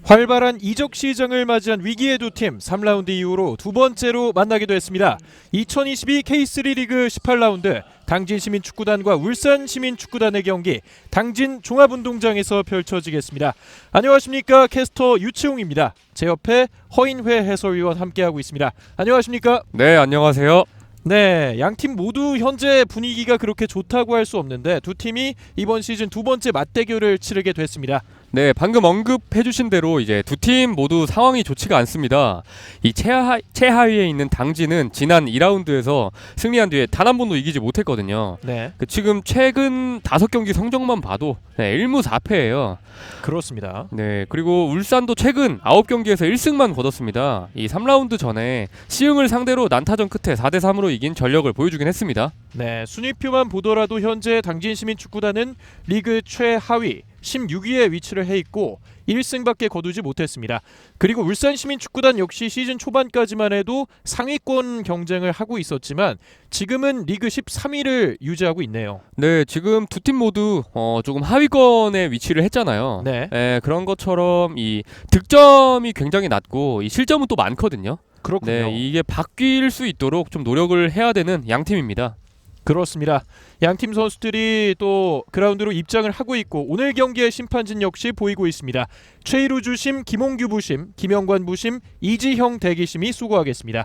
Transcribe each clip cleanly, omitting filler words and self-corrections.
활발한 이적 시장을 맞이한 위기의 두 팀 3라운드 이후로 두 번째로 만나기도 했습니다. 2022 K3 리그 18라운드 당진시민축구단과 울산시민축구단의 경기 당진 종합운동장에서 펼쳐지겠습니다. 안녕하십니까, 캐스터 유치웅입니다. 제 옆에 허인회 해설위원 함께하고 있습니다. 안녕하십니까? 네, 안녕하세요. 네, 양팀 모두 현재 분위기가 그렇게 좋다고 할 수 없는데 두 팀이 이번 시즌 두 번째 맞대결을 치르게 됐습니다. 네, 방금 언급해주신 대로 이제 두 팀 모두 상황이 좋지가 않습니다. 이 최하위에 있는 당진은 지난 2라운드에서 승리한 뒤에 단 한 번도 이기지 못했거든요. 네, 지금 최근 5경기 성적만 봐도 1무 4패예요. 그렇습니다. 네, 그리고 울산도 최근 9경기에서 1승만 거뒀습니다. 이 3라운드 전에 시흥을 상대로 난타전 끝에 4대3으로 이긴 전력을 보여주긴 했습니다. 네, 순위표만 보더라도 현재 당진시민축구단은 리그 최하위 16위에 위치를 해 있고 1승밖에 거두지 못했습니다. 그리고 울산시민축구단 역시 시즌 초반까지만 해도 상위권 경쟁을 하고 있었지만 지금은 리그 13위를 유지하고 있네요. 네, 지금 두 팀 모두 조금 하위권에 위치를 했잖아요. 네, 그런 것처럼 이 득점이 굉장히 낮고 이 실점은 또 많거든요. 그렇군요. 네, 이게 바뀔 수 있도록 좀 노력을 해야 되는 양 팀입니다. 그렇습니다. 양팀 선수들이 또 그라운드로 입장을 하고 있고 오늘 경기의 심판진 역시 보이고 있습니다. 최일우 주심, 김홍규 부심, 김영관 부심, 이지형 대기심이 수고하겠습니다.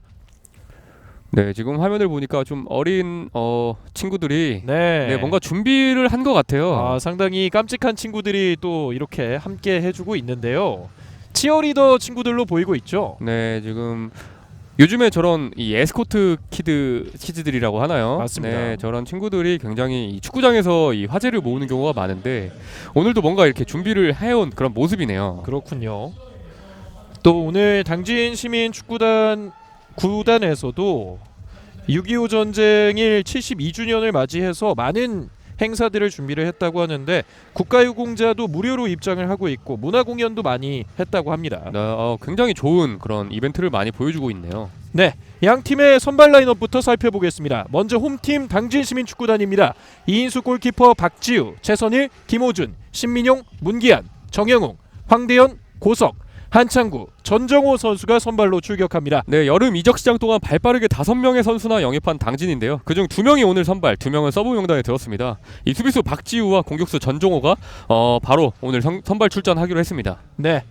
네, 지금 화면을 보니까 좀 어린 친구들이 네, 뭔가 준비를 한 것 같아요. 상당히 깜찍한 친구들이 또 이렇게 함께 해주고 있는데요. 치어리더 친구들로 보이고 있죠. 네, 지금 요즘에 저런 이 에스코트 키즈들이라고 하나요? 맞습니다. 네, 저런 친구들이 굉장히 이 축구장에서 이 화제를 모으는 경우가 많은데 오늘도 뭔가 이렇게 준비를 해온 그런 모습이네요. 그렇군요. 또 오늘 당진 시민 축구단 구단에서도 6.25 전쟁일 72주년을 맞이해서 많은 행사들을 준비를 했다고 하는데 국가유공자도 무료로 입장을 하고 있고 문화공연도 많이 했다고 합니다. 네, 굉장히 좋은 그런 이벤트를 많이 보여주고 있네요. 네, 양 팀의 선발 라인업부터 살펴보겠습니다. 먼저 홈팀 당진시민축구단입니다. 이인수 골키퍼 박지우, 최선일, 김호준, 신민용, 문기한, 정영웅, 황대현, 고석, 한창구, 전정호 선수가 선발로 출격합니다. 네, 여름 이적 시장 동안 발빠르게 5명의 선수나 영입한 당진인데요. 그중 2명이 오늘 선발, 2명은 서브 명단에 들었습니다. 이 수비수 박지우와 공격수 전종호가 바로 오늘 선발 출전하기로 했습니다. 네,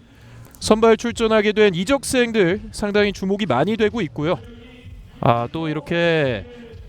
선발 출전하게 된 이적생들 상당히 주목이 많이 되고 있고요. 또 이렇게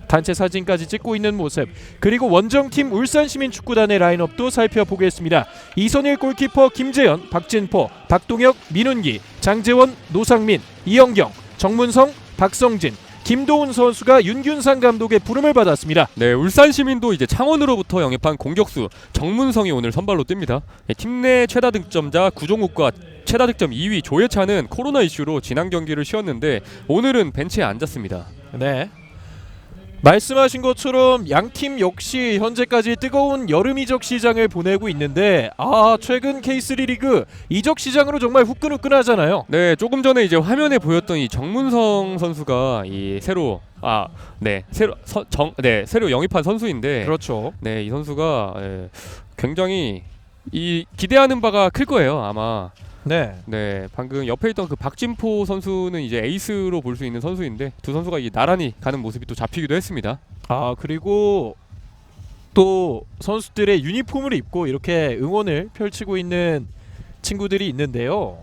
단체 사진까지 찍고 있는 모습. 그리고 원정팀 울산시민축구단의 라인업도 살펴보겠습니다. 이선일 골키퍼 김재현, 박진포, 박동혁, 민훈기, 장재원, 노상민, 이영경, 정문성, 박성진, 김도훈 선수가 윤균상 감독의 부름을 받았습니다. 네, 울산 시민도 이제 창원으로부터 영입한 공격수 정문성이 오늘 선발로 뜹니다. 팀 내 최다 득점자 구종욱과 최다 득점 2위 조예찬은 코로나 이슈로 지난 경기를 쉬었는데 오늘은 벤치에 앉았습니다. 네, 말씀하신 것처럼 양팀 역시 현재까지 뜨거운 여름 이적 시장을 보내고 있는데 최근 K3 리그 이적 시장으로 정말 후끈후끈하잖아요. 네, 조금 전에 이제 화면에 보였던 이 정문성 선수가 이 새로 영입한 선수인데, 그렇죠. 네, 이 선수가 굉장히 이 기대하는 바가 클 거예요, 아마. 네, 방금 옆에 있던 그 박진포 선수는 이제 에이스로 볼 수 있는 선수인데 두 선수가 이게 나란히 가는 모습이 또 잡히기도 했습니다. 그리고 또 선수들의 유니폼을 입고 이렇게 응원을 펼치고 있는 친구들이 있는데요.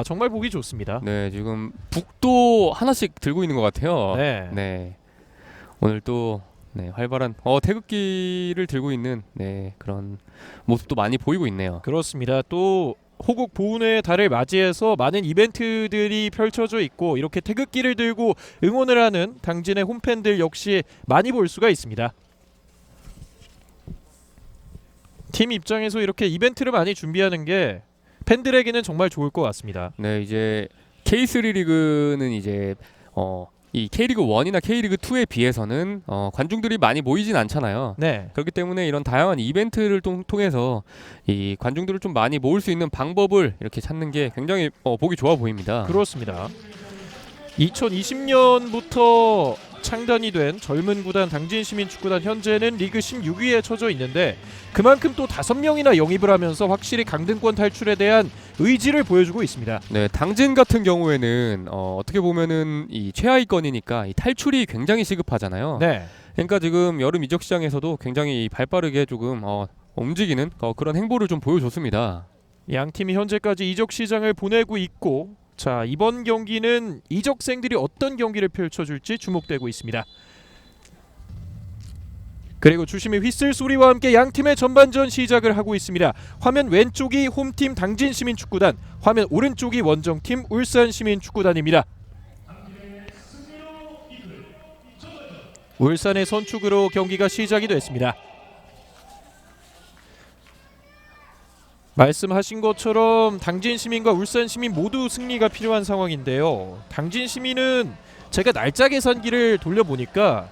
정말 보기 좋습니다. 네, 지금 북도 하나씩 들고 있는 것 같아요. 네. 오늘 또 활발한 태극기를 들고 있는 그런 모습도 많이 보이고 있네요. 그렇습니다. 또 호국 보훈의 달을 맞이해서 많은 이벤트들이 펼쳐져 있고 이렇게 태극기를 들고 응원을 하는 당진의 홈팬들 역시 많이 볼 수가 있습니다. 팀 입장에서 이렇게 이벤트를 많이 준비하는 게 팬들에게는 정말 좋을 것 같습니다. 네, 이제 K3 리그는 이제 이 K리그 1이나 K리그 2에 비해서는 관중들이 많이 모이진 않잖아요. 네, 그렇기 때문에 이런 다양한 이벤트를 통해서 이 관중들을 좀 많이 모을 수 있는 방법을 이렇게 찾는 게 굉장히 보기 좋아 보입니다. 그렇습니다. 2020년부터 창단이 된 젊은 구단 당진시민축구단 현재는 리그 16위에 처져 있는데 그만큼 또 5명이나 영입을 하면서 확실히 강등권 탈출에 대한 의지를 보여주고 있습니다. 네, 당진 같은 경우에는 어떻게 보면은 이 최하위권이니까 이 탈출이 굉장히 시급하잖아요. 네. 그러니까 지금 여름 이적 시장에서도 굉장히 발빠르게 조금 움직이는 그런 행보를 좀 보여줬습니다. 양 팀이 현재까지 이적 시장을 보내고 있고, 자 이번 경기는 이적생들이 어떤 경기를 펼쳐줄지 주목되고 있습니다. 그리고 주심의 휘슬 소리와 함께 양 팀의 전반전 시작을 하고 있습니다. 화면 왼쪽이 홈팀 당진시민축구단, 화면 오른쪽이 원정팀 울산시민축구단입니다. 울산의 선축으로 경기가 시작이 됐습니다. 말씀하신 것처럼 당진시민과 울산시민 모두 승리가 필요한 상황인데요. 당진시민은 제가 날짜 계산기를 돌려보니까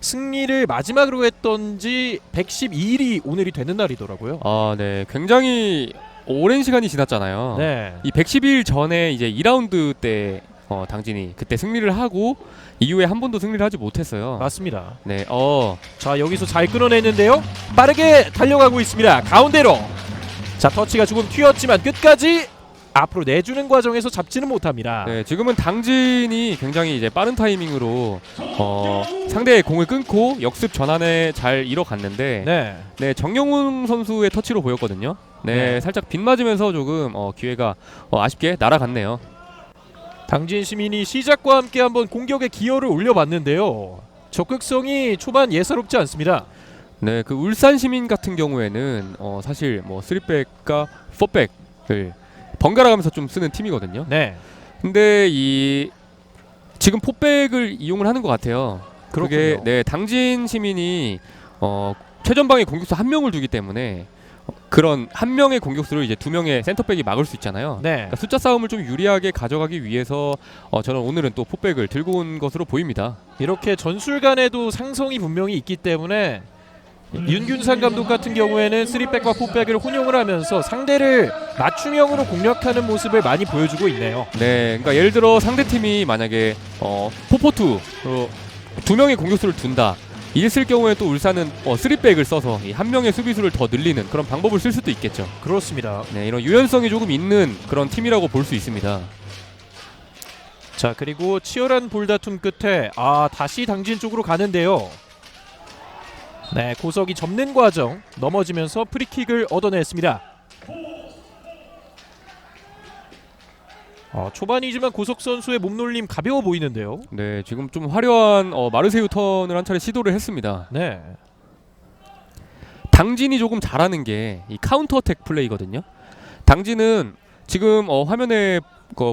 승리를 마지막으로 했던지 112일이 오늘이 되는 날이더라고요. 네, 굉장히 오랜 시간이 지났잖아요. 네. 이 112일 전에 이제 2라운드 때 당진이 그때 승리를 하고 이후에 한 번도 승리를 하지 못했어요. 맞습니다. 네, 자 여기서 잘 끌어내는데요. 빠르게 달려가고 있습니다. 가운데로. 자 터치가 조금 튀었지만 끝까지 앞으로 내주는 과정에서 잡지는 못합니다. 네, 지금은 당진이 굉장히 이제 빠른 타이밍으로 상대의 공을 끊고 역습 전환에 잘 이뤄갔는데, 네, 정영훈 선수의 터치로 보였거든요. 네, 살짝 빗맞으면서 조금 기회가 아쉽게 날아갔네요. 당진 시민이 시작과 함께 한번 공격의 기여를 올려봤는데요. 적극성이 초반 예사롭지 않습니다. 네, 그 울산 시민 같은 경우에는 사실 뭐 3백과 4백을 번갈아 가면서 좀 쓰는 팀이거든요. 네. 근데 이 지금 4백을 이용을 하는 것 같아요. 그게 네, 당진 시민이 최전방에 공격수 한 명을 두기 때문에 그런 한 명의 공격수를 이제 두 명의 센터백이 막을 수 있잖아요. 네. 그러니까 숫자 싸움을 좀 유리하게 가져가기 위해서 저는 오늘은 또 4백을 들고 온 것으로 보입니다. 이렇게 전술 간에도 상성이 분명히 있기 때문에 윤균상 감독 같은 경우에는 3백과 4백을 혼용을 하면서 상대를 맞춤형으로 공략하는 모습을 많이 보여주고 있네요. 네, 그러니까 예를 들어 상대팀이 만약에 4-4-2로 두 명의 공격수를 둔다. 이랬을 경우에 또 울산은 3백을 써서 이 한 명의 수비수를 더 늘리는 그런 방법을 쓸 수도 있겠죠. 그렇습니다. 네, 이런 유연성이 조금 있는 그런 팀이라고 볼 수 있습니다. 자 그리고 치열한 볼다툼 끝에 다시 당진 쪽으로 가는데요. 네, 고석이 접는 과정 넘어지면서 프리킥을 얻어냈습니다. 초반이지만 고석 선수의 몸놀림 가벼워 보이는데요. 네, 지금 좀 화려한 마르세유 턴을 한 차례 시도를 했습니다. 네. 당진이 조금 잘하는 게 이 카운터 어택 플레이거든요. 당진은 지금 화면에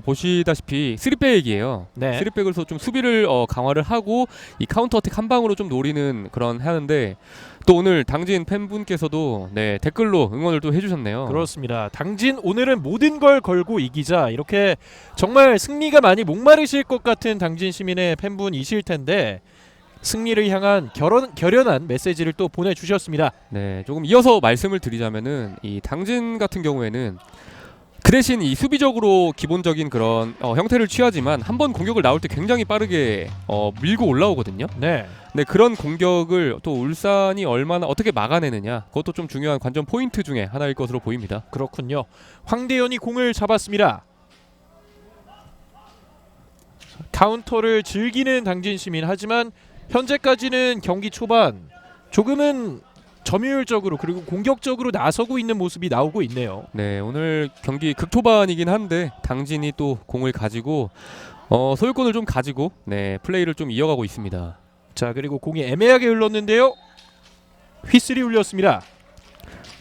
보시다시피 3백이에요. 네. 3백에서 좀 수비를 강화를 하고 이 카운터 어택 한 방으로 좀 노리는 그런 하는데, 또 오늘 당진 팬분께서도 네, 댓글로 응원을 또 해주셨네요. 그렇습니다. 당진 오늘은 모든 걸 걸고 이기자, 이렇게 정말 승리가 많이 목마르실 것 같은 당진 시민의 팬분이실 텐데 승리를 향한 결연한 메시지를 또 보내주셨습니다. 네, 조금 이어서 말씀을 드리자면은 이 당진 같은 경우에는 그 대신 이 수비적으로 기본적인 그런 형태를 취하지만 한번 공격을 나올 때 굉장히 빠르게 밀고 올라오거든요. 네. 네, 그런 공격을 또 울산이 얼마나 어떻게 막아내느냐, 그것도 좀 중요한 관전 포인트 중에 하나일 것으로 보입니다. 그렇군요. 황대현이 공을 잡았습니다. 카운터를 즐기는 당진 시민, 하지만 현재까지는 경기 초반 조금은 점유율적으로 그리고 공격적으로 나서고 있는 모습이 나오고 있네요. 네, 오늘 경기 극초반이긴 한데 당진이 또 공을 가지고 소유권을 좀 가지고 네, 플레이를 좀 이어가고 있습니다. 자 그리고 공이 애매하게 흘렀는데요. 휘슬이 울렸습니다.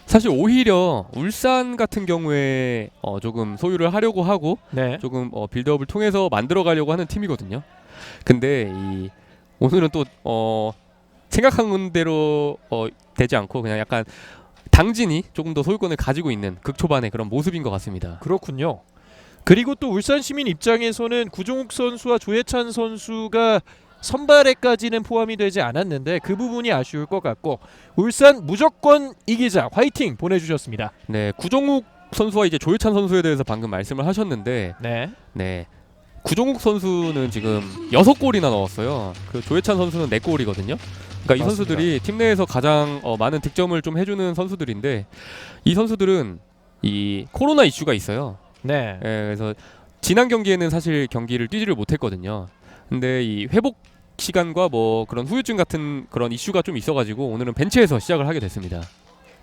사실 오히려 울산 같은 경우에 조금 소유를 하려고 하고 네. 조금 빌드업을 통해서 만들어가려고 하는 팀이거든요. 근데 오늘은 또 생각한 대로 되지 않고 그냥 약간 당진이 조금 더 소유권을 가지고 있는 극초반의 그런 모습인 것 같습니다. 그렇군요. 그리고 또 울산 시민 입장에서는 구종욱 선수와 조혜찬 선수가 선발에까지는 포함이 되지 않았는데 그 부분이 아쉬울 것 같고, 울산 무조건 이기자 화이팅 보내주셨습니다. 네, 구종욱 선수와 이제 조혜찬 선수에 대해서 방금 말씀을 하셨는데, 네. 네, 구종욱 선수는 지금 6골이나 넣었어요. 그 조혜찬 선수는 4골이거든요. 그러니까 이 맞습니다. 선수들이 팀 내에서 가장 많은 득점을 좀 해주는 선수들인데 이 선수들은 이 코로나 이슈가 있어요. 네. 그래서 지난 경기에는 사실 경기를 뛰지를 못했거든요. 근데 이 회복 시간과 뭐 그런 후유증 같은 그런 이슈가 좀 있어가지고 오늘은 벤치에서 시작을 하게 됐습니다.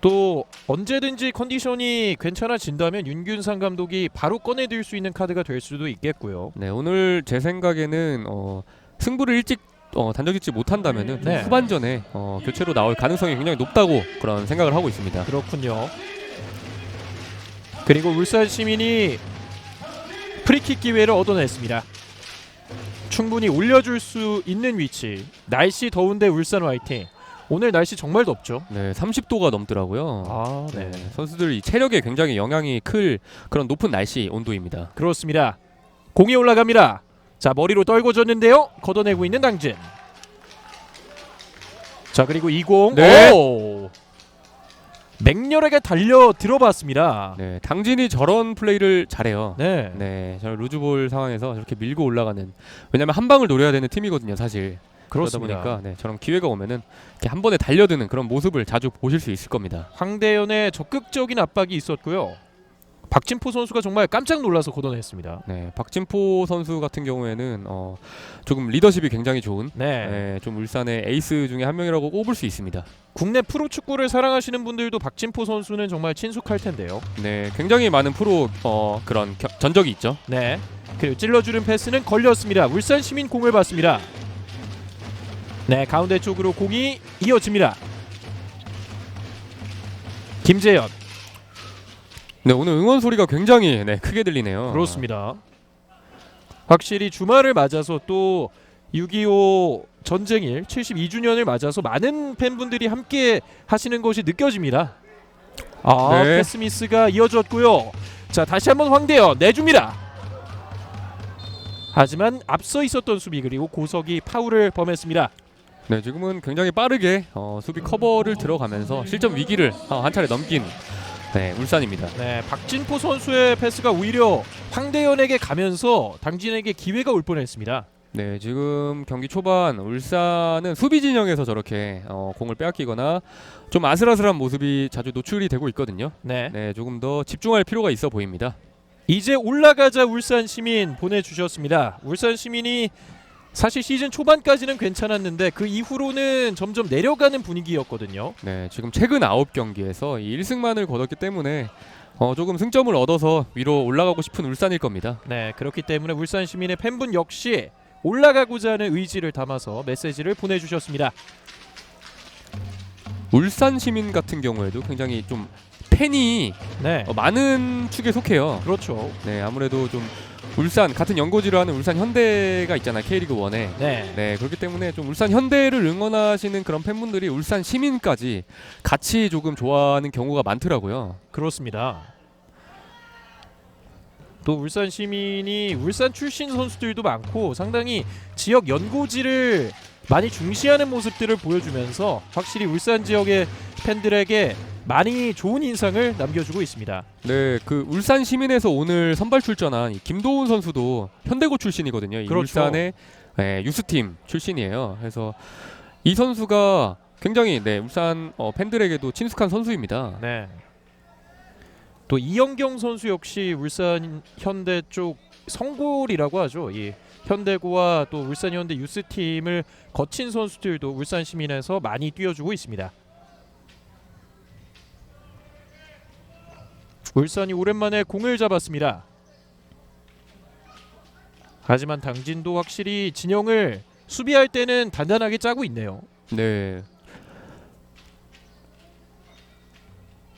또 언제든지 컨디션이 괜찮아진다면 윤균상 감독이 바로 꺼내들 수 있는 카드가 될 수도 있겠고요. 네, 오늘 제 생각에는 승부를 일찍 단정짓지 못한다면은 좀 네. 후반전에 교체로 나올 가능성이 굉장히 높다고 그런 생각을 하고 있습니다. 그렇군요. 그리고 울산 시민이 프리킥 기회를 얻어냈습니다. 충분히 올려줄 수 있는 위치. 날씨 더운데 울산 화이팅. 오늘 날씨 정말 덥죠. 네, 30도가 넘더라고요. 아, 네. 선수들 이 체력에 굉장히 영향이 클 그런 높은 날씨 온도입니다. 그렇습니다. 공이 올라갑니다. 자, 머리로 떨궈줬는데요. 걷어내고 있는 당진. 자, 그리고 20. 네. 오! 맹렬하게 달려 들어봤습니다. 네, 당진이 저런 플레이를 잘해요. 네. 네, 저런 루즈볼 상황에서 저렇게 밀고 올라가는. 왜냐면 한 방을 노려야 되는 팀이거든요, 사실. 그렇습니다. 그러다 보니까 저런 기회가 오면은 이렇게 한 번에 달려드는 그런 모습을 자주 보실 수 있을 겁니다. 황대현의 적극적인 압박이 있었고요. 박진포 선수가 정말 깜짝 놀라서 걷어냈습니다. 네, 박진포 선수 같은 경우에는 조금 리더십이 굉장히 좋은 네. 좀 울산의 에이스 중에 한 명이라고 꼽을 수 있습니다. 국내 프로축구를 사랑하시는 분들도 박진포 선수는 정말 친숙할 텐데요. 네, 굉장히 많은 프로 그런 전적이 있죠. 네. 그리고 찔러주는 패스는 걸렸습니다. 울산 시민 공을 받습니다. 네, 가운데 쪽으로 공이 이어집니다. 김재현. 네, 오늘 응원 소리가 굉장히 크게 들리네요. 그렇습니다. 확실히 주말을 맞아서 또 6.25 전쟁일 72주년을 맞아서 많은 팬분들이 함께 하시는 것이 느껴집니다. 네. 패스 미스가 이어졌고요. 자, 다시 한번 황대현 내줍니다. 하지만 앞서 있었던 수비 그리고 고석이 파울을 범했습니다. 네, 지금은 굉장히 빠르게 수비 커버를 들어가면서 실점 위기를 한 차례 넘긴 울산입니다. 네, 박진포 선수의 패스가 오히려 황대현에게 가면서 당진에게 기회가 올 뻔했습니다. 네, 지금 경기 초반 울산은 수비 진영에서 저렇게 공을 빼앗기거나 좀 아슬아슬한 모습이 자주 노출이 되고 있거든요. 네. 네, 조금 더 집중할 필요가 있어 보입니다. 이제 올라가자 울산 시민 보내주셨습니다. 울산 시민이 사실 시즌 초반까지는 괜찮았는데 그 이후로는 점점 내려가는 분위기였거든요. 네, 지금 최근 9경기에서 이 1승만을 거뒀기 때문에 조금 승점을 얻어서 위로 올라가고 싶은 울산일 겁니다. 네, 그렇기 때문에 울산 시민의 팬분 역시 올라가고자 하는 의지를 담아서 메시지를 보내주셨습니다. 울산 시민 같은 경우에도 굉장히 좀 팬이 네, 많은 축에 속해요. 그렇죠. 네, 아무래도 좀 울산 같은 연고지로 하는 울산 현대가 있잖아요, K리그 1에. 네, 네, 그렇기 때문에 좀 울산 현대를 응원하시는 그런 팬분들이 울산 시민까지 같이 조금 좋아하는 경우가 많더라고요. 그렇습니다. 또 울산 시민이 울산 출신 선수들도 많고 상당히 지역 연고지를 많이 중시하는 모습들을 보여주면서 확실히 울산 지역의 팬들에게 많이 좋은 인상을 남겨주고 있습니다. 네, 그 울산 시민에서 오늘 선발 출전한 이 김도훈 선수도 현대고 출신이거든요. 이 그렇죠. 울산의 유스팀 출신이에요. 그래서 이 선수가 굉장히 울산 팬들에게도 친숙한 선수입니다. 네. 또 이영경 선수 역시 울산 현대 쪽 성골이라고 하죠. 이 현대고와 또 울산 현대 유스 팀을 거친 선수들도 울산 시민에서 많이 뛰어주고 있습니다. 울산이 오랜만에 공을 잡았습니다. 하지만 당진도 확실히 진영을 수비할 때는 단단하게 짜고 있네요. 네,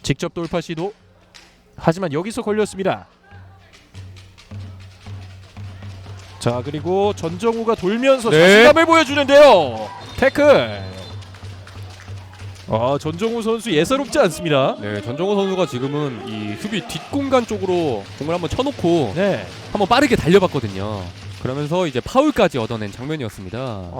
직접 돌파 시도. 하지만 여기서 걸렸습니다. 자, 그리고 전정우가 돌면서 네. 자신감을 보여주는데요. 태클. 전정우 선수 예사롭지 않습니다. 네, 전정호 선수가 지금은 이 수비 뒷공간 쪽으로 공을 한번 쳐놓고 네. 한번 빠르게 달려봤거든요. 그러면서 이제 파울까지 얻어낸 장면이었습니다.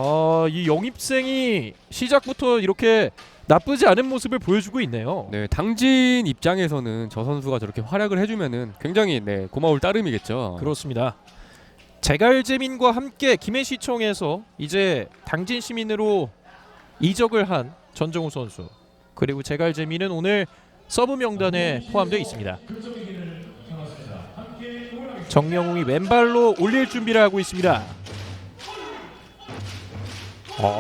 이 영입생이 시작부터 이렇게 나쁘지 않은 모습을 보여주고 있네요. 네, 당진 입장에서는 저 선수가 저렇게 활약을 해주면은 굉장히 고마울 따름이겠죠. 그렇습니다. 제갈재민과 함께 김해시청에서 이제 당진 시민으로 이적을 한 전정우 선수, 그리고 제갈재민은 오늘 서브 명단에 포함되어 있습니다. 정명웅이 왼발로 올릴 준비를 하고 있습니다.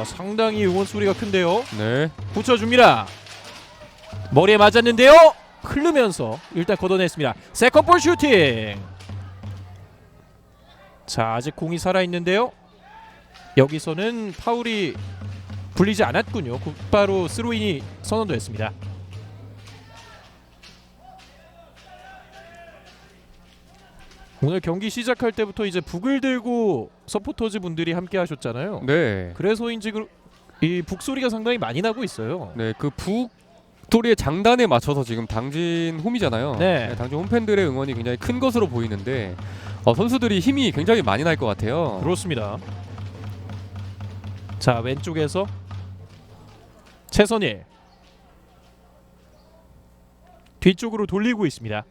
상당히 응원 소리가 큰데요. 네. 붙여줍니다. 머리에 맞았는데요. 흐르면서 일단 걷어냈습니다. 세컨볼 슈팅. 자, 아직 공이 살아있는데요. 여기서는 파울이 불리지 않았군요. 곧바로 스로인이 선언됐습니다. 오늘 경기 시작할 때부터 이제 북을 들고 서포터즈 분들이 함께 하셨잖아요. 네. 그래서인지 이 북소리가 상당히 많이 나고 있어요. 네, 그 북소리의 장단에 맞춰서 지금 당진 홈이잖아요. 네. 당진 홈팬들의 응원이 굉장히 큰 것으로 보이는데 선수들이 힘이 굉장히 많이 날 것 같아요. 그렇습니다. 자, 왼쪽에서 최선일 뒤쪽으로 돌리고 있습니다.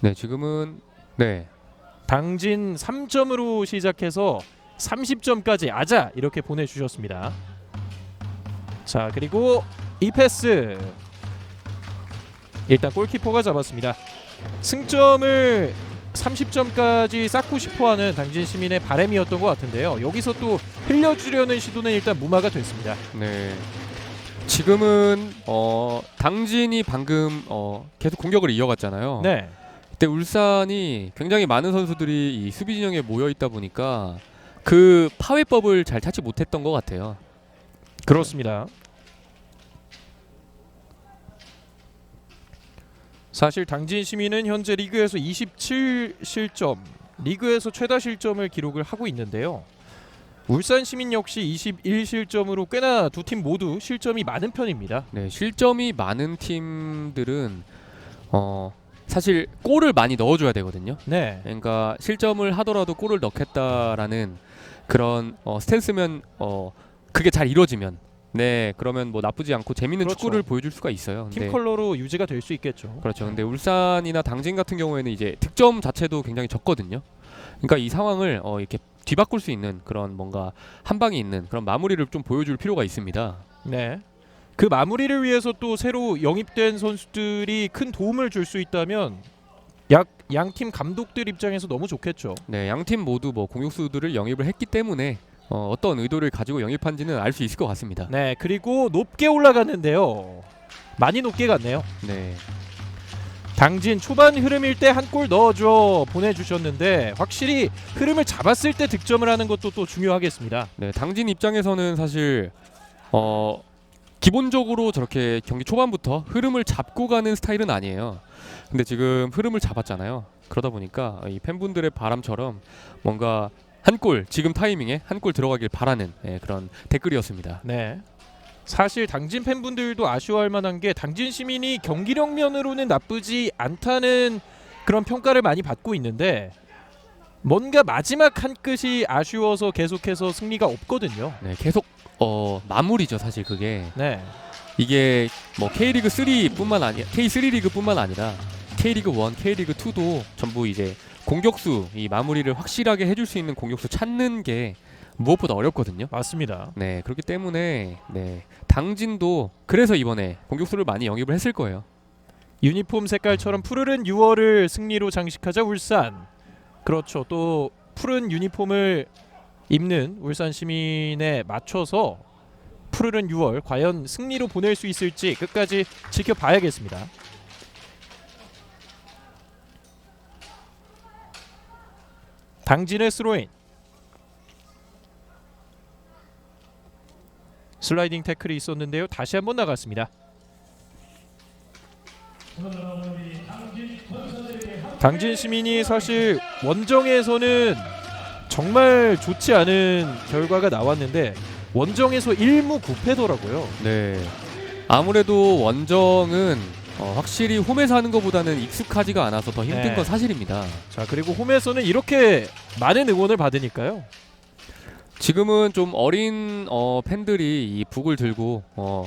네, 지금은 네. 당진 3점으로 시작해서 30점까지 아자 이렇게 보내주셨습니다. 자, 그리고 이 패스 일단 골키퍼가 잡았습니다. 승점을 30점까지 쌓고 싶어하는 당진 시민의 바람이었던 것 같은데요. 여기서 또 흘려주려는 시도는 일단 무마가 됐습니다. 네. 지금은 당진이 방금 계속 공격을 이어갔잖아요. 네. 그때 울산이 굉장히 많은 선수들이 이 수비 진영에 모여 있다 보니까 그 파회법을 잘 찾지 못했던 것 같아요. 그렇습니다. 사실 당진 시민은 현재 리그에서 27실점, 리그에서 최다 실점을 기록을 하고 있는데요. 울산 시민 역시 21실점으로 꽤나 두 팀 모두 실점이 많은 편입니다. 네, 실점이 많은 팀들은 사실 골을 많이 넣어줘야 되거든요. 네. 그러니까 실점을 하더라도 골을 넣겠다라는 그런 스탠스면 그게 잘 이루어지면 네, 그러면 뭐 나쁘지 않고 재밌는 그렇죠. 축구를 보여줄 수가 있어요. 팀 근데 컬러로 유지가 될 수 있겠죠. 그렇죠. 근데 울산이나 당진 같은 경우에는 이제 득점 자체도 굉장히 적거든요. 그러니까 이 상황을 이렇게 뒤바꿀 수 있는 그런 뭔가 한 방이 있는 그런 마무리를 좀 보여줄 필요가 있습니다. 네. 그 마무리를 위해서 또 새로 영입된 선수들이 큰 도움을 줄 수 있다면 양팀 감독들 입장에서 너무 좋겠죠. 네, 양팀 모두 뭐 공격수들을 영입을 했기 때문에 어떤 의도를 가지고 영입한지는 알 수 있을 것 같습니다. 네, 그리고 높게 올라갔는데요. 많이 높게 갔네요. 네. 당진 초반 흐름일 때 한 골 넣어줘 보내주셨는데 확실히 흐름을 잡았을 때 득점을 하는 것도 또 중요하겠습니다. 네, 당진 입장에서는 사실 기본적으로 저렇게 경기 초반부터 흐름을 잡고 가는 스타일은 아니에요. 근데 지금 흐름을 잡았잖아요. 그러다 보니까 이 팬분들의 바람처럼 뭔가 한 골 지금 타이밍에 한 골 들어가길 바라는 그런 댓글이었습니다. 네. 사실 당진 팬분들도 아쉬워할 만한 게 당진 시민이 경기력 면으로는 나쁘지 않다는 그런 평가를 많이 받고 있는데 뭔가 마지막 한 끗이 아쉬워서 계속해서 승리가 없거든요. 네, 계속 마무리죠, 사실 그게. 네. 이게 뭐 K리그 3뿐만 아니 K3 리그뿐만 아니라 K리그 1, K리그 2도 전부 이제 공격수 이 마무리를 확실하게 해줄 수 있는 공격수 찾는 게 무엇보다 어렵거든요. 맞습니다. 네, 그렇기 때문에 네, 당진도 그래서 이번에 공격수를 많이 영입을 했을 거예요. 유니폼 색깔처럼 푸르른 6월을 승리로 장식하자 울산. 그렇죠. 또 푸른 유니폼을 입는 울산 시민에 맞춰서 푸르른 6월 과연 승리로 보낼 수 있을지 끝까지 지켜봐야겠습니다. 당진의 스로인. 슬라이딩 태클이 있었는데요. 다시 한번 나갔습니다. 당진 시민이 사실 원정에서는 정말 좋지 않은 결과가 나왔는데 원정에서 1무 9패더라고요. 네, 아무래도 원정은 확실히 홈에서 하는 것보다는 익숙하지가 않아서 더 힘든 네. 건 사실입니다. 자, 그리고 홈에서는 이렇게 많은 응원을 받으니까요. 지금은 좀 어린 팬들이 이 북을 들고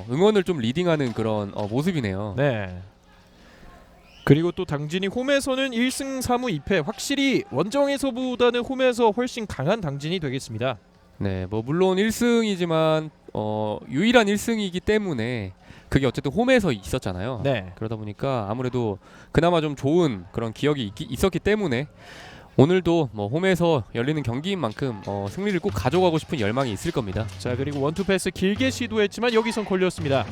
응원을 좀 리딩하는 그런 모습이네요. 네. 그리고 또 당진이 홈에서는 1승 3무 2패, 확실히 원정에서보다는 홈에서 훨씬 강한 당진이 되겠습니다. 네, 뭐 물론 1승이지만 유일한 1승이기 때문에 그게 어쨌든 홈에서 있었잖아요. 네. 그러다 보니까 아무래도 그나마 좀 좋은 그런 기억이 있었기 때문에 오늘도 뭐 홈에서 열리는 경기인 만큼 승리를 꼭 가져가고 싶은 열망이 있을 겁니다. 자, 그리고 원투 패스 길게 시도했지만 여기선 걸렸습니다.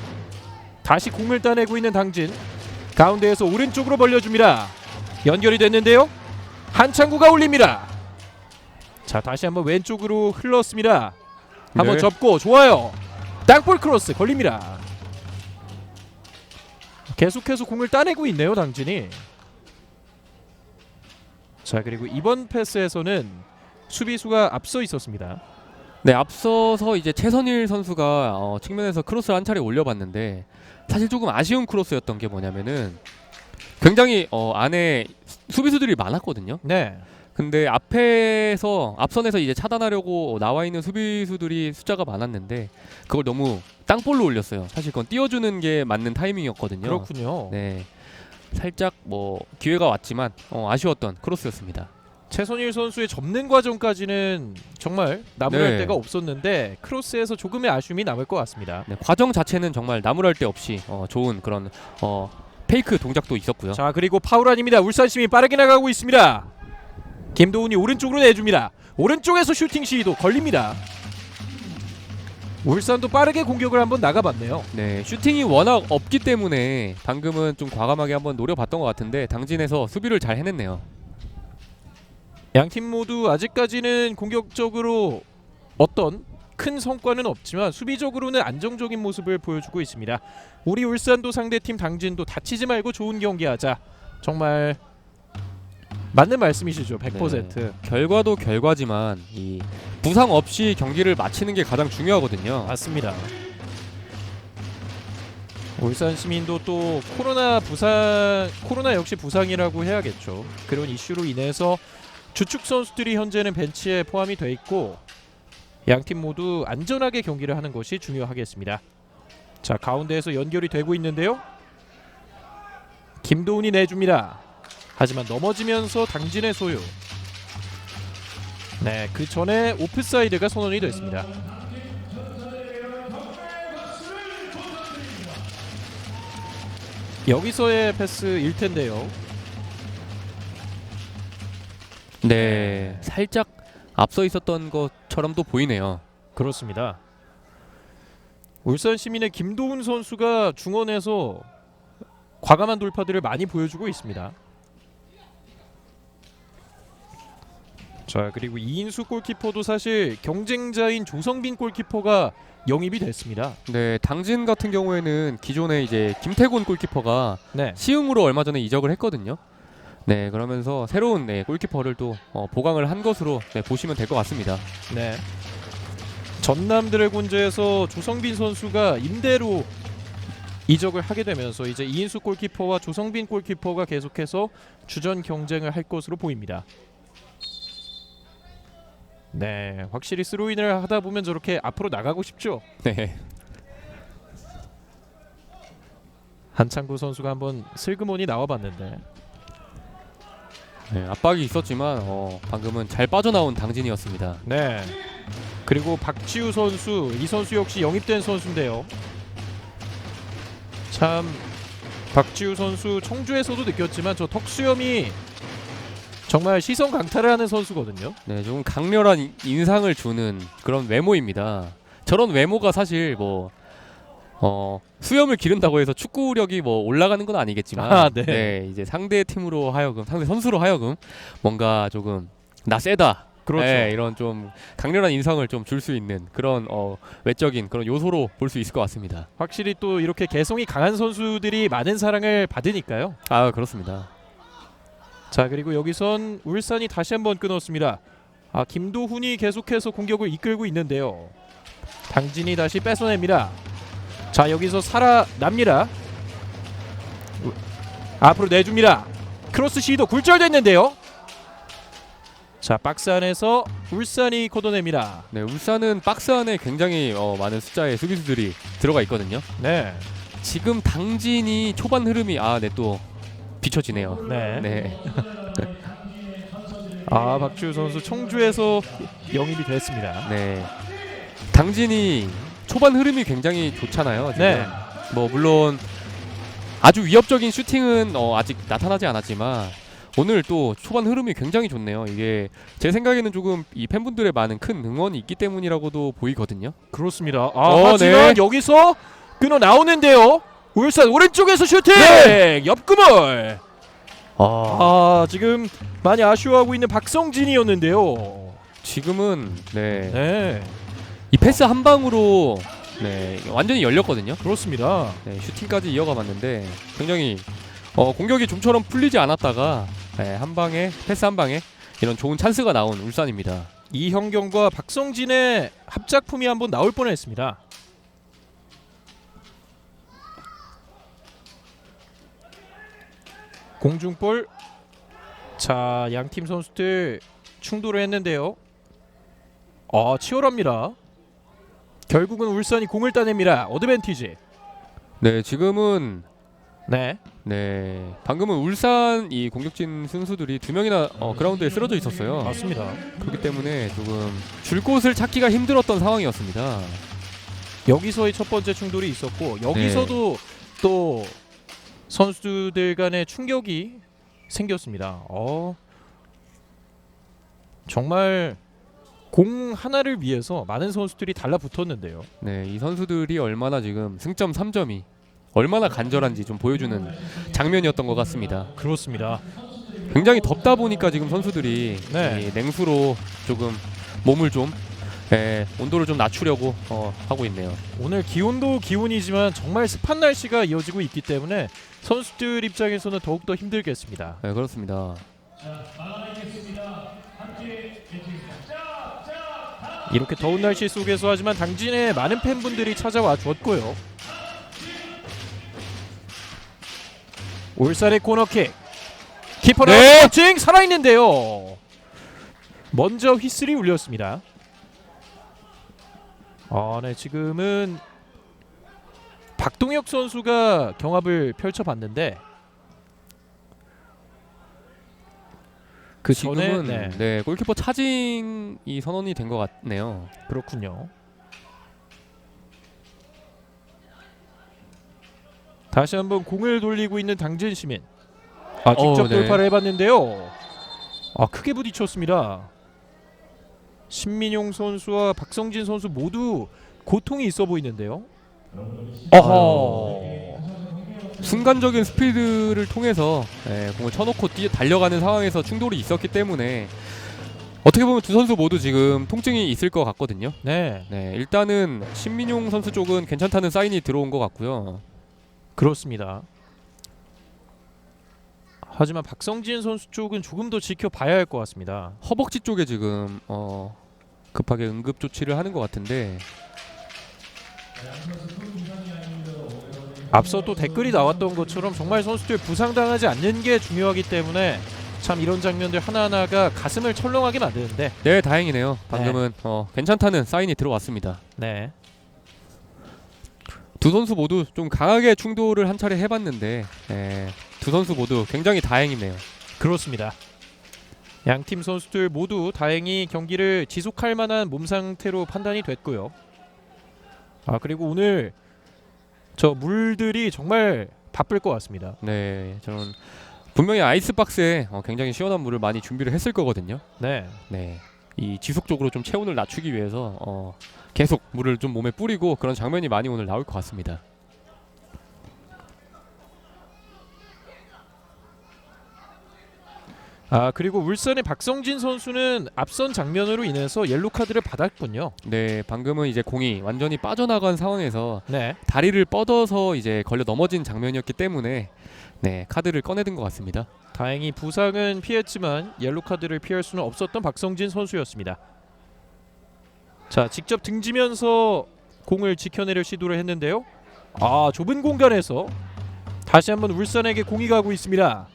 다시 공을 따내고 있는 당진, 가운데에서 오른쪽으로 벌려줍니다. 연결이 됐는데요. 한창구가 올립니다. 자, 다시 한번 왼쪽으로 흘렀습니다. 한번 네. 접고 좋아요. 땅볼 크로스 걸립니다. 계속해서 공을 따내고 있네요, 당진이. 자, 그리고 이번 패스에서는 수비수가 앞서 있었습니다. 네, 앞서서 이제 최선일 선수가 측면에서 크로스를 한 차례 올려봤는데 사실 조금 아쉬운 크로스였던 게 뭐냐면은 굉장히 안에 수비수들이 많았거든요. 네. 근데 앞선에서 이제 차단하려고 나와 있는 수비수들이 숫자가 많았는데 그걸 너무 땅볼로 올렸어요. 사실 그건 띄워주는 게 맞는 타이밍이었거든요. 그렇군요. 네, 살짝 뭐 기회가 왔지만 아쉬웠던 크로스였습니다. 최선일 선수의 접는 과정까지는 정말 나무랄 네. 데가 없었는데 크로스에서 조금의 아쉬움이 남을 것 같습니다. 네, 과정 자체는 정말 나무랄 데 없이 좋은 그런 페이크 동작도 있었고요. 자, 그리고 파울 아닙니다. 울산시민이 빠르게 나가고 있습니다. 김도훈이 오른쪽으로 내줍니다. 오른쪽에서 슈팅 시도 걸립니다. 울산도 빠르게 공격을 한번 나가봤네요. 네, 슈팅이 워낙 없기 때문에 방금은 좀 과감하게 한번 노려봤던 것 같은데 당진에서 수비를 잘 해냈네요. 양팀 모두 아직까지는 공격적으로 어떤 큰 성과는 없지만 수비적으로는 안정적인 모습을 보여주고 있습니다. 우리 울산도 상대팀 당진도 다치지 말고 좋은 경기하자. 정말 맞는 말씀이시죠. 100%. 네, 결과도 결과지만 이 부상 없이 경기를 마치는 게 가장 중요하거든요. 맞습니다. 울산 시민도 또 코로나 역시 부상이라고 해야겠죠. 그런 이슈로 인해서 주축 선수들이 현재는 벤치에 포함이 돼 있고 양팀 모두 안전하게 경기를 하는 것이 중요하겠습니다. 자, 가운데에서 연결이 되고 있는데요. 김도훈이 내줍니다. 하지만 넘어지면서 당진의 소유. 네, 그 전에 오프사이드가 선언이 됐습니다. 여기서의 패스일 텐데요. 네, 살짝 앞서 있었던 것처럼도 보이네요. 그렇습니다. 울산 시민의 김도훈 선수가 중원에서 과감한 돌파들을 많이 보여주고 있습니다. 자, 그리고 이인수 골키퍼도 사실 경쟁자인 조성빈 골키퍼가 영입이 됐습니다. 네, 당진 같은 경우에는 기존에 이제 김태곤 골키퍼가 네. 시흥으로 얼마 전에 이적을 했거든요. 네, 그러면서 새로운 골키퍼를 또 보강을 한 것으로 보시면 될 것 같습니다. 네. 전남 드래곤즈에서 조성빈 선수가 임대로 이적을 하게 되면서 이제 이인수 골키퍼와 조성빈 골키퍼가 계속해서 주전 경쟁을 할 것으로 보입니다. 네, 확실히 스로인을 하다 보면 저렇게 앞으로 나가고 싶죠. 네. 한창구 선수가 한번 슬그머니 나와봤는데 네, 압박이 있었지만 방금은 잘 빠져나온 당진이었습니다. 네. 그리고 박지우 선수, 이 선수 역시 영입된 선수인데요. 참 박지우 선수 청주에서도 느꼈지만 저 턱수염이 정말 시선 강탈을 하는 선수거든요. 네, 조금 강렬한 인상을 주는 그런 외모입니다. 저런 외모가 사실 뭐 수염을 기른다고 해서 축구력이 뭐 올라가는 건 아니겠지만 네. 이제 상대 팀으로 하여금 상대 선수로 하여금 뭔가 조금 나 세다. 그렇죠. 네, 이런 좀 강렬한 인상을 좀 줄 수 있는 그런 외적인 그런 요소로 볼 수 있을 것 같습니다. 확실히 또 이렇게 개성이 강한 선수들이 많은 사랑을 받으니까요. 아, 그렇습니다. 자, 그리고 여기선 울산이 다시 한번 끊었습니다. 아, 김도훈이 계속해서 공격을 이끌고 있는데요. 당진이 다시 뺏어냅니다. 자, 여기서 살아납니다. 앞으로 내줍니다. 크로스 시도 굴절됐는데요. 자, 박스 안에서 울산이 걷어냅니다. 네, 울산은 박스 안에 굉장히 많은 숫자의 수비수들이 들어가 있거든요. 네. 지금 당진이 초반 흐름이 또 비춰지네요. 네. 네. 아, 박주호 선수 청주에서 영입이 됐습니다. 네. 당진이 초반 흐름이 굉장히 좋잖아요. 지금. 네. 뭐 물론 아주 위협적인 슈팅은 아직 나타나지 않았지만 오늘 또 초반 흐름이 굉장히 좋네요. 이게 제 생각에는 조금 이 팬분들의 많은 큰 응원이 있기 때문이라고도 보이거든요. 그렇습니다. 하지만 네. 여기서 끊어 나오는데요. 울산 오른쪽에서 슈팅! 네. 옆구멍! 지금 많이 아쉬워하고 있는 박성진이었는데요. 지금은 네. 네. 이 패스 한 방으로 네, 완전히 열렸거든요. 그렇습니다. 네, 슈팅까지 이어가 봤는데 굉장히 공격이 좀처럼 풀리지 않았다가 네, 한 방에 패스 한 방에 이런 좋은 찬스가 나온 울산입니다. 이형경과 박성진의 합작품이 한번 나올 뻔했습니다. 공중볼. 자, 양팀 선수들 충돌을 했는데요. 치열합니다. 결국은 울산이 공을 따냅니다. 어드밴티지. 네, 지금은 네. 네, 방금은 울산 이 공격진 선수들이 두 명이나 그라운드에 쓰러져 있었어요. 맞습니다. 그렇기 때문에 조금 줄 곳을 찾기가 힘들었던 상황이었습니다. 여기서의 첫 번째 충돌이 있었고 여기서도 또 선수들 간의 충격이 생겼습니다. 정말 공 하나를 위해서 많은 선수들이 달라붙었는데요. 네, 이 선수들이 얼마나 지금 승점 3점이 얼마나 간절한지 좀 보여주는 장면이었던 것 같습니다. 그렇습니다. 굉장히 덥다 보니까 지금 선수들이 네. 이 냉수로 조금 몸을 좀 온도를 좀 낮추려고 하고 있네요. 오늘 기온도 기온이지만 정말 습한 날씨가 이어지고 있기 때문에 선수들 입장에서는 더욱더 힘들겠습니다. 네, 그렇습니다. 이렇게 더운 날씨 속에서 하지만 당진에 많은 팬분들이 찾아와 줬고요. 울산의 코너킥. 키퍼는 네. 터칭 살아있는데요. 먼저 휘슬이 울렸습니다. 네, 지금은 박동혁 선수가 경합을 펼쳐봤는데 그 전에 지금은 네, 골키퍼 차징이 선언이 된 것 같네요. 그렇군요. 다시 한번 공을 돌리고 있는 당진 시민. 직접 네. 돌파를 해봤는데요. 크게 부딪혔습니다. 신민용 선수와 박성진 선수 모두 고통이 있어 보이는데요. 순간적인 스피드를 통해서 공을 쳐놓고 달려가는 상황에서 충돌이 있었기 때문에 어떻게 보면 두 선수 모두 지금 통증이 있을 것 같거든요. 네, 네, 일단은 신민용 선수 쪽은 괜찮다는 사인이 들어온 것 같고요. 그렇습니다. 하지만 박성진 선수 쪽은 조금 더 지켜봐야 할 것 같습니다. 허벅지 쪽에 지금 급하게 응급 조치를 하는 것 같은데 앞서 또 댓글이 나왔던 것처럼 정말 선수들 부상당하지 않는 게 중요하기 때문에 참 이런 장면들 하나하나가 가슴을 철렁하게 만드는데 네, 다행이네요. 방금은 괜찮다는 사인이 들어왔습니다. 네, 두 선수 모두 좀 강하게 충돌을 한 차례 해봤는데 두 선수 모두 굉장히 다행이네요. 그렇습니다. 양팀 선수들 모두 다행히 경기를 지속할 만한 몸 상태로 판단이 됐고요. 그리고 오늘 저 물들이 정말 바쁠 것 같습니다. 네, 저는 분명히 아이스박스에 굉장히 시원한 물을 많이 준비를 했을 거거든요. 네, 네, 이 지속적으로 좀 체온을 낮추기 위해서 계속 물을 좀 몸에 뿌리고 그런 장면이 많이 오늘 나올 것 같습니다. 그리고 울산의 박성진 선수는 앞선 장면으로 인해서 옐로 카드를 받았군요. 네, 방금은 이제 공이 완전히 빠져나간 상황에서 네, 다리를 뻗어서 이제 걸려 넘어진 장면이었기 때문에 네, 카드를 꺼내든 것 같습니다. 다행히 부상은 피했지만 옐로 카드를 피할 수는 없었던 박성진 선수였습니다. 자, 직접 등지면서 공을 지켜내려 시도를 했는데요. 좁은 공간에서 다시 한번 울산에게 공이 가고 있습니다.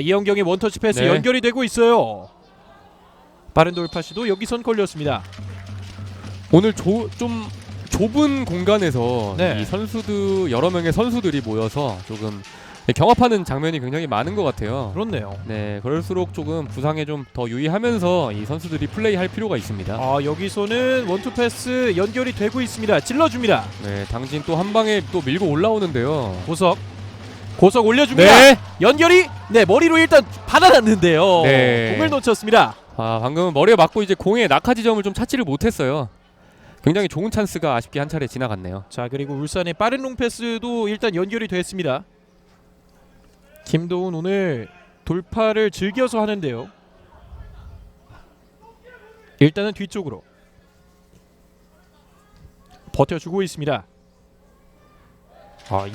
이영경의 원터치 패스 네. 연결이 되고 있어요. 빠른 돌파 시도 여기선 걸렸습니다. 오늘 좀 좁은 공간에서 네. 이 선수들 여러 명의 선수들이 모여서 조금 경합하는 장면이 굉장히 많은 것 같아요. 그렇네요. 네, 그럴수록 조금 부상에 좀 더 유의하면서 이 선수들이 플레이할 필요가 있습니다. 여기서는 원투 패스 연결이 되고 있습니다. 찔러줍니다. 네, 당진 또 한 방에 또 밀고 올라오는데요. 고석 올려줍니다. 네, 연결이 머리로 일단 받아놨는데요. 네. 공을 놓쳤습니다. 방금 머리에 맞고 이제 공의 낙하 지점을 좀 찾지를 못했어요. 굉장히 좋은 찬스가 아쉽게 한 차례 지나갔네요. 자, 그리고 울산의 빠른 롱패스도 일단 연결이 됐습니다. 김도훈 오늘 돌파를 즐겨서 하는데요. 일단은 뒤쪽으로 버텨주고 있습니다.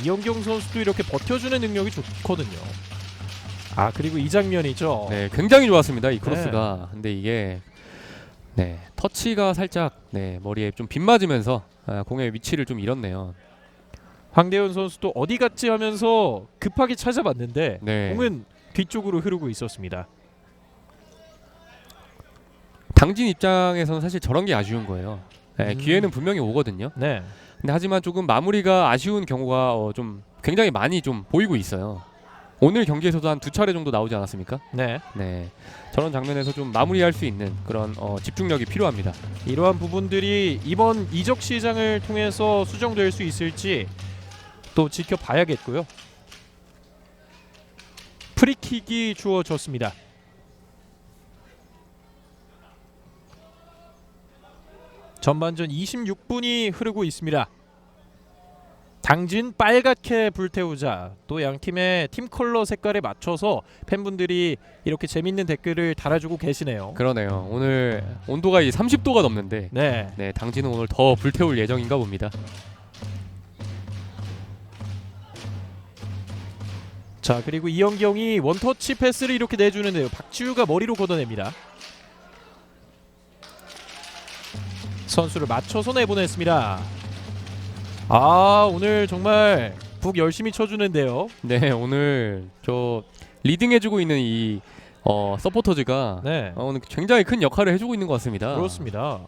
이영경 선수도 이렇게 버텨주는 능력이 좋거든요. 그리고 이 장면이죠. 네, 굉장히 좋았습니다. 이 크로스가. 근데 이게 터치가 살짝 머리에 좀 빗맞으면서 공의 위치를 좀 잃었네요. 황대현 선수도 어디 갔지 하면서 급하게 찾아봤는데 네. 공은 뒤쪽으로 흐르고 있었습니다. 당진 입장에서는 사실 저런 게 아쉬운 거예요. 기회는 분명히 오거든요. 네. 근데 하지만 조금 마무리가 아쉬운 경우가 좀 굉장히 많이 좀 보이고 있어요. 오늘 경기에서도 한 2차례 정도 나오지 않았습니까? 네. 저런 장면에서 좀 마무리할 수 있는 그런 집중력이 필요합니다. 이러한 부분들이 이번 이적 시장을 통해서 수정될 수 있을지 또 지켜봐야겠고요. 프리킥이 주어졌습니다. 전반전 26분이 흐르고 있습니다. 당진 빨갛게 불태우자. 또 양팀의 팀 컬러 색깔에 맞춰서 팬분들이 이렇게 재밌는 댓글을 달아주고 계시네요. 그러네요. 오늘 온도가 30도가 넘는데 당진은 오늘 더 불태울 예정인가 봅니다. 자, 그리고 이영경이 원터치 패스를 이렇게 내주는데요. 박지우가 머리로 걷어냅니다. 선수를 맞춰서 내보냈습니다. 오늘 정말 북 열심히 쳐주는데요. 네, 오늘 저 리딩해주고 있는 이 서포터즈가 오늘 굉장히 큰 역할을 해주고 있는 것 같습니다. 그렇습니다.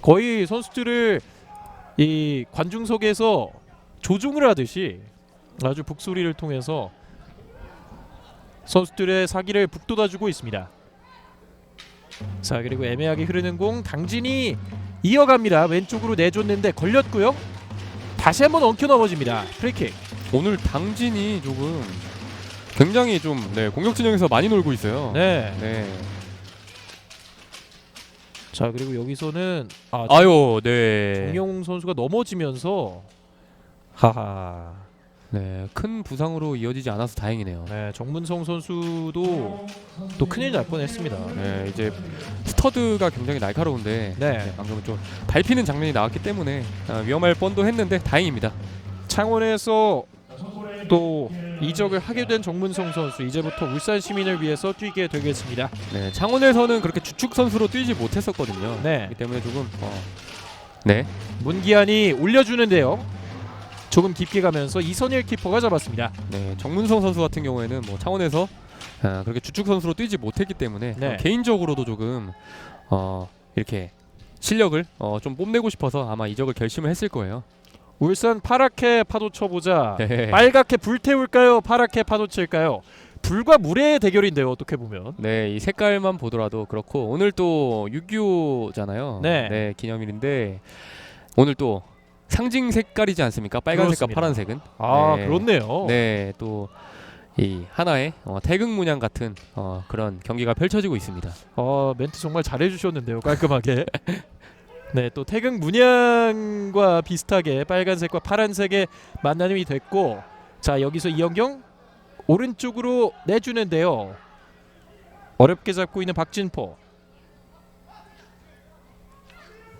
거의 선수들을 이 관중석에서 조종을 하듯이 아주 북소리를 통해서 선수들의 사기를 북돋아주고 있습니다. 자, 그리고 애매하게 흐르는 공 당진이 이어갑니다. 왼쪽으로 내줬는데 걸렸고요. 다시 한번 엉켜 넘어집니다. 프리킥. 오늘 당진이 조금 굉장히 좀 공격 진영에서 많이 놀고 있어요. 자, 그리고 여기서는 정용 선수가 넘어지면서 큰 부상으로 이어지지 않아서 다행이네요. 정문성 선수도 또 큰일 날 뻔했습니다. 이제 스터드가 굉장히 날카로운데 방금은 좀 밟히는 장면이 나왔기 때문에 위험할 뻔도 했는데 다행입니다. 창원에서 또 이적을 하게 된 정문성 선수, 이제부터 울산 시민을 위해서 뛰게 되겠습니다. 창원에서는 그렇게 주축 선수로 뛰지 못했었거든요. 그렇기 때문에 조금 문기한이 올려주는데요. 조금 깊게 가면서 이선일 키퍼가 잡았습니다. 정문성 선수 같은 경우에는 창원에서 그렇게 주축 선수로 뛰지 못했기 때문에 개인적으로도 조금 이렇게 실력을 좀 뽐내고 싶어서 아마 이적을 결심을 했을 거예요. 울산 파랗게 파도 쳐보자. 빨갛게 불태울까요? 파랗게 파도 칠까요? 불과 물의 대결인데요. 어떻게 보면. 이 색깔만 보더라도 그렇고 오늘 또 6.25잖아요. 기념일인데 오늘 또 상징 색깔이지 않습니까? 빨간색과 파란색은. 그렇네요. 또 이 하나의 태극 문양 같은 그런 경기가 펼쳐지고 있습니다. 멘트 정말 잘해주셨는데요. 깔끔하게. 또 태극 문양과 비슷하게 빨간색과 파란색의 만남이 됐고, 자, 여기서 이영경 오른쪽으로 내주는데요. 어렵게 잡고 있는 박진포.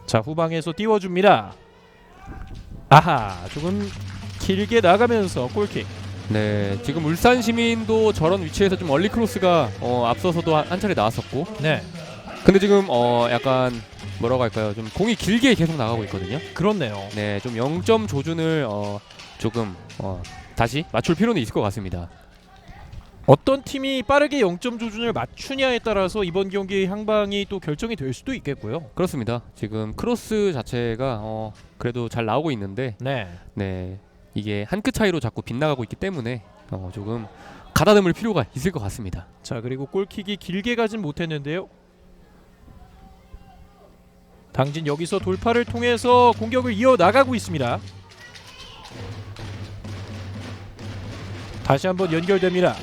자, 후방에서 띄워줍니다. 조금 길게 나가면서 골킥. 지금 울산 시민도 저런 위치에서 좀 얼리 크로스가 앞서서도 한 차례 나왔었고. 근데 지금 약간 뭐라고 할까요? 좀 공이 길게 계속 나가고 있거든요. 그렇네요. 좀 0점 조준을 조금 다시 맞출 필요는 있을 것 같습니다. 어떤 팀이 빠르게 0점 조준을 맞추냐에 따라서 이번 경기 향방이 또 결정이 될 수도 있겠고요. 그렇습니다. 지금 크로스 자체가 그래도 잘 나오고 있는데 이게 한 끗 차이로 자꾸 빗나가고 있기 때문에 조금 가다듬을 필요가 있을 것 같습니다. 자, 그리고 골킥이 길게 가진 못했는데요. 당진 여기서 돌파를 통해서 공격을 이어나가고 있습니다. 다시 한번 연결됩니다.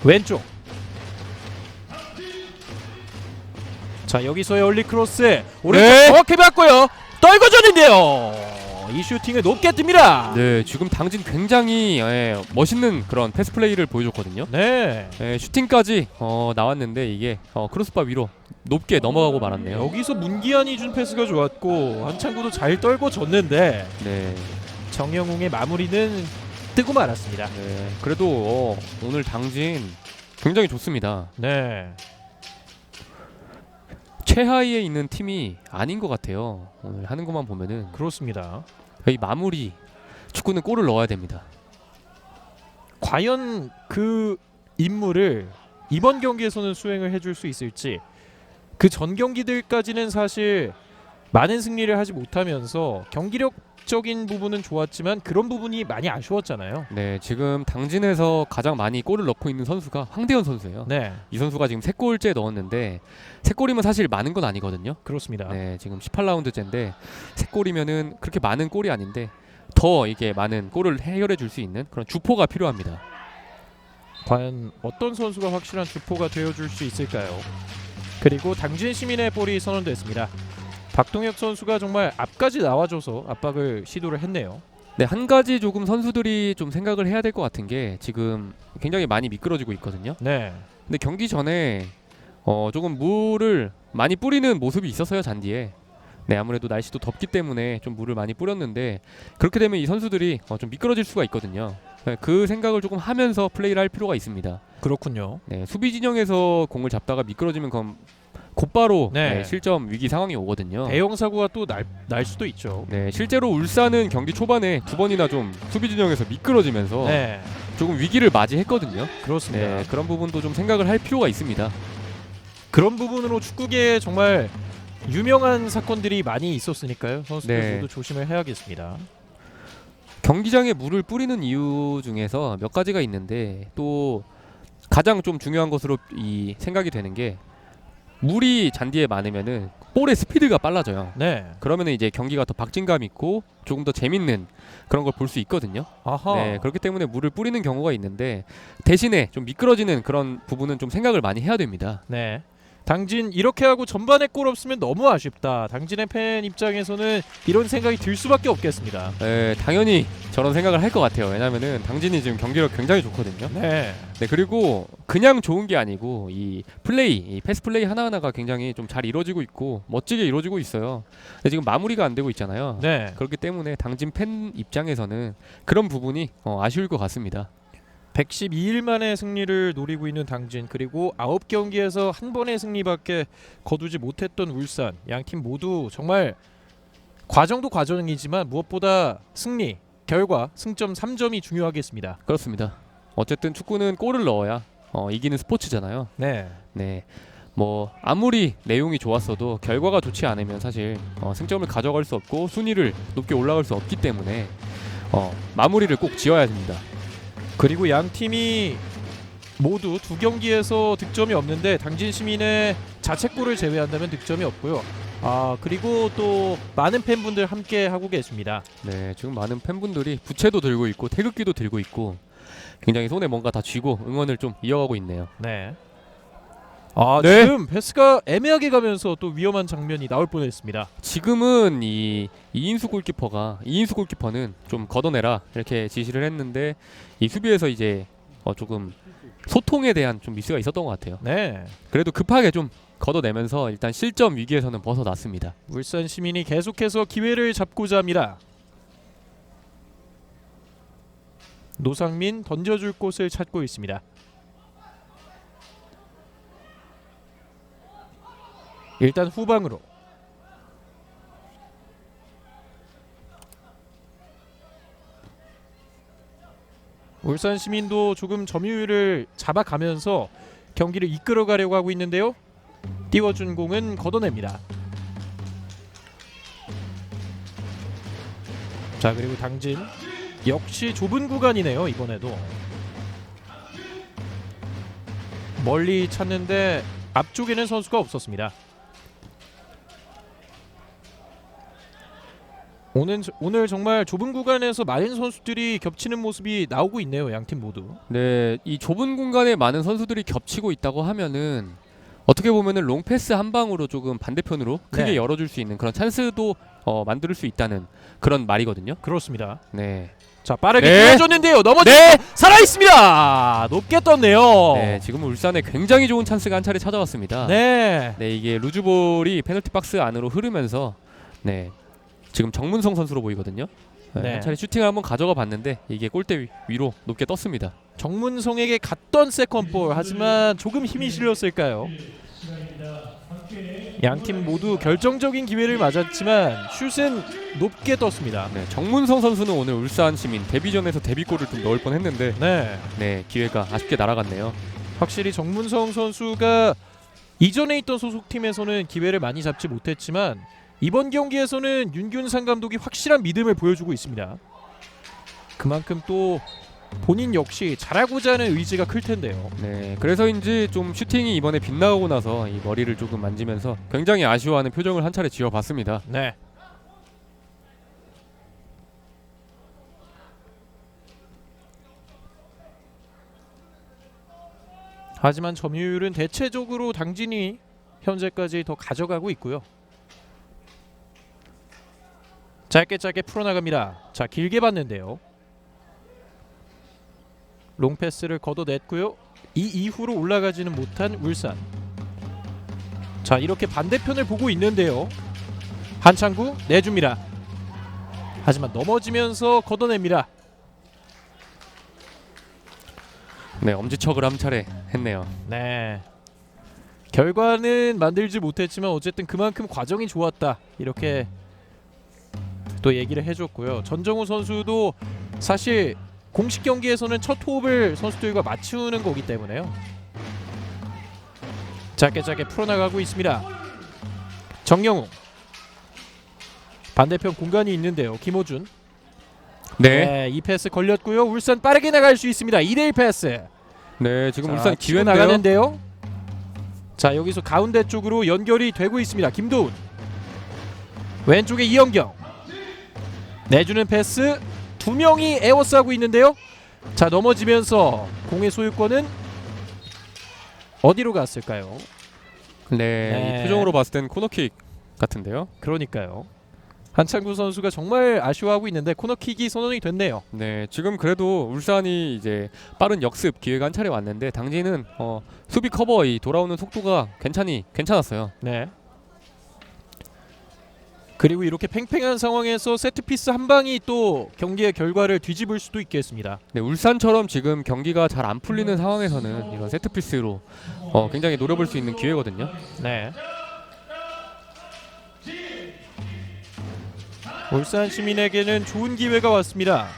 왼쪽. 자, 여기서의 얼리 크로스 오른쪽 네. 정확히 봤고요. 떨궈졌는데요. 이 슈팅을 높게 뜹니다. 네, 지금 당진 굉장히 멋있는 그런 패스 플레이를 보여줬거든요. 네. 슈팅까지 나왔는데 이게 크로스바 위로 높게 넘어가고 말았네요. 여기서 문기한이 준 패스가 좋았고 한창구도 잘 떨궈졌는데 네, 정영웅의 마무리는 뜨고 말았습니다. 네. 그래도 오늘 당진 굉장히 좋습니다. 네. 최하위에 있는 팀이 아닌 것 같아요. 오늘 하는 것만 보면은 그렇습니다. 이 마무리 축구는 골을 넣어야 됩니다. 과연 그 임무를 이번 경기에서는 수행을 해줄 수 있을지. 그 전 경기들까지는 사실 많은 승리를 하지 못하면서 경기력적인 부분은 좋았지만 그런 부분이 많이 아쉬웠잖아요. 네, 지금 당진에서 가장 많이 골을 넣고 있는 선수가 황대현 선수예요. 네, 이 선수가 지금 3골째 넣었는데 3골이면 사실 많은 건 아니거든요. 그렇습니다. 네, 지금 18라운드째인데 3골이면은 그렇게 많은 골이 아닌데 더 이게 많은 골을 해결해 줄 수 있는 그런 주포가 필요합니다. 과연 어떤 선수가 확실한 주포가 되어줄 수 있을까요? 그리고 당진 시민의 볼이 선언됐습니다. 박동혁 선수가 정말 앞까지 나와줘서 압박을 시도를 했네요. 네, 한 가지 조금 선수들이 좀 생각을 해야 될 것 같은 게 지금 굉장히 많이 미끄러지고 있거든요. 네, 근데 경기 전에 조금 물을 많이 뿌리는 모습이 있었어요, 잔디에. 네, 아무래도 날씨도 덥기 때문에 좀 물을 많이 뿌렸는데 그렇게 되면 이 선수들이 좀 미끄러질 수가 있거든요. 네, 그 생각을 조금 하면서 플레이를 할 필요가 있습니다. 그렇군요. 네, 수비 진영에서 공을 잡다가 미끄러지면 그럼 곧바로 네. 실점 위기 상황이 오거든요. 대형 사고가 또 날 수도 있죠. 네, 실제로 울산은 경기 초반에 2번이나 좀 수비 진영에서 미끄러지면서 네, 조금 위기를 맞이했거든요. 그렇습니다. 네, 그런 부분도 좀 생각을 할 필요가 있습니다. 그런 부분으로 축구계에 정말 유명한 사건들이 많이 있었으니까요. 선수들 네. 모두 조심을 해야겠습니다. 경기장에 물을 뿌리는 이유 중에서 몇 가지가 있는데 또 가장 좀 중요한 것으로 이 생각이 되는 게 물이 잔디에 많으면은 볼의 스피드가 빨라져요. 네. 그러면은 이제 경기가 더 박진감 있고 조금 더 재밌는 그런 걸 볼 수 있거든요. 아하. 네, 그렇기 때문에 물을 뿌리는 경우가 있는데 대신에 좀 미끄러지는 그런 부분은 좀 생각을 많이 해야 됩니다. 네. 당진 이렇게 하고 전반에 골 없으면 너무 아쉽다. 당진의 팬 입장에서는 이런 생각이 들 수밖에 없겠습니다. 네, 당연히 저런 생각을 할 것 같아요. 왜냐면은 당진이 지금 경기력 굉장히 좋거든요. 네. 네, 그리고 그냥 좋은 게 아니고 이 플레이, 이 패스 플레이 하나하나가 굉장히 좀 잘 이루어지고 있고 멋지게 이루어지고 있어요. 근데 지금 마무리가 안 되고 있잖아요. 네. 그렇기 때문에 당진 팬 입장에서는 그런 부분이 아쉬울 것 같습니다. 112일 만에 승리를 노리고 있는 당진, 그리고 9경기에서 한 번의 승리밖에 거두지 못했던 울산, 양 팀 모두 정말 과정도 과정이지만 무엇보다 승리, 결과, 승점 3점이 중요하겠습니다. 그렇습니다. 어쨌든 축구는 골을 넣어야 이기는 스포츠잖아요. 네. 네, 뭐 아무리 내용이 좋았어도 결과가 좋지 않으면 사실 승점을 가져갈 수 없고 순위를 높게 올라갈 수 없기 때문에 마무리를 꼭 지어야 됩니다. 그리고 양 팀이 모두 2경기에서 득점이 없는데 당진 시민의 자책골을 제외한다면 득점이 없고요. 그리고 또 많은 팬분들 함께 하고 계십니다. 네, 지금 많은 팬분들이 부채도 들고 있고 태극기도 들고 있고 굉장히 손에 뭔가 다 쥐고 응원을 좀 이어가고 있네요. 네. 네. 지금 패스가 애매하게 가면서 또 위험한 장면이 나올 뻔했습니다. 지금은 이인수 골키퍼는 좀 걷어내라 이렇게 지시를 했는데 이 수비에서 이제 조금 소통에 대한 좀 미스가 있었던 것 같아요. 네. 그래도 급하게 좀 걷어내면서 일단 실점 위기에서는 벗어났습니다. 울산 시민이 계속해서 기회를 잡고자 합니다. 노상민 던져줄 곳을 찾고 있습니다. 일단 후방으로. 울산 시민도 조금 점유율을 잡아가면서 경기를 이끌어가려고 하고 있는데요. 띄워준 공은 걷어냅니다. 자, 그리고 당진 역시 좁은 구간이네요. 이번에도 멀리 찾는데 앞쪽에는 선수가 없었습니다. 오늘 정말 좁은 구간에서 많은 선수들이 겹치는 모습이 나오고 있네요. 양팀 모두. 네, 이 좁은 공간에 많은 선수들이 겹치고 있다고 하면은 어떻게 보면은 롱패스 한 방으로 조금 반대편으로 크게 네. 열어줄 수 있는 그런 찬스도 만들 수 있다는 그런 말이거든요. 그렇습니다. 네, 자, 빠르게 네. 뛰어줬는데요. 넘어지 네. 살아 있습니다. 높게 떴네요. 네, 지금 울산에 굉장히 좋은 찬스가 한 차례 찾아왔습니다. 네. 네, 이게 루즈볼이 페널티 박스 안으로 흐르면서 네, 지금 정문성 선수로 보이거든요. 네, 네. 한 차례 슈팅을 한번 가져가 봤는데 이게 골대 위로 높게 떴습니다. 정문성에게 갔던 세컨볼, 하지만 조금 힘이 실렸을까요? 양팀 모두 결정적인 기회를 맞았지만 슛은 높게 떴습니다. 네, 정문성 선수는 오늘 울산 시민 데뷔전에서 데뷔골을 좀 넣을 뻔했는데 네. 네, 기회가 아쉽게 날아갔네요. 확실히 정문성 선수가 이전에 있던 소속팀에서는 기회를 많이 잡지 못했지만 이번 경기에서는 윤균상 감독이 확실한 믿음을 보여주고 있습니다. 그만큼 또 본인 역시 잘하고자 하는 의지가 클 텐데요. 네, 그래서인지 좀 슈팅이 이번에 빗나가고 나서 이 머리를 조금 만지면서 굉장히 아쉬워하는 표정을 한 차례 지어봤습니다. 네. 하지만 점유율은 대체적으로 당진이 현재까지 더 가져가고 있고요. 짧게 풀어나갑니다. 자, 길게 봤는데요. 롱패스를 걷어냈고요. 이 이후로 올라가지는 못한 울산. 자, 이렇게 반대편을 보고 있는데요. 한창구 내줍니다. 하지만 넘어지면서 걷어냅니다. 네, 엄지척을 한 차례 했네요. 네. 결과는 만들지 못했지만 어쨌든 그만큼 과정이 좋았다. 이렇게 또 얘기를 해줬고요. 전정우 선수도 사실 공식 경기에서는 첫 호흡을 선수들과 맞추는 거기 때문에요. 짧게 풀어나가고 있습니다. 정영우. 반대편 공간이 있는데요. 김호준. 네, 이 패스 걸렸고요. 울산 빠르게 나갈 수 있습니다. 2대1 패스. 네, 지금 자, 울산 치고 기회인데요. 나가는데요. 자, 여기서 가운데 쪽으로 연결이 되고 있습니다. 김도훈. 왼쪽에 이영경. 내주는 패스. 두 명이 에워싸고 있는데요. 자, 넘어지면서 공의 소유권은 어디로 갔을까요? 네, 이 표정으로 봤을 땐 코너킥 같은데요. 그러니까요. 한창구 선수가 정말 아쉬워하고 있는데 코너킥이 선언이 됐네요. 네, 지금 그래도 울산이 이제 빠른 역습 기회가 한 차례 왔는데 당진은 수비 커버 이 돌아오는 속도가 괜찮았어요. 네. 그리고 이렇게 팽팽한 상황에서 세트피스 한 방이 또 경기의 결과를 뒤집을 수도 있겠습니다. 네, 울산처럼 지금 경기가 잘 안 풀리는 상황에서는 이런 세트피스로 굉장히 노려볼 수 있는 기회거든요. 네. 울산 시민에게는 좋은 기회가 왔습니다.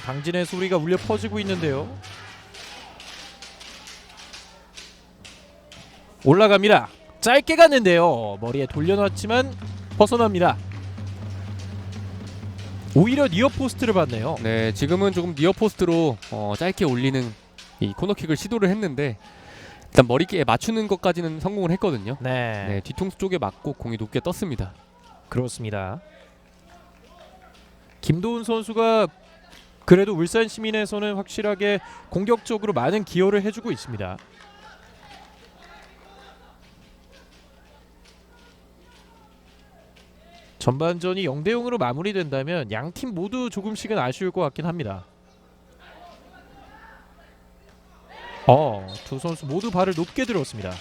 당진의 소리가 울려 퍼지고 있는데요. 올라갑니다. 짧게 갔는데요. 머리에 돌려놨지만 벗어납니다. 오히려 니어 포스트를 봤네요. 네, 지금은 조금 니어 포스트로 짧게 올리는 이 코너킥을 시도를 했는데 일단 머리에 맞추는 것까지는 성공을 했거든요. 네, 네, 뒤통수 쪽에 맞고 공이 높게 떴습니다. 그렇습니다. 김도훈 선수가 그래도 울산 시민에서는 확실하게 공격적으로 많은 기여를 해주고 있습니다. 전반전이 0대0으로 마무리된다면 양팀 모두 조금씩은 아쉬울 것 같긴 합니다. 두 선수 모두 발을 높게 들었습니다.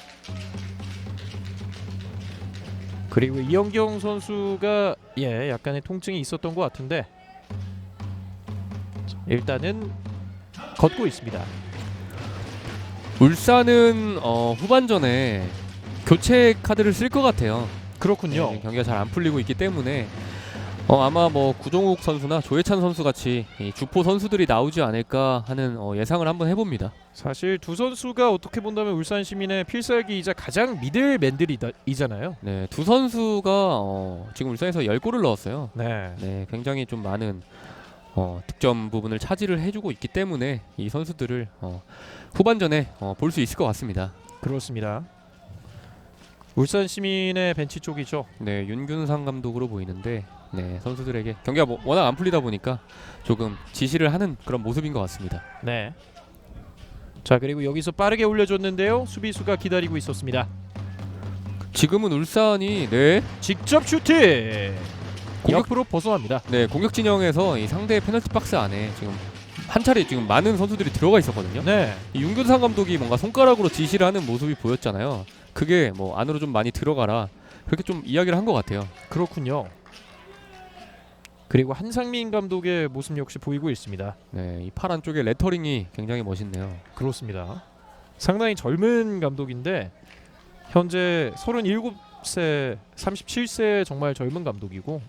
그리고 이영경 선수가 약간의 통증이 있었던 것 같은데 일단은 걷고 있습니다. 울산은 후반전에 교체 카드를 쓸 것 같아요. 그렇군요. 네, 경기가 잘 안 풀리고 있기 때문에 아마 뭐 구종욱 선수나 조혜찬 선수 같이 이 주포 선수들이 나오지 않을까 하는 예상을 한번 해봅니다. 사실 두 선수가 어떻게 본다면 울산 시민의 필살기이자 가장 미들맨들이잖아요. 네, 두 선수가 지금 울산에서 10골을 넣었어요. 네. 네, 굉장히 좀 많은 득점 부분을 차지를 해주고 있기 때문에 이 선수들을 후반전에 볼 수 있을 것 같습니다. 그렇습니다. 울산 시민의 벤치 쪽이죠. 네, 윤균상 감독으로 보이는데 네, 선수들에게 경기가 워낙 안 풀리다 보니까 조금 지시를 하는 그런 모습인 것 같습니다. 네. 자, 그리고 여기서 빠르게 올려줬는데요. 수비수가 기다리고 있었습니다. 지금은 울산이 네, 직접 슈팅. 옆으로 벗어납니다. 네, 공격 진영에서 이 상대의 페널티 박스 안에 지금 한 차례 지금 많은 선수들이 들어가 있었거든요. 네. 이 윤균상 감독이 뭔가 손가락으로 지시를 하는 모습이 보였잖아요. 그게 뭐 안으로 좀 많이 들어가라 그렇게 좀 이야기를 한 것 같아요. 그렇군요. 그리고 한상민 감독의 모습 역시 보이고 있습니다. 네, 이 파란 쪽에 레터링이 굉장히 멋있네요. 그렇습니다. 상당히 젊은 감독인데 현재 37세, 37세 정말 젊은 감독이고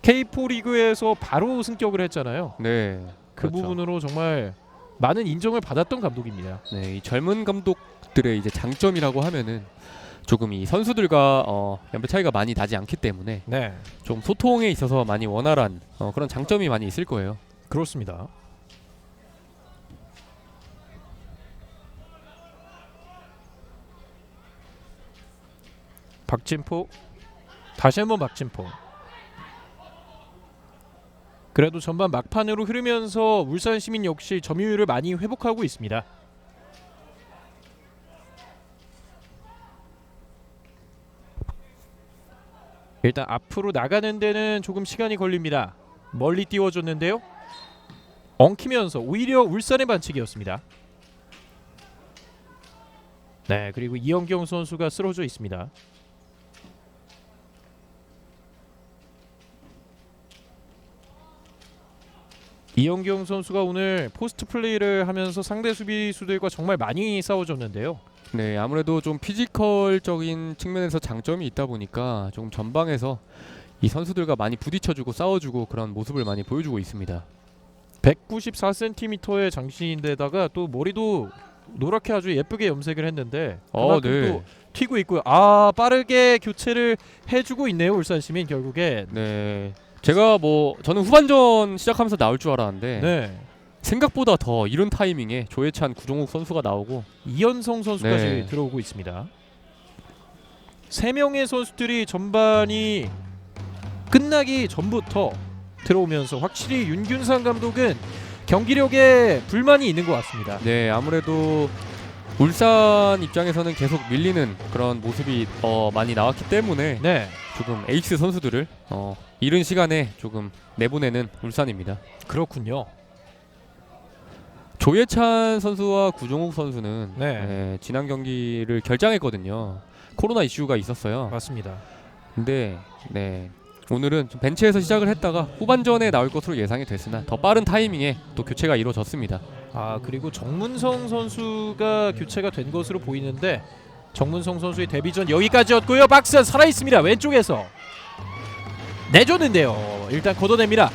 K4 리그에서 바로 승격을 했잖아요. 네, 그 그렇죠. 부분으로 정말 많은 인정을 받았던 감독입니다. 네, 이 젊은 감독들의 이제 장점이라고 하면은 조금 이 선수들과 연배 차이가 많이 나지 않기 때문에 네, 좀 소통에 있어서 많이 원활한 그런 장점이 많이 있을 거예요. 그렇습니다. 박진포, 다시 한번 박진포. 그래도 전반 막판으로 흐르면서 울산 시민 역시 점유율을 많이 회복하고 있습니다. 일단 앞으로 나가는 데는 조금 시간이 걸립니다. 멀리 띄워줬는데요. 엉키면서 오히려 울산의 반칙이었습니다. 네, 그리고 이영경 선수가 쓰러져 있습니다. 이영경 선수가 오늘 포스트 플레이를 하면서 상대 수비수들과 정말 많이 싸워줬는데요. 네, 아무래도 좀 피지컬적인 측면에서 장점이 있다 보니까 조금 전방에서 이 선수들과 많이 부딪혀주고 싸워주고 그런 모습을 많이 보여주고 있습니다. 194cm의 장신인데다가 또 머리도 노랗게 아주 예쁘게 염색을 했는데 그만큼 네. 또 튀고 있고요. 아, 빠르게 교체를 해주고 있네요. 울산 시민 결국에. 네, 제가 저는 후반전 시작하면서 나올 줄 알았는데 네. 생각보다 더 이른 타이밍에 조혜찬, 구종욱 선수가 나오고 이현성 선수까지 네. 들어오고 있습니다. 3명의 선수들이 전반이 끝나기 전부터 들어오면서 확실히 윤균상 감독은 경기력에 불만이 있는 것 같습니다. 네, 아무래도 울산 입장에서는 계속 밀리는 그런 모습이 많이 나왔기 때문에 네, 조금 에이스 선수들을 이른 시간에 조금 내보내는 울산입니다. 그렇군요. 조혜찬 선수와 구종욱 선수는 네. 지난 경기를 결장했거든요. 코로나 이슈가 있었어요. 맞습니다. 근데 네, 오늘은 좀 벤치에서 시작을 했다가 후반전에 나올 것으로 예상이 됐으나 더 빠른 타이밍에 또 교체가 이루어졌습니다. 아, 그리고 정문성 선수가 교체가 된 것으로 보이는데 정문성 선수의 데뷔전 여기까지였고요. 박스 살아있습니다. 왼쪽에서 내줬는데요. 일단 걷어냅니다.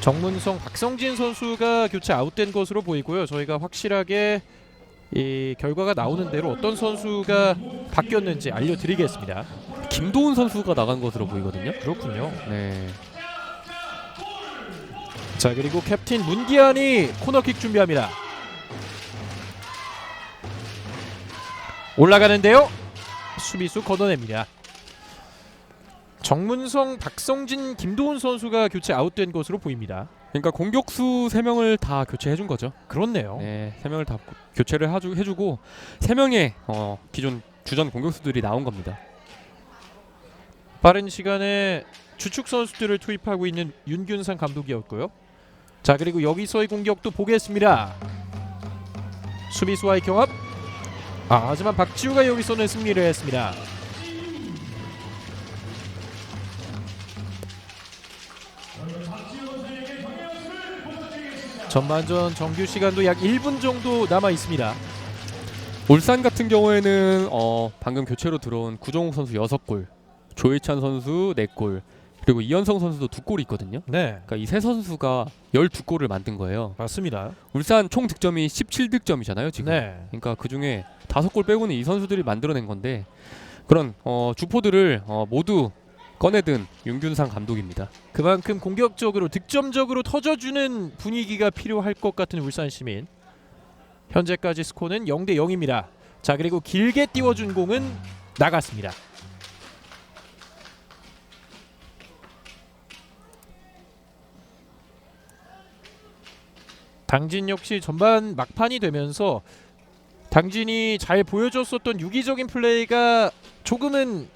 정문성, 박성진 선수가 교체 아웃된 것으로 보이고요. 저희가 확실하게 이 결과가 나오는 대로 어떤 선수가 바뀌었는지 알려드리겠습니다. 김도훈 선수가 나간 것으로 보이거든요. 그렇군요. 네. 자, 그리고 캡틴 문기한이 코너킥 준비합니다. 올라가는데요. 수비수 걷어냅니다. 정문성, 박성진, 김도훈 선수가 교체 아웃된 것으로 보입니다. 그러니까 공격수 3명을 다 교체해 준 거죠. 그렇네요. 네, 3명을 다 교체를 해주고 3명의 기존 주전 공격수들이 나온 겁니다. 빠른 시간에 주축 선수들을 투입하고 있는 윤균상 감독이었고요. 자, 그리고 여기서의 공격도 보겠습니다. 수비수와의 경합. 하지만 박지우가 여기서는 승리를 했습니다. 전반전 정규 시간도 약 1분 정도 남아 있습니다. 울산 같은 경우에는 방금 교체로 들어온 구정욱 선수 6골, 조혜찬 선수 4골, 그리고 이현성 선수도 2골이 있거든요. 네, 그러니까 이 세 선수가 12골을 만든 거예요. 맞습니다. 울산 총 득점이 17득점이잖아요, 지금. 네, 그러니까 그중에 5골 빼고는 이 선수들이 만들어낸 건데 그런 주포들을 모두 꺼내든 윤균상 감독입니다. 그만큼 공격적으로 득점적으로 터져주는 분위기가 필요할 것 같은 울산 시민. 현재까지 스코어는 0대 0입니다. 자, 그리고 길게 띄워준 공은 나갔습니다. 당진 역시 전반 막판이 되면서 당진이 잘 보여줬었던 유기적인 플레이가 조금은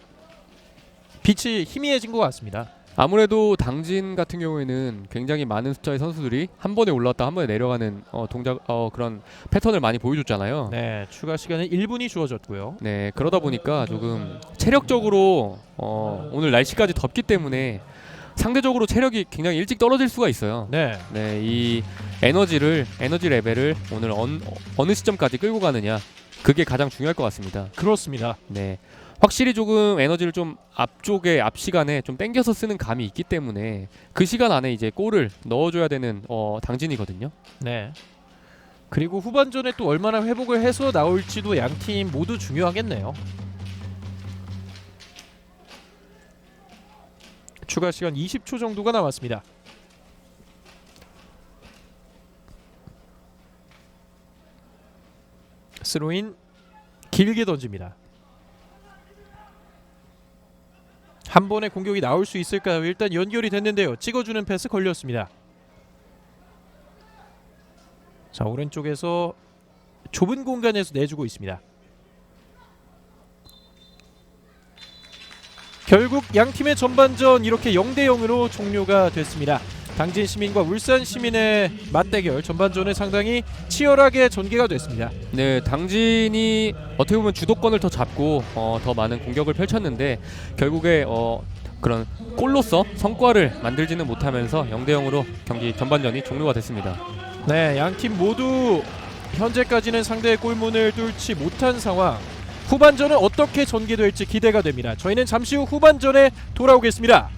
빛이 희미해진 것 같습니다. 아무래도 당진 같은 경우에는 굉장히 많은 숫자의 선수들이 한 번에 올라왔다 한 번에 내려가는 동작 그런 패턴을 많이 보여줬잖아요. 네, 추가 시간은 1분이 주어졌고요. 네, 그러다 보니까 조금 체력적으로 오늘 날씨까지 덥기 때문에 상대적으로 체력이 굉장히 일찍 떨어질 수가 있어요. 네, 네, 이 에너지 레벨을 오늘 어느 시점까지 끌고 가느냐, 그게 가장 중요할 것 같습니다. 그렇습니다. 네, 확실히 조금 에너지를 좀 앞 시간에 좀 땡겨서 쓰는 감이 있기 때문에 그 시간 안에 이제 골을 넣어줘야 되는 당진이거든요. 네. 그리고 후반전에 또 얼마나 회복을 해서 나올지도 양팀 모두 중요하겠네요. 추가 시간 20초 정도가 남았습니다. 스로인 길게 던집니다. 한 번에 공격이 나올 수 있을까요? 일단 연결이 됐는데요. 찍어주는 패스 걸렸습니다. 자, 오른쪽에서 좁은 공간에서 내주고 있습니다. 결국 양팀의 전반전 이렇게 0대 0으로 종료가 됐습니다. 당진 시민과 울산 시민의 맞대결, 전반전에 상당히 치열하게 전개가 됐습니다. 네, 당진이 어떻게 보면 주도권을 더 잡고 더 많은 공격을 펼쳤는데 결국에 그런 골로서 성과를 만들지는 못하면서 0대 0으로 경기 전반전이 종료가 됐습니다. 네, 양팀 모두 현재까지는 상대의 골문을 뚫지 못한 상황. 후반전은 어떻게 전개될지 기대가 됩니다. 저희는 잠시 후 후반전에 돌아오겠습니다.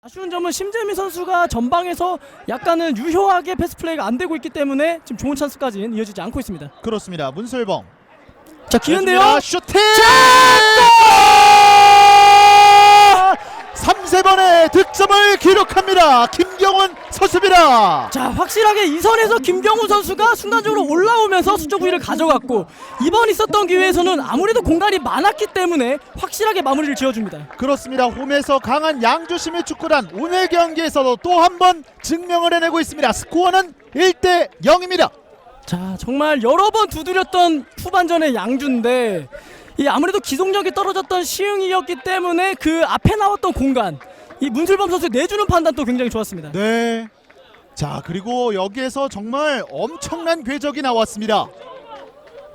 아쉬운 점은 심재민 선수가 전방에서 약간은 유효하게 패스 플레이가 안 되고 있기 때문에 지금 좋은 찬스까지는 이어지지 않고 있습니다. 그렇습니다. 문슬봉. 자, 기회인데요. 해줍니다. 슈팅! 3세번의 득점을 기록합니다. 김경훈 선수입니다. 자, 확실하게 이 선에서 김경훈 선수가 순간적으로 올라오면서 수적 우위를 가져갔고, 이번 있었던 기회에서는 아무래도 공간이 많았기 때문에 확실하게 마무리를 지어줍니다. 그렇습니다. 홈에서 강한 양주시민 축구단 오늘 경기에서도 또 한 번 증명을 해내고 있습니다. 스코어는 1대 0입니다. 자, 정말 여러 번 두드렸던 후반전의 양주인데 이 아무래도 기동력이 떨어졌던 시흥이었기 때문에 그 앞에 나왔던 공간, 이 문슬범 선수 내주는 판단도 굉장히 좋았습니다. 네. 자, 그리고 여기에서 정말 엄청난 궤적이 나왔습니다.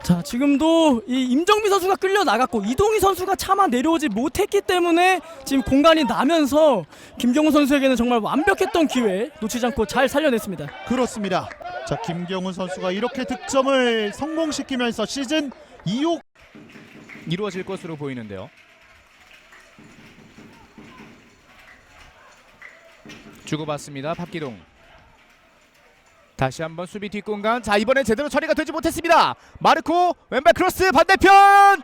자, 지금도 이 임정미 선수가 끌려 나갔고 이동희 선수가 차마 내려오지 못했기 때문에 지금 공간이 나면서 김경훈 선수에게는 정말 완벽했던 기회 놓치지 않고 잘 살려냈습니다. 그렇습니다. 자, 김경훈 선수가 이렇게 득점을 성공시키면서 시즌 2호 이루어질 것으로 보이는데요. 주고받습니다. 박기동. 다시 한번 수비 뒷공간. 자, 이번엔 제대로 처리가 되지 못했습니다. 마르코 왼발 크로스 반대편.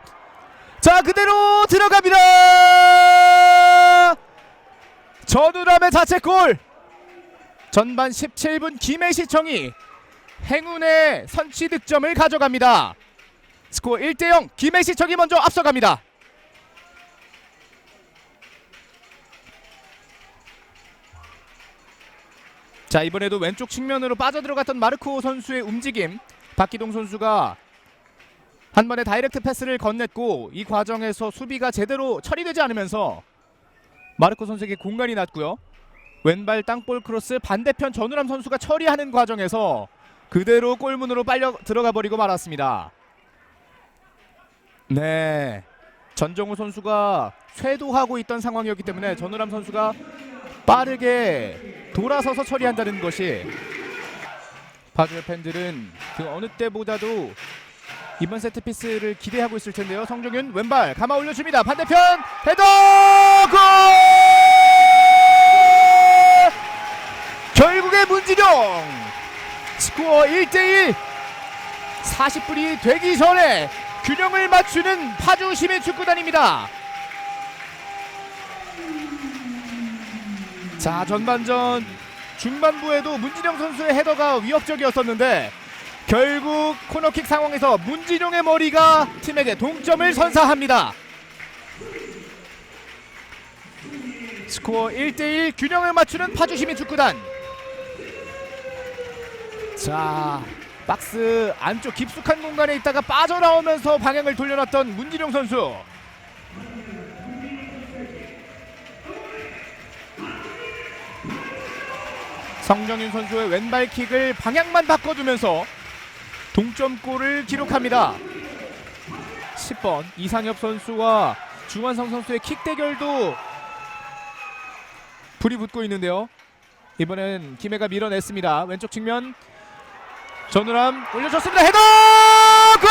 자, 그대로 들어갑니다. 전우람의 자책골. 전반 17분 김해시청이 행운의 선취 득점을 가져갑니다. 스코어 1대 0. 김해시청이 먼저 앞서갑니다. 자, 이번에도 왼쪽 측면으로 빠져들어갔던 마르코 선수의 움직임, 박기동 선수가 한 번에 다이렉트 패스를 건넸고 이 과정에서 수비가 제대로 처리되지 않으면서 마르코 선수에게 공간이 났고요. 왼발 땅볼 크로스 반대편 전우람 선수가 처리하는 과정에서 그대로 골문으로 빨려 들어가 버리고 말았습니다. 네, 전정우 선수가 쇄도하고 있던 상황이었기 때문에 전우람 선수가 빠르게 돌아서서 처리한다는 것이 바주의 팬들은 그 어느 때보다도 이번 세트피스를 기대하고 있을 텐데요. 성종윤 왼발 감아 올려줍니다. 반대편 헤더 골! 결국에 문진용 스코어 1대1 40분이 되기 전에 균형을 맞추는 파주 시민축구단입니다. 자, 전반전 중반부에도 문진용 선수의 헤더가 위협적이었었는데 결국 코너킥 상황에서 문진용의 머리가 팀에게 동점을 선사합니다. 스코어 1대1 균형을 맞추는 파주 시민축구단. 자, 박스 안쪽 깊숙한 공간에 있다가 빠져나오면서 방향을 돌려놨던 문진용 선수. 성정윤 선수의 왼발킥을 방향만 바꿔주면서 동점골을 기록합니다. 10번 이상엽 선수와 중환성 선수의 킥 대결도 불이 붙고 있는데요. 이번엔 김해가 밀어냈습니다. 왼쪽 측면 전우람 올려줬습니다. 헤더 골!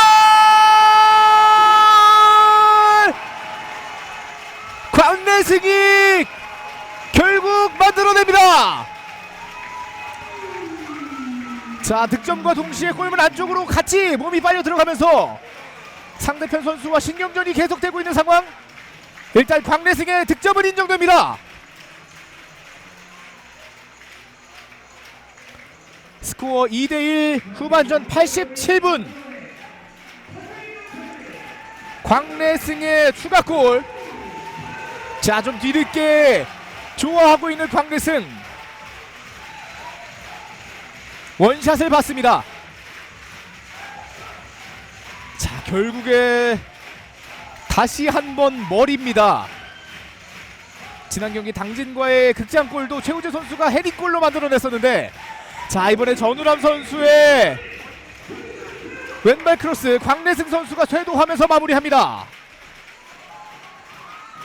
광내승이 결국 만들어냅니다. 자, 득점과 동시에 골문 안쪽으로 같이 몸이 빨려 들어가면서 상대편 선수와 신경전이 계속되고 있는 상황. 일단 광내승의 득점은 인정됩니다. 스코어 2대1 후반전 87분 광내승의 추가골. 자, 좀 뒤늦게 좋아하고 있는 광내승 원샷을 받습니다. 자, 결국에 다시 한번 머리입니다. 지난 경기 당진과의 극장골도 최우재 선수가 헤딩골로 만들어냈었는데, 자, 이번에 전우람 선수의 왼발 크로스 광내승 선수가 쇄도하면서 마무리합니다.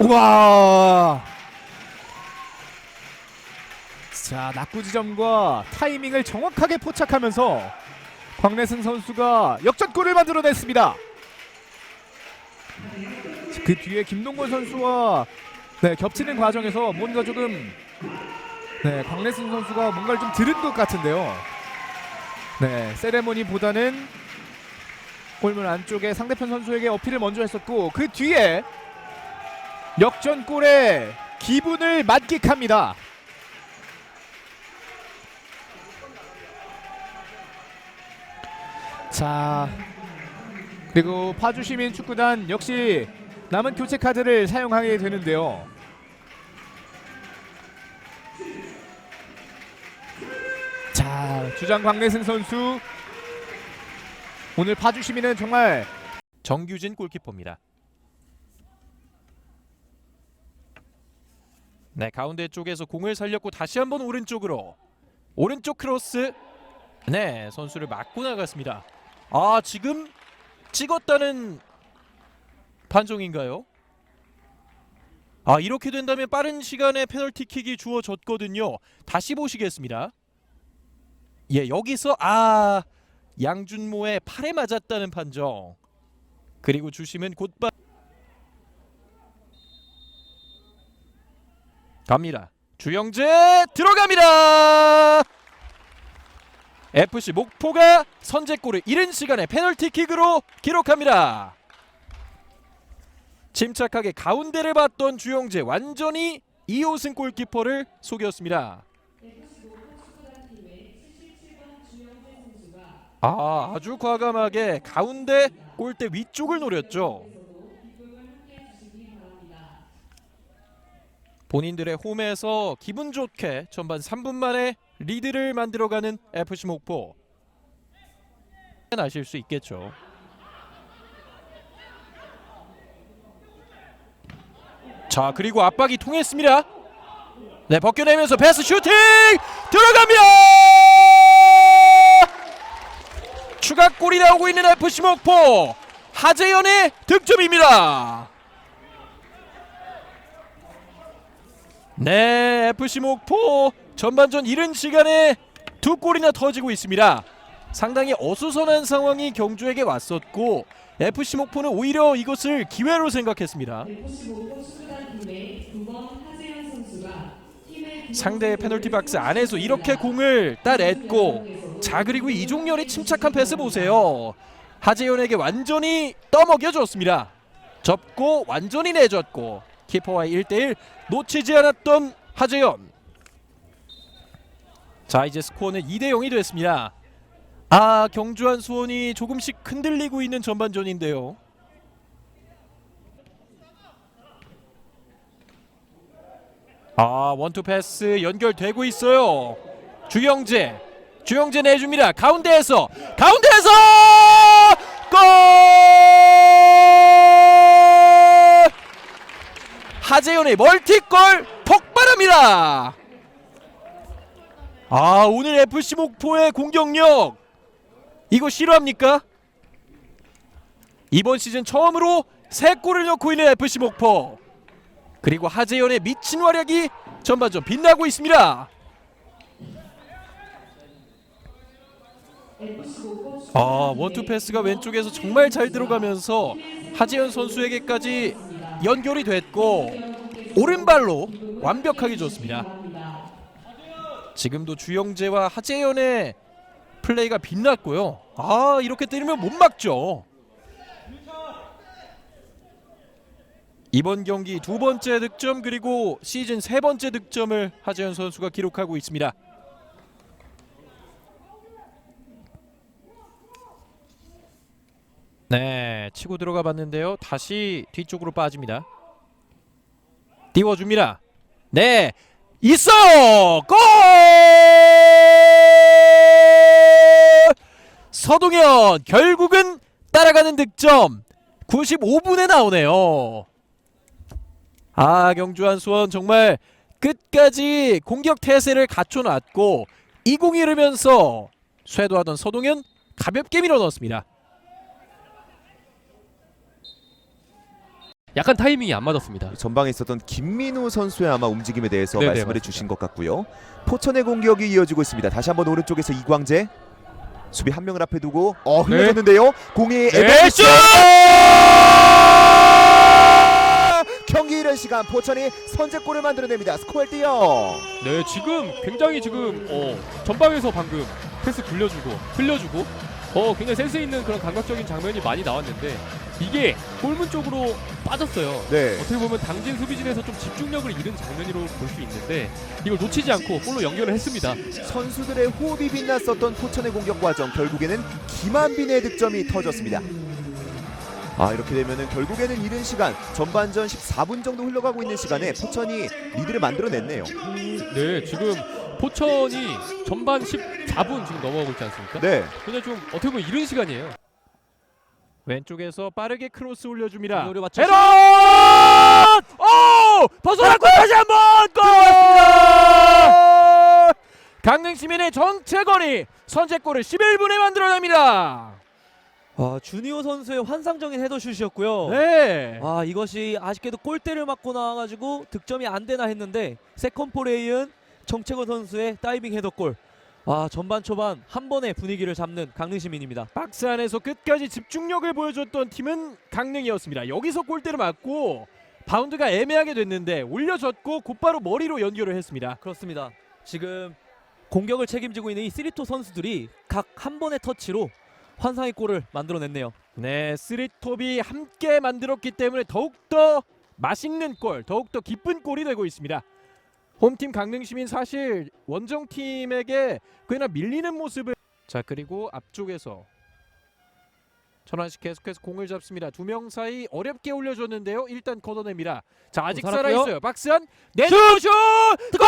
우와. 자, 낙구 지점과 타이밍을 정확하게 포착하면서 광내승 선수가 역전골을 만들어냈습니다. 그 뒤에 김동건 선수와 겹치는 과정에서 뭔가 조금 광내승 선수가 뭔가를 좀 들은 것 같은데요. 세레모니보다는 골문 안쪽에 상대편 선수에게 어필을 먼저 했었고, 그 뒤에 역전골에 기분을 만끽합니다. 자, 그리고 파주 시민 축구단 역시 남은 교체 카드를 사용하게 되는데요. 자, 주장 광내승 선수. 오늘 파주 시민은 정말 정규진 골키퍼입니다. 네, 가운데 쪽에서 공을 살렸고 다시 한번 오른쪽으로, 오른쪽 크로스. 네, 선수를 맞고 나갔습니다. 아, 지금 찍었다는 판정인가요? 아, 이렇게 된다면 빠른 시간에 페널티킥이 주어졌거든요. 다시 보시겠습니다. 예, 여기서 양준모의 팔에 맞았다는 판정. 그리고 주심은 곧바로 갑니다. 주영재 들어갑니다. FC 목포가 선제골을 이른 시간에 페널티킥으로 기록합니다. 침착하게 가운데를 봤던 주영재, 완전히 이호승 골키퍼를 속였습니다. 아주 과감하게 가운데 골대 위쪽을 노렸죠. 본인들의 홈에서 기분 좋게 전반 3분 만에 리드를 만들어가는 FC 목포. 아실 수 있겠죠. 자, 그리고 압박이 통했습니다. 네, 벗겨내면서 패스 슈팅 들어갑니다. 추가골이 나오고 있는 FC 목포, 하재현의 득점입니다. 네, FC 목포 전반전 이른 시간에 두 골이나 터지고 있습니다. 상당히 어수선한 상황이 경주에게 왔었고 FC 목포는 오히려 이것을 기회로 생각했습니다. 상대의 페널티 박스 안에서 이렇게 공을 따냈고, 자 그리고 이종렬이 침착한 패스 보세요. 하재현에게 완전히 떠먹여줬습니다. 접고 완전히 내줬고 키퍼와의 1대1 놓치지 않았던 하재현. 자 이제 스코어는 2대0이 됐습니다. 아 경주한 수원이 조금씩 흔들리고 있는 전반전인데요. 아 원투 패스 연결되고 있어요. 주영재 내줍니다. 가운데에서 골! 하재현의 멀티골 폭발합니다. 아 오늘 FC 목포의 공격력 이거 싫어합니까? 이번 시즌 처음으로 3골을 넣고 있는 FC 목포. 그리고 하재현의 미친 활약이 전반전 빛나고 있습니다. 아 원투 패스가 왼쪽에서 정말 잘 들어가면서 하재현 선수에게까지 연결이 됐고 오른발로 완벽하게 줬습니다. 지금도 주영재와 하재현의 플레이가 빛났고요. 아 이렇게 때리면 못 막죠. 이번 경기 두 번째 득점 그리고 시즌 세 번째 득점을 하재현 선수가 기록하고 있습니다. 네, 치고 들어가 봤는데요. 다시 뒤쪽으로 빠집니다. 띄워줍니다. 네, 있어요! 골! 서동현 결국은 따라가는 득점 95분에 나오네요. 아 경주한 수원 정말 끝까지 공격 태세를 갖춰놨고 2-0이 흐르면서 쇄도하던 서동현 가볍게 밀어넣었습니다. 약간 타이밍이 안 맞았습니다. 전방에 있었던 김민우 선수의 아마 움직임에 대해서 네네, 말씀을 맞습니다. 해주신 것 같고요. 포천의 공격이 이어지고 있습니다. 다시 한번 오른쪽에서 이광재 수비 한 명을 앞에 두고 흘려줬는데요. 공이 슛! 경기 이른 시간 포천이 선제골을 만들어냅니다. 스코어 1대0. 네, 지금 굉장히 전방에서 방금 패스 굴려주고 흘려주고 굉장히 센스 있는 그런 감각적인 장면이 많이 나왔는데 이게 골문 쪽으로 빠졌어요. 네. 어떻게 보면 당진 수비진에서 좀 집중력을 잃은 장면으로 볼 수 있는데 이걸 놓치지 않고 골로 연결을 했습니다. 선수들의 호흡이 빛났었던 포천의 공격 과정 결국에는 김한빈의 득점이 터졌습니다. 아 이렇게 되면은 결국에는 이른 시간 전반전 14분 정도 흘러가고 있는 시간에 포천이 리드를 만들어냈네요. 네, 지금 포천이 전반 14분 지금 넘어가고 있지 않습니까? 네. 그냥 좀 어떻게 보면 이른 시간이에요. 왼쪽에서 빠르게 크로스 올려줍니다. 노래 맞춰. 헤런! 오! 벗어났고 다시 한번 골! 강릉시민의 정채건이 선제골을 11분에 만들어냅니다. 주니오 선수의 환상적인 헤더슛이었고요. 네. 이것이 아쉽게도 골대를 맞고 나와가지고 득점이 안 되나 했는데 세컨볼에 이은 정채건 선수의 다이빙 헤더골. 전반 초반 한 번에 분위기를 잡는 강릉시민입니다. 박스 안에서 끝까지 집중력을 보여줬던 팀은 강릉이었습니다. 여기서 골대를 맞고 바운드가 애매하게 됐는데 올려줬고 곧바로 머리로 연결을 했습니다. 그렇습니다. 지금 공격을 책임지고 있는 이 쓰리토 선수들이 각 한 번의 터치로 환상의 골을 만들어냈네요. 네, 쓰리톱이 함께 만들었기 때문에 더욱더 맛있는 골, 더욱더 기쁜 골이 되고 있습니다. 홈팀 강릉시민 사실 원정팀에게 꽤나 밀리는 모습을. 자 그리고 앞쪽에서 천안시 계속해서 공을 잡습니다. 두 명 사이 어렵게 올려줬는데요. 일단 걷어냅니다. 자 아직 살았고요. 살아있어요. 박스 안 내슛! 골!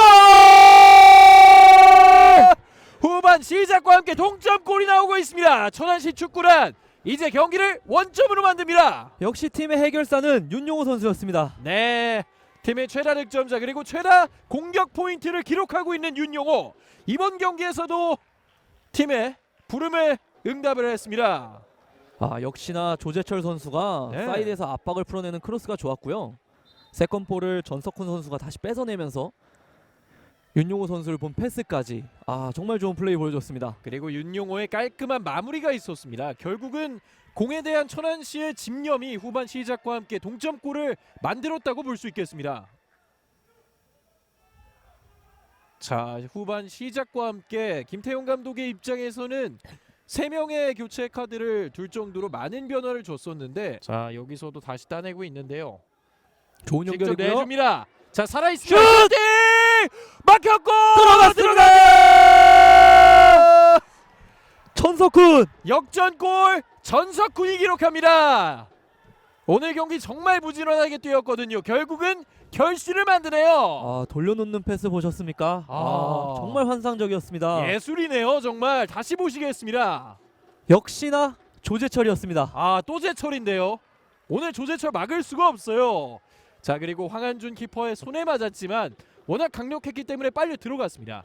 후반 시작과 함께 동점골이 나오고 있습니다. 천안시 축구단 이제 경기를 원점으로 만듭니다. 역시 팀의 해결사는 윤용호 선수였습니다. 네, 팀의 최다 득점자 그리고 최다 공격 포인트를 기록하고 있는 윤용호. 이번 경기에서도 팀의 부름에 응답을 했습니다. 역시나 조재철 선수가 네. 사이드에서 압박을 풀어내는 크로스가 좋았고요. 세컨볼을 전석훈 선수가 다시 뺏어내면서 윤용호 선수를 본 패스까지 정말 좋은 플레이 보여줬습니다. 그리고 윤용호의 깔끔한 마무리가 있었습니다. 결국은 공에 대한 천안시의 집념이 후반 시작과 함께 동점골을 만들었다고 볼 수 있겠습니다. 자, 후반 시작과 함께 김태용 감독의 입장에서는 3명의 교체 카드를 둘 정도로 많은 변화를 줬었는데, 자, 여기서도 다시 따내고 있는데요. 좋은 직접 연결이고요. 내줍니다. 자, 살아있습니다. 슈팅! 막혔고 들어가! 전석훈! 역전골 전석훈이 기록합니다. 오늘 경기 정말 부지런하게 뛰었거든요. 결국은 결실을 만드네요. 돌려놓는 패스 보셨습니까? 정말 환상적이었습니다. 예술이네요. 정말 다시 보시겠습니다. 역시나 조재철이었습니다. 또 제철인데요. 오늘 조재철 막을 수가 없어요. 자, 그리고 황한준 키퍼의 손에 맞았지만 워낙 강력했기 때문에 빨리 들어갔습니다.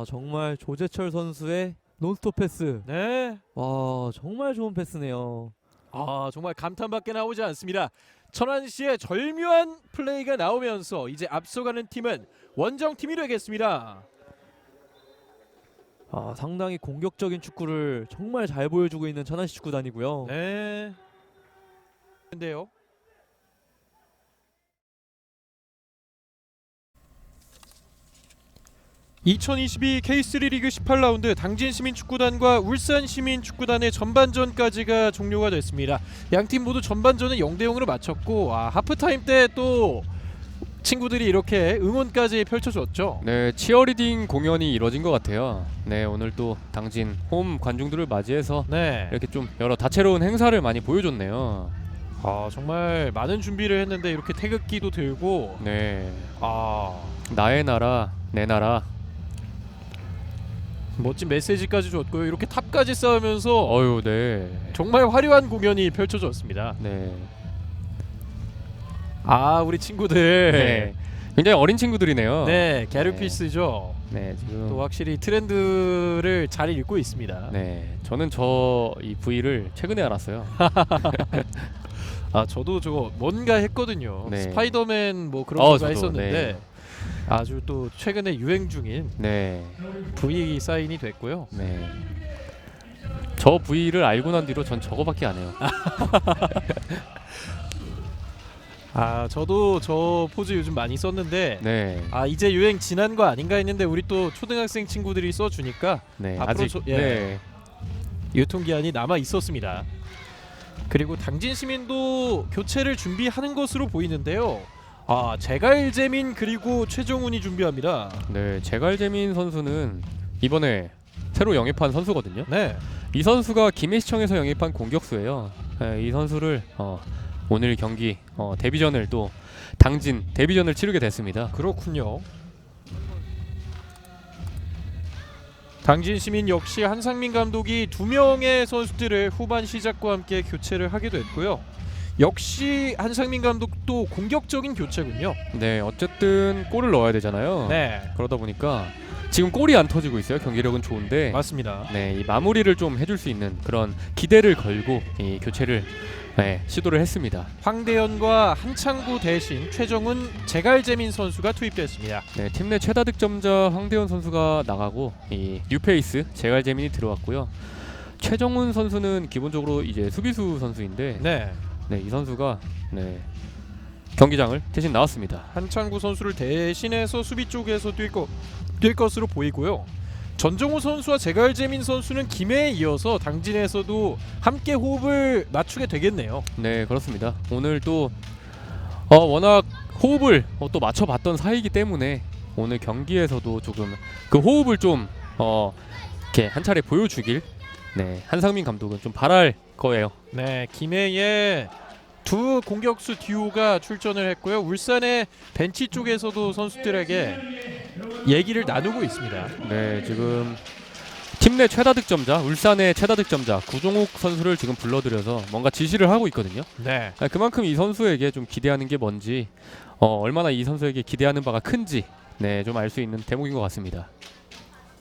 정말 조재철 선수의 논스톱 패스. 네. 정말 좋은 패스네요. 정말 감탄밖에 나오지 않습니다. 천안시의 절묘한 플레이가 나오면서 이제 앞서가는 팀은 원정팀이 되겠습니다. 상당히 공격적인 축구를 정말 잘 보여주고 있는 천안시 축구단이고요. 네. 근데요. (2022) K3 리그 18라운드 당진시민축구단과 울산시민축구단의 전반전까지가 종료가 됐습니다. 양팀 모두 전반전은 0대0으로 마쳤고 하프타임 때 또 친구들이 이렇게 응원까지 펼쳐줬죠. 네, 치어리딩 공연이 이루어진 것 같아요. 네, 오늘 또 당진 홈 관중들을 맞이해서 네. 이렇게 좀 여러 다채로운 행사를 많이 보여줬네요. 정말 많은 준비를 했는데 이렇게 태극기도 들고 네, 나의 나라 내 나라. 멋진 메시지까지 줬고요. 이렇게 탑까지 쌓으면서 네. 정말 화려한 공연이 펼쳐졌습니다. 네. 우리 친구들. 네. 굉장히 어린 친구들이네요. 네, 게르피스죠. 네, 지금 또 확실히 트렌드를 잘 읽고 있습니다. 네, 저는 이 V를 최근에 알았어요. 저도 저거 뭔가 했거든요. 네. 스파이더맨 뭐 그런 거가 저도, 했었는데 네. 아주 또 최근에 유행 중인 네, V 사인이 됐고요. 네. 저 V를 알고 난 뒤로 전 저거밖에 안 해요. 저도 저 포즈 요즘 많이 썼는데 네, 이제 유행 지난 거 아닌가 했는데 우리 또 초등학생 친구들이 써주니까 네, 앞으로 아직 네. 유통기한이 남아 있었습니다. 그리고 당진시민도 교체를 준비하는 것으로 보이는데요. 제갈재민 그리고 최정훈이 준비합니다. 네, 제갈재민 선수는 이번에 새로 영입한 선수거든요. 네. 이 선수가 김해시청에서 영입한 공격수예요. 네, 이 선수를 오늘 경기 데뷔전을 또 당진 데뷔전을 치르게 됐습니다. 그렇군요. 당진시민 역시 한상민 감독이 2명의 선수들을 후반 시작과 함께 교체를 하게 됐고요. 역시 한상민 감독도 공격적인 교체군요. 네, 어쨌든 골을 넣어야 되잖아요. 네, 그러다 보니까 지금 골이 안 터지고 있어요. 경기력은 좋은데 맞습니다. 네, 이 마무리를 좀 해줄 수 있는 그런 기대를 걸고 이 교체를 시도를 했습니다. 황대현과 한창구 대신 최정훈, 제갈재민 선수가 투입됐습니다. 네, 팀 내 최다 득점자 황대현 선수가 나가고 이 뉴페이스 제갈재민이 들어왔고요. 최정훈 선수는 기본적으로 이제 수비수 선수인데 네, 이 선수가 경기장을 대신 나왔습니다. 한창구 선수를 대신해서 수비 쪽에서 뛸 것으로 보이고요. 전정호 선수와 제갈재민 선수는 김해에 이어서 당진에서도 함께 호흡을 맞추게 되겠네요. 네, 그렇습니다. 오늘 또 워낙 호흡을 또 맞춰봤던 사이기 때문에 오늘 경기에서도 조금 그 호흡을 좀 이렇게 한 차례 보여주길 한상민 감독은 좀 바랄 거예요. 네, 김해의 두 공격수 듀오가 출전을 했고요. 울산의 벤치 쪽에서도 선수들에게 얘기를 나누고 있습니다. 네, 지금 팀 내 최다 득점자, 울산의 최다 득점자 구종욱 선수를 지금 불러들여서 뭔가 지시를 하고 있거든요. 네, 그만큼 이 선수에게 좀 기대하는 게 뭔지, 얼마나 이 선수에게 기대하는 바가 큰지 좀 알 수 있는 대목인 것 같습니다.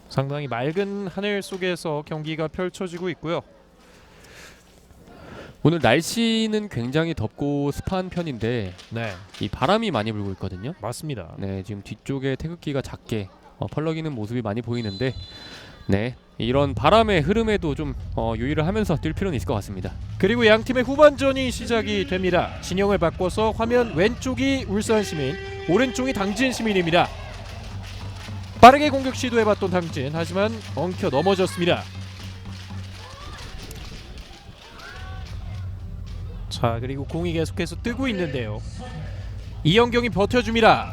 상당히 맑은 하늘 속에서 경기가 펼쳐지고 있고요. 오늘 날씨는 굉장히 덥고 습한 편인데 네, 이 바람이 많이 불고 있거든요. 맞습니다. 네, 지금 뒤쪽에 태극기가 작게 펄럭이는 모습이 많이 보이는데 네, 이런 바람의 흐름에도 좀 유의를 하면서 뛸 필요는 있을 것 같습니다. 그리고 양 팀의 후반전이 시작이 됩니다. 진영을 바꿔서 화면 왼쪽이 울산 시민, 오른쪽이 당진 시민입니다. 빠르게 공격 시도해봤던 당진, 하지만 엉켜 넘어졌습니다. 자, 그리고 공이 계속해서 뜨고 있는데요. 이영경이 버텨줍니다.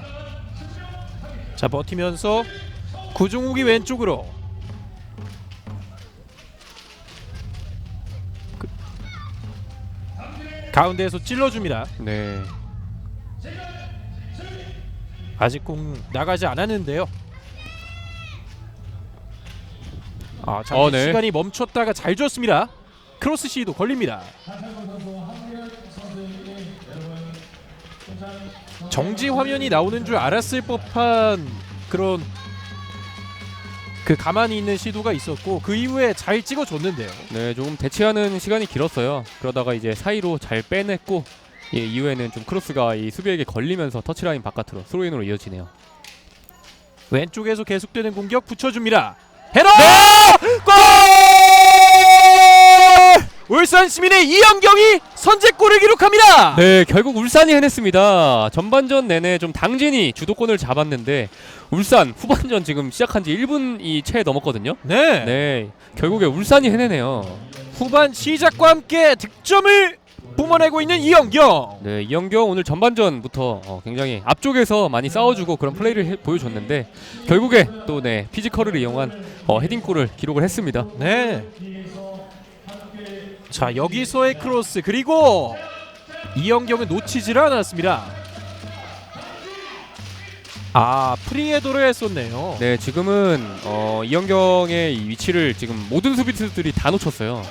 자, 버티면서 구종욱이 왼쪽으로. 가운데에서 찔러줍니다. 네, 아직 공 나가지 않았는데요. 잠시 네. 시간이 멈췄다가 잘 줬습니다. 크로스 시도 걸립니다. 정지 화면이 나오는 줄 알았을 법한 그런 가만히 있는 시도가 있었고 그 이후에 잘 찍어줬는데요. 네, 조금 대치하는 시간이 길었어요. 그러다가 이제 사이로 잘 빼냈고 이후에는 좀 크로스가 이 수비에게 걸리면서 터치라인 바깥으로 스로인으로 이어지네요. 왼쪽에서 계속되는 공격 붙여줍니다. 헤더! 골! 울산 시민의 이영경이 선제골을 기록합니다. 네, 결국 울산이 해냈습니다. 전반전 내내 좀 당진이 주도권을 잡았는데 울산 후반전 지금 시작한 지 1분이 채 넘었거든요. 네. 네, 결국에 울산이 해내네요. 후반 시작과 함께 득점을 뿜어내고 있는 이영경. 네, 이영경 오늘 전반전부터 굉장히 앞쪽에서 많이 싸워주고 그런 플레이를 보여줬는데 결국에 또 네, 피지컬을 이용한 헤딩골을 기록을 했습니다. 네. 자, 여기서의 크로스, 그리고 이영경은 놓치지를 않았습니다. 프리헤더를 했었네요. 네, 지금은 이영경의 이 위치를 지금 모든 수비수들이 다 놓쳤어요.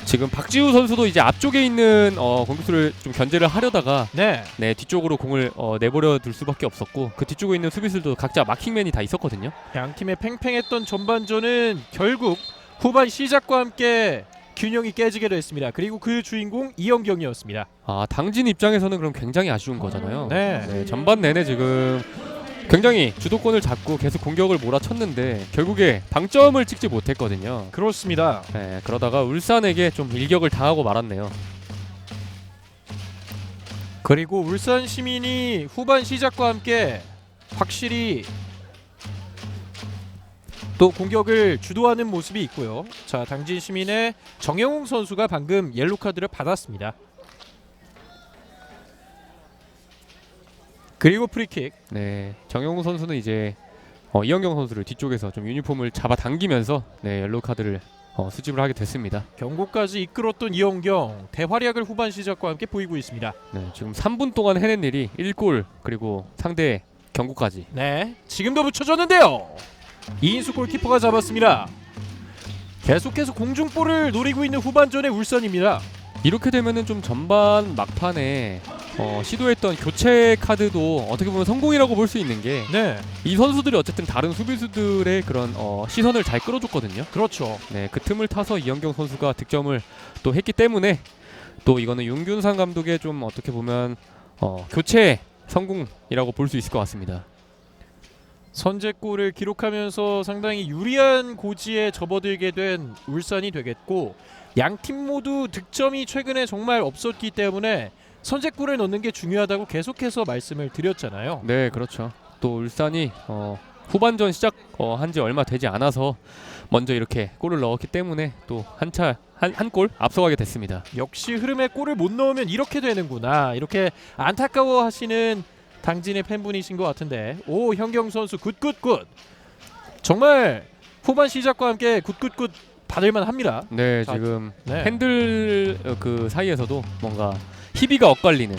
지금 박지우 선수도 이제 앞쪽에 있는 공격수를 좀 견제를 하려다가 네. 뒤쪽으로 공을 내버려 둘 수밖에 없었고 그 뒤쪽에 있는 수비수들도 각자 마킹맨이 다 있었거든요. 양 팀의 팽팽했던 전반전은 결국 후반 시작과 함께 균형이 깨지게 됐습니다. 그리고 그 주인공 이영경이었습니다. 당진 입장에서는 그럼 굉장히 아쉬운 거잖아요. 네. 네, 전반 내내 지금 굉장히 주도권을 잡고 계속 공격을 몰아쳤는데 결국에 방점을 찍지 못했거든요. 그렇습니다. 네, 그러다가 울산에게 좀 일격을 당하고 말았네요. 그리고 울산 시민이 후반 시작과 함께 확실히 또 공격을 주도하는 모습이 있고요. 자, 당진 시민의 정영웅 선수가 방금 옐로 카드를 받았습니다. 그리고 프리킥. 네, 정영우 선수는 이제 이영경 선수를 뒤쪽에서 좀 유니폼을 잡아 당기면서 옐로우 카드를 수집을 하게 됐습니다. 경고까지 이끌었던 이영경, 대활약을 후반 시작과 함께 보이고 있습니다. 네, 지금 3분 동안 해낸 일이 1골 그리고 상대 경고까지. 네, 지금도 붙여줬는데요. 이인수 골키퍼가 잡았습니다. 계속해서 공중볼을 노리고 있는 후반전의 울산입니다. 이렇게 되면은 좀 전반 막판에 시도했던 교체 카드도 어떻게 보면 성공이라고 볼 수 있는 게 이 선수들이 어쨌든 다른 수비수들의 그런 시선을 잘 끌어줬거든요. 그렇죠. 네, 그 틈을 타서 이영경 선수가 득점을 또 했기 때문에 또 이거는 윤균상 감독의 좀 어떻게 보면 교체 성공이라고 볼 수 있을 것 같습니다. 선제골을 기록하면서 상당히 유리한 고지에 접어들게 된 울산이 되겠고, 양 팀 모두 득점이 최근에 정말 없었기 때문에 선제골을 넣는 게 중요하다고 계속해서 말씀을 드렸잖아요. 네, 그렇죠. 또 울산이 후반전 시작한 지 얼마 되지 않아서 먼저 이렇게 골을 넣었기 때문에 또 한 골 앞서가게 됐습니다. 역시 흐름에 골을 못 넣으면 이렇게 되는구나, 이렇게 안타까워하시는 당진의 팬분이신 것 같은데, 오, 현경 선수 굿굿굿. 정말 후반 시작과 함께 굿굿굿 받을만 합니다. 네, 자, 지금 네. 팬들 그 사이에서도 뭔가 희비가 엇갈리는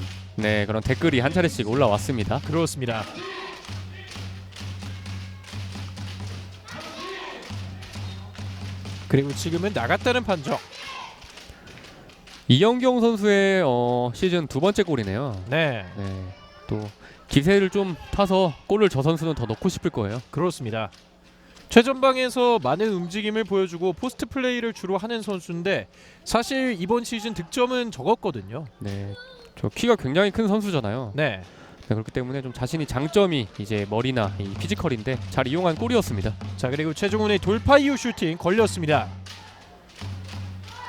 그런 댓글이 한 차례씩 올라왔습니다. 그렇습니다. 그리고 지금은 나갔다는 판정. 이영경 선수의 시즌 두 번째 골이네요. 네, 또 기세를 좀 타서 골을 저 선수는 더 넣고 싶을 거예요. 그렇습니다. 최전방에서 많은 움직임을 보여주고 포스트 플레이를 주로 하는 선수인데 사실 이번 시즌 득점은 적었거든요. 네, 저 키가 굉장히 큰 선수잖아요. 네. 네, 그렇기 때문에 좀 자신이 장점이 이제 머리나 이 피지컬인데 잘 이용한 골이었습니다. 자, 그리고 최정훈의 돌파 이후 슈팅 걸렸습니다.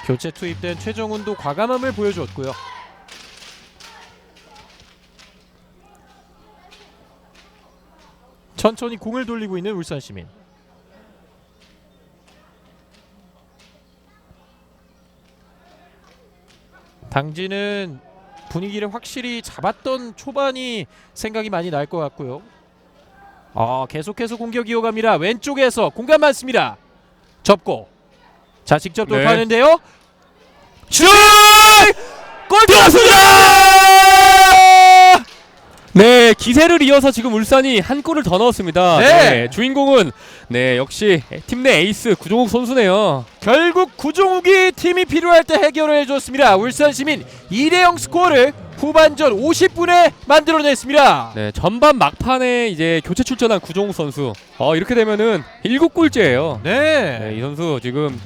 교체 투입된 최정훈도 과감함을 보여주었고요. 천천히 공을 돌리고 있는 울산시민. 당진은 분위기를 확실히 잡았던 초반이 생각이 많이 날 것 같고요. 계속해서 공격 이어갑니다. 왼쪽에서 공간 많습니다. 접고 자 직접 네. 돌파하는데요. 슛! 골 들어갔습니다! 네, 기세를 이어서 지금 울산이 한 골을 더 넣었습니다. 네. 주인공은 역시 팀 내 에이스 구종욱 선수네요. 결국 구종욱이 팀이 필요할 때 해결을 해줬습니다. 울산시민 2대0 스코어를 후반전 50분에 만들어냈습니다. 네, 전반 막판에 이제 교체 출전한 구종욱 선수. 이렇게 되면은 7골째예요. 네, 네, 이 선수 지금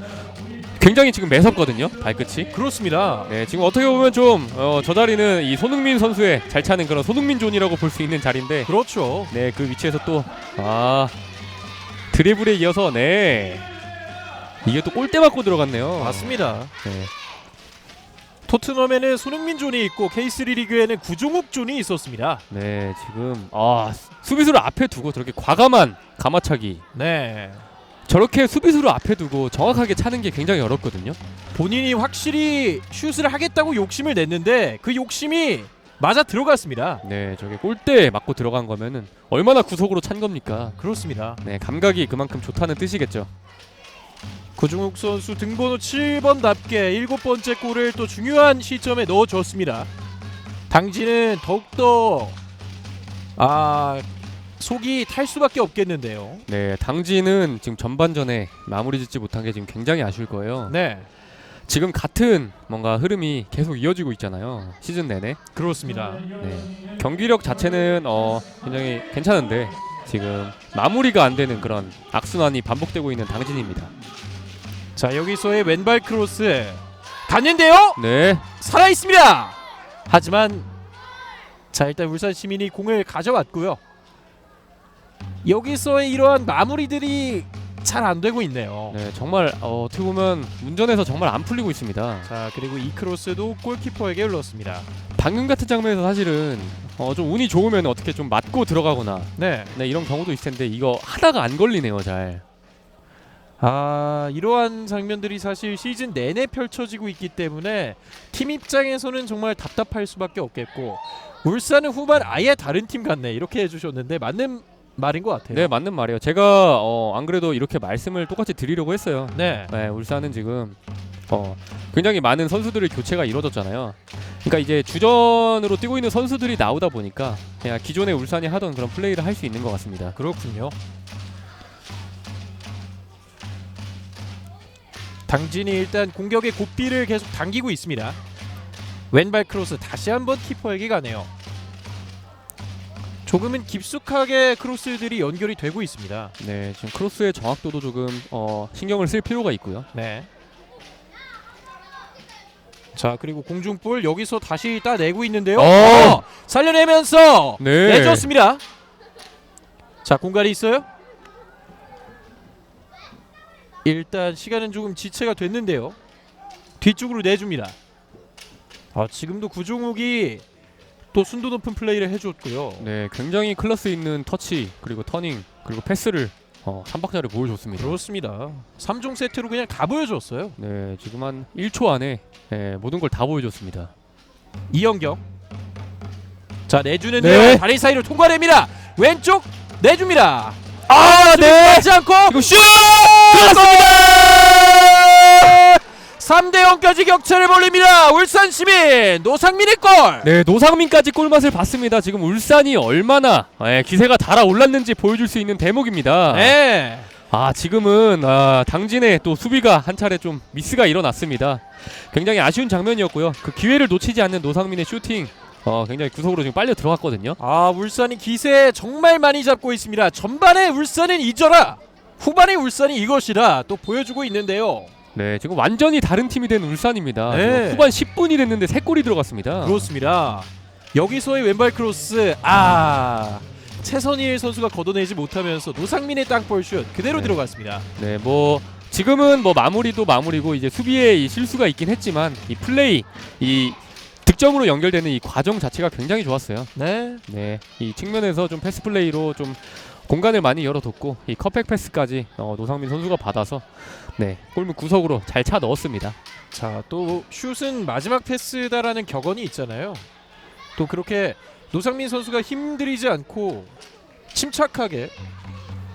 굉장히 지금 매섭거든요. 발끝이. 그렇습니다. 네, 지금 어떻게 보면 좀 저 자리는 이 손흥민 선수의 잘 차는 그런 손흥민 존이라고 볼 수 있는 자리인데, 그렇죠. 네, 그 위치에서 또 드리블에 이어서 이게 또 골대 맞고 들어갔네요. 맞습니다. 네. 토트넘에는 손흥민 존이 있고 K3 리그에는 구종욱 존이 있었습니다. 네, 지금 수비수를 앞에 두고 저렇게 과감한 가마차기, 네, 저렇게 수비수를 앞에 두고 정확하게 차는 게 굉장히 어렵거든요. 본인이 확실히 슛을 하겠다고 욕심을 냈는데 그 욕심이 맞아 들어갔습니다. 네, 저게 골대에 맞고 들어간 거면은 얼마나 구석으로 찬 겁니까? 그렇습니다. 네, 감각이 그만큼 좋다는 뜻이겠죠. 구종욱 선수 등번호 7번답게 7번째 골을 또 중요한 시점에 넣어줬습니다. 당진은 더욱더 속이 탈 수밖에 없겠는데요. 네, 당진은 지금 전반전에 마무리 짓지 못한 게 지금 굉장히 아쉬울 거예요. 네, 지금 같은 뭔가 흐름이 계속 이어지고 있잖아요. 시즌 내내. 그렇습니다. 네, 경기력 자체는 굉장히 괜찮은데 지금 마무리가 안 되는 그런 악순환이 반복되고 있는 당진입니다. 자, 여기서의 왼발 크로스 갔는데요. 네, 살아 있습니다. 하지만 자, 일단 울산 시민이 공을 가져왔고요. 여기서의 이러한 마무리들이 잘 안 되고 있네요. 네, 정말 어떻게 보면 운전에서 정말 안 풀리고 있습니다. 자, 그리고 이 크로스도 골키퍼에게 흘렀습니다. 방금 같은 장면에서 사실은 좀 운이 좋으면 어떻게 좀 맞고 들어가거나 네, 이런 경우도 있을 텐데 이거 하다가 안 걸리네요, 잘. 이러한 장면들이 사실 시즌 내내 펼쳐지고 있기 때문에 팀 입장에서는 정말 답답할 수밖에 없겠고, 울산은 후반 아예 다른 팀 같네 이렇게 해주셨는데 맞는 말인 것 같아요. 네, 맞는 말이에요. 제가 안 그래도 이렇게 말씀을 똑같이 드리려고 했어요. 네, 네, 울산은 지금 굉장히 많은 선수들의 교체가 이루어졌잖아요. 그러니까 이제 주전으로 뛰고 있는 선수들이 나오다 보니까 그냥 기존에 울산이 하던 그런 플레이를 할 수 있는 것 같습니다. 그렇군요. 당진이 일단 공격의 고삐를 계속 당기고 있습니다. 왼발 크로스 다시 한번 키퍼에게 가네요. 조금은 깊숙하게 크로스들이 연결이 되고 있습니다. 네, 지금 크로스의 정확도도 조금 신경을 쓸 필요가 있고요. 네. 자, 그리고 공중볼 여기서 다시 따내고 있는데요. 살려내면서 네. 내줬습니다. 자, 공간이 있어요. 일단 시간은 조금 지체가 됐는데요. 뒤쪽으로 내줍니다. 지금도 구종욱이 또 순도 높은 플레이를 해줬고요. 네, 굉장히 클래스 있는 터치 그리고 터닝 그리고 패스를 한 박자를 보여줬습니다. 그렇습니다. 3종 세트로 그냥 다 보여줬어요. 네, 지금 한 1초 안에 모든 걸 다 보여줬습니다. 이영경. 자, 내주는데요. 네. 다리 사이로 통과됩니다. 왼쪽 내줍니다. 네. 맞지 않고 이거 슛! 들어갔습니다. 3대0까지 격차를 벌립니다. 울산 시민 노상민의 골. 네, 노상민까지 골맛을 봤습니다. 지금 울산이 얼마나 기세가 달아올랐는지 보여줄 수 있는 대목입니다. 네. 지금은 당진의 또 수비가 한 차례 좀 미스가 일어났습니다. 굉장히 아쉬운 장면이었고요. 그 기회를 놓치지 않는 노상민의 슈팅 굉장히 구석으로 지금 빨려 들어갔거든요. 울산이 기세 정말 많이 잡고 있습니다. 전반에 울산은 잊어라. 후반의 울산이 이것이라 또 보여주고 있는데요. 네, 지금 완전히 다른 팀이 된 울산입니다. 네. 지금 후반 10분이 됐는데 3골이 들어갔습니다. 그렇습니다. 여기서의 왼발 크로스 최선일 선수가 걷어내지 못하면서 노상민의 땅볼 슛 그대로 네. 들어갔습니다. 네, 뭐 지금은 뭐 마무리도 마무리고 이제 수비에 이 실수가 있긴 했지만 이 플레이, 이 득점으로 연결되는 이 과정 자체가 굉장히 좋았어요. 네. 네, 이 측면에서 좀 패스 플레이로 좀 공간을 많이 열어뒀고 이 컵백 패스까지 노상민 선수가 받아서 네, 골문 구석으로 잘 차 넣었습니다. 자, 또 슛은 마지막 패스다라는 격언이 있잖아요. 또 그렇게 노상민 선수가 힘들이지 않고 침착하게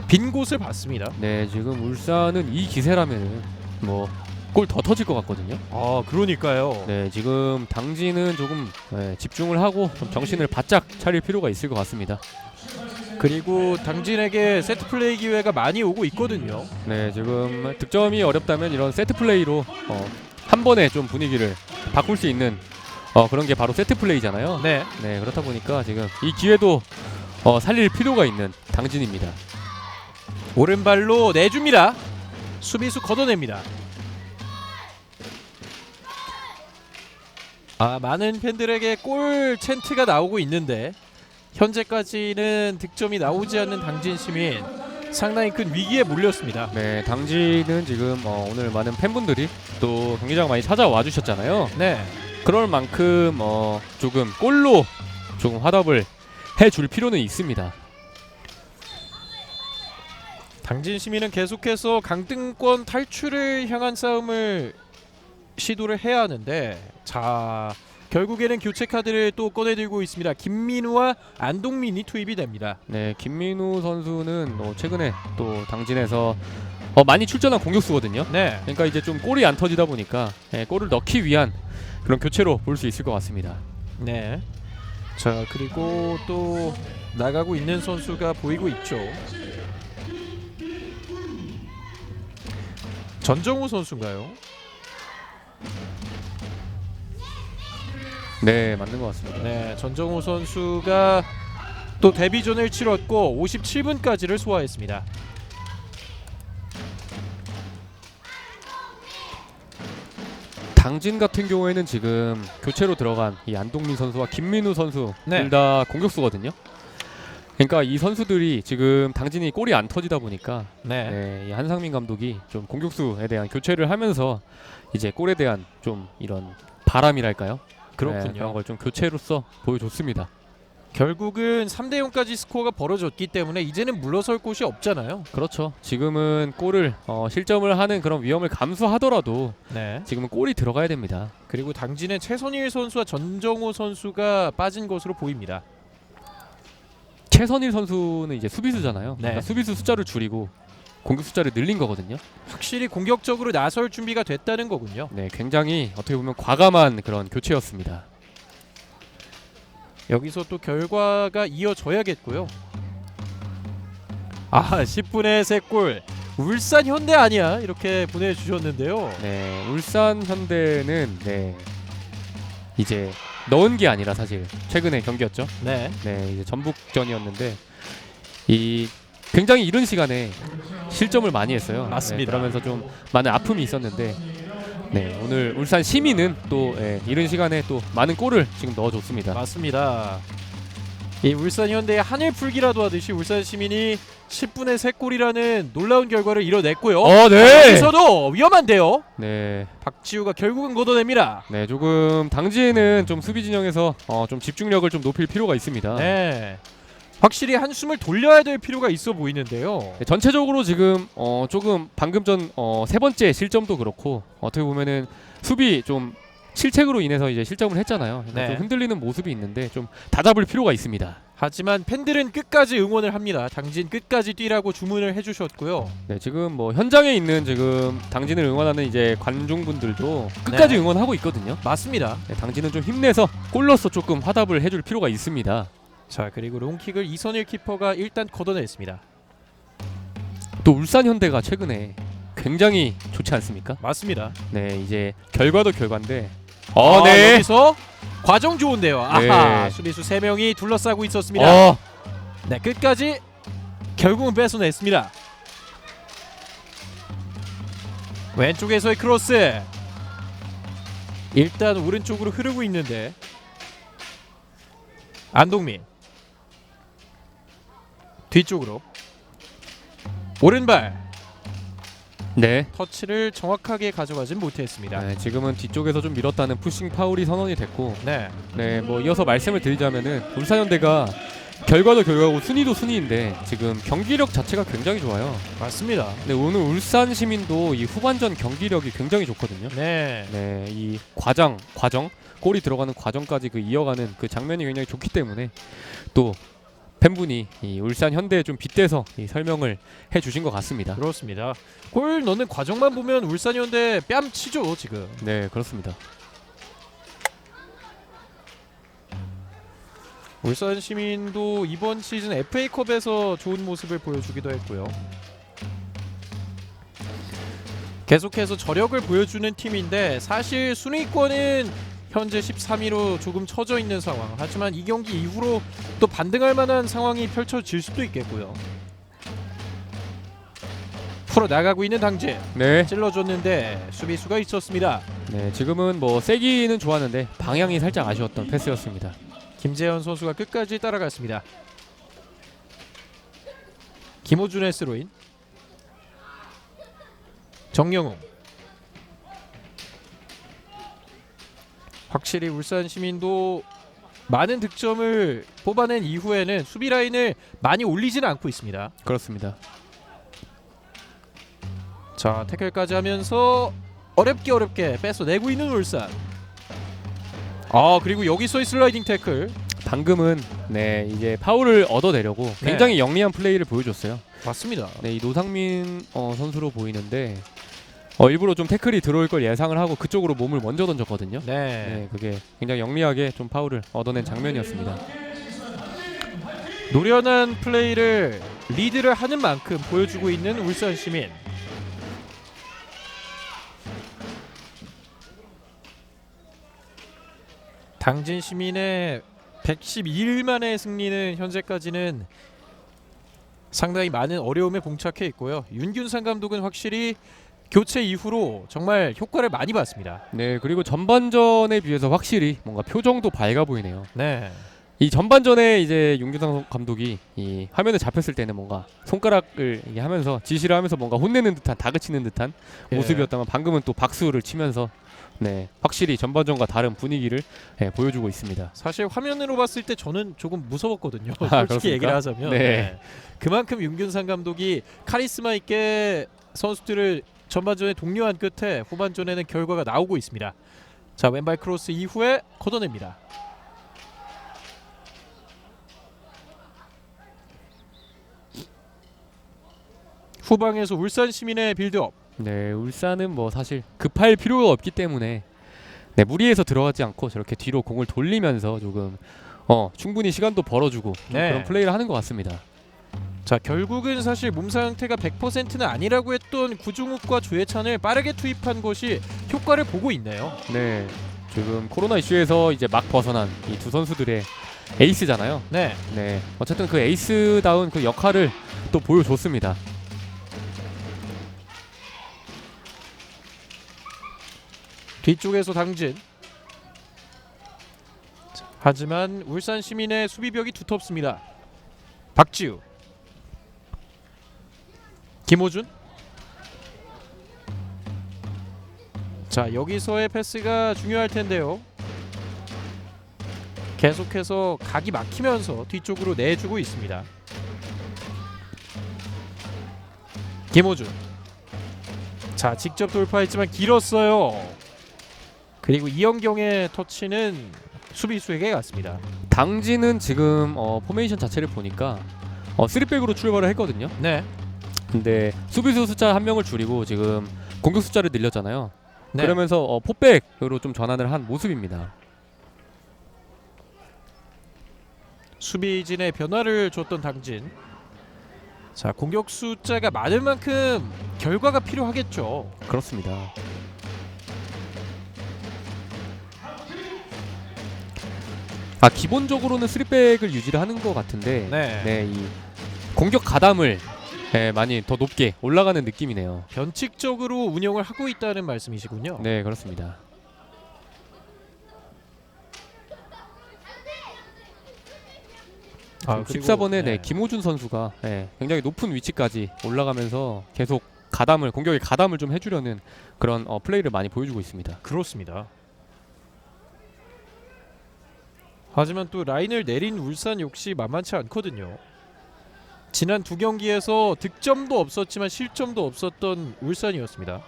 빈 곳을 봤습니다. 네, 지금 울산은 이 기세라면은 뭐 골 더 터질 것 같거든요. 그러니까요. 네, 지금 당진은 조금 집중을 하고 좀 정신을 바짝 차릴 필요가 있을 것 같습니다. 그리고 당진에게 세트 플레이 기회가 많이 오고 있거든요. 네, 지금 득점이 어렵다면 이런 세트 플레이로 한 번에 좀 분위기를 바꿀 수 있는 그런 게 바로 세트 플레이잖아요. 네. 네, 그렇다 보니까 지금 이 기회도 살릴 필요가 있는 당진입니다. 오른발로 내줍니다. 수비수 걷어냅니다. 많은 팬들에게 골 챈트가 나오고 있는데 현재까지는 득점이 나오지 않는 당진 시민 상당히 큰 위기에 몰렸습니다. 네, 당진은 지금 오늘 많은 팬분들이 또 경기장 많이 찾아와 주셨잖아요. 네. 그럴 만큼 조금 골로 조금 화답을 해줄 필요는 있습니다. 당진 시민은 계속해서 강등권 탈출을 향한 싸움을 시도를 해야 하는데 결국에는 교체 카드를 또 꺼내들고 있습니다. 김민우와 안동민이 투입이 됩니다. 네, 김민우 선수는 최근에 또 당진에서 많이 출전한 공격수거든요. 네. 그러니까 이제 좀 골이 안 터지다 보니까 골을 넣기 위한 그런 교체로 볼 수 있을 것 같습니다. 네. 자, 그리고 또 나가고 있는 선수가 보이고 있죠. 전정우 선수인가요? 네, 맞는 것 같습니다. 네, 전정우 선수가 또 데뷔전을 치렀고 57분까지를 소화했습니다. 당진 같은 경우에는 지금 교체로 들어간 이 안동민 선수와 김민우 선수 네. 둘 다 공격수거든요. 그러니까 이 선수들이 지금 당진이 골이 안 터지다 보니까 이 한상민 감독이 좀 공격수에 대한 교체를 하면서 이제 골에 대한 좀 이런 바람이랄까요? 그렇군요. 그런 걸 좀 교체로서 보여줬습니다. 결국은 3대0까지 스코어가 벌어졌기 때문에 이제는 물러설 곳이 없잖아요. 그렇죠. 지금은 골을 실점을 하는 그런 위험을 감수하더라도 네. 지금은 골이 들어가야 됩니다. 그리고 당진의 최선일 선수와 전정우 선수가 빠진 것으로 보입니다. 최선일 선수는 이제 수비수잖아요. 네. 그러니까 수비수 숫자를 줄이고 공격 숫자를 늘린 거거든요. 확실히 공격적으로 나설 준비가 됐다는 거군요. 네, 굉장히 어떻게 보면 과감한 그런 교체였습니다. 여기서 또 결과가 이어져야겠고요. 10분에 3골. 울산 현대 아니야? 이렇게 보내주셨는데요. 네, 울산 현대는 이제 넣은 게 아니라 사실 최근에 경기였죠. 네. 네, 이제 전북전이었는데 이 굉장히 이른 시간에 실점을 많이 했어요. 맞습니다. 네, 그러면서 좀 많은 아픔이 있었는데 오늘 울산 시민은 또 이른 시간에 또 많은 골을 지금 넣어줬습니다. 맞습니다. 이 울산 현대의 하늘 풀기라도 하듯이 울산 시민이 10분에 3골이라는 놀라운 결과를 이뤄냈고요. 네. 여기서도 위험한데요. 네, 박지우가 결국은 걷어냅니다. 네, 조금 당진은 좀 수비 진영에서 좀 집중력을 좀 높일 필요가 있습니다. 네. 확실히 한숨을 돌려야 될 필요가 있어 보이는데요. 네, 전체적으로 지금 조금 방금 전 3번째 실점도 그렇고 어떻게 보면은 수비 좀 실책으로 인해서 이제 실점을 했잖아요. 그러니까 네. 좀 흔들리는 모습이 있는데 좀 다잡을 필요가 있습니다. 하지만 팬들은 끝까지 응원을 합니다. 당진 끝까지 뛰라고 주문을 해주셨고요. 네, 지금 뭐 현장에 있는 지금 당진을 응원하는 이제 관중분들도 끝까지 네. 응원하고 있거든요. 맞습니다. 네, 당진은 좀 힘내서 골로서 조금 화답을 해줄 필요가 있습니다. 자, 그리고 롱킥을 이선일 키퍼가 일단 걷어냈습니다. 또 울산 현대가 최근에 굉장히 좋지 않습니까? 맞습니다. 네, 이제 결과도 결과인데 네. 여기서 과정 좋은데요. 아하, 네. 수비수 3명이 둘러싸고 있었습니다. 네, 끝까지 결국은 뺏어냈습니다. 왼쪽에서의 크로스. 일단 오른쪽으로 흐르고 있는데 안동민 뒤쪽으로 오른발 네. 터치를 정확하게 가져가진 못했습니다. 네, 지금은 뒤쪽에서 좀 밀었다는 푸싱 파울이 선언이 됐고, 네. 네, 뭐 이어서 말씀을 드리자면은 울산현대가 결과도 결과고 순위도 순위인데 지금 경기력 자체가 굉장히 좋아요. 맞습니다. 네, 오늘 울산 시민도 이 후반전 경기력이 굉장히 좋거든요. 네. 네, 이 과정 골이 들어가는 과정까지 그 이어가는 그 장면이 굉장히 좋기 때문에 또 팬분이 이 울산 현대에 좀 빗대서 이 설명을 해주신 것 같습니다. 그렇습니다. 골 넣는 과정만 보면 울산현대 뺨치죠 지금. 네, 그렇습니다. 울산 시민도 이번 시즌 FA컵에서 좋은 모습을 보여주기도 했고요. 계속해서 저력을 보여주는 팀인데 사실 순위권은 현재 13위로 조금 처져 있는 상황. 하지만 이 경기 이후로 또 반등할 만한 상황이 펼쳐질 수도 있겠고요. 풀어 나가고 있는 당진. 네, 찔러줬는데 수비수가 있었습니다. 네, 지금은 뭐 세기는 좋았는데 방향이 살짝 아쉬웠던 패스였습니다. 김재현 선수가 끝까지 따라갔습니다. 김호준의 스로인. 정영웅. 확실히 울산 시민도 많은 득점을 뽑아낸 이후에는 수비 라인을 많이 올리지는 않고 있습니다. 그렇습니다. 자, 태클까지 하면서 어렵게 뺏어내고 있는 울산. 그리고 여기서의 슬라이딩 태클. 방금은 네, 이제 파울을 얻어내려고 굉장히 영리한 플레이를 보여줬어요. 맞습니다. 네, 이 노상민 선수로 보이는데 일부러 좀 태클이 들어올 걸 예상을 하고 그쪽으로 몸을 먼저 던졌거든요. 네, 그게 굉장히 영리하게 좀 파울을 얻어낸 장면이었습니다. 노련한 플레이를 리드를 하는 만큼 보여주고 있는 울산 시민. 당진 시민의 112일 만의 승리는 현재까지는 상당히 많은 어려움에 봉착해 있고요. 윤균상 감독은 확실히 교체 이후로 정말 효과를 많이 봤습니다. 네, 그리고 전반전에 비해서 확실히 뭔가 표정도 밝아 보이네요. 네. 이 전반전에 이제 윤규상 감독이 이 화면에 잡혔을 때는 뭔가 손가락을 이게 하면서 지시를 하면서 뭔가 혼내는 듯한 다그치는 듯한 모습이었다면 방금은 또 박수를 치면서 네, 확실히 전반전과 다른 분위기를 보여주고 있습니다. 사실 화면으로 봤을 때 저는 조금 무서웠거든요. 솔직히 그렇습니까? 얘기를 하자면 네. 그만큼 윤균상 감독이 카리스마 있게 선수들을 전반전에 독려한 끝에 후반전에는 결과가 나오고 있습니다. 자, 왼발 크로스 이후에 걷어냅니다. 후방에서 울산 시민의 빌드업. 네, 울산은 뭐 사실 급할 필요가 없기 때문에 네, 무리해서 들어가지 않고 저렇게 뒤로 공을 돌리면서 조금 충분히 시간도 벌어주고 그런 플레이를 하는 것 같습니다. 자, 결국은 사실 몸 상태가 100%는 아니라고 했던 구중욱과 조혜찬을 빠르게 투입한 것이 효과를 보고 있네요. 네, 지금 코로나 이슈에서 이제 막 벗어난 이 두 선수들의 에이스잖아요. 네. 네, 어쨌든 그 에이스다운 그 역할을 또 보여줬습니다. 뒤쪽에서 당진. 하지만 울산 시민의 수비벽이 두텁습니다. 박지우. 김호준. 자, 여기서의 패스가 중요할 텐데요. 계속해서 각이 막히면서 뒤쪽으로 내주고 있습니다. 김호준. 자, 직접 돌파했지만 길었어요. 그리고 이영경의 터치는 수비수에게 갔습니다. 당진은 지금 포메이션 자체를 보니까 3백으로 출발을 했거든요. 네. 근데 수비수 숫자 한 명을 줄이고 지금 공격 숫자를 늘렸잖아요. 네. 그러면서 포백으로 좀 전환을 한 모습입니다. 수비진의 변화를 줬던 당진. 자, 공격 숫자가 많은 만큼 결과가 필요하겠죠. 그렇습니다. 기본적으로는 3백을 유지를 하는 것 같은데 네. 네, 이 공격 가담을 많이 더 높게 올라가는 느낌이네요. 변칙적으로 운영을 하고 있다는 말씀이시군요. 네, 그렇습니다. 아, 14번에 네, 김호준 선수가 굉장히 높은 위치까지 올라가면서 계속 공격의 가담을 좀 해주려는 그런 플레이를 많이 보여주고 있습니다. 그렇습니다. 하지만 또 라인을 내린 울산 역시 만만치 않거든요. 지난 두 경기에서 득점도 없었지만 실점도 없었던 울산이었습니다.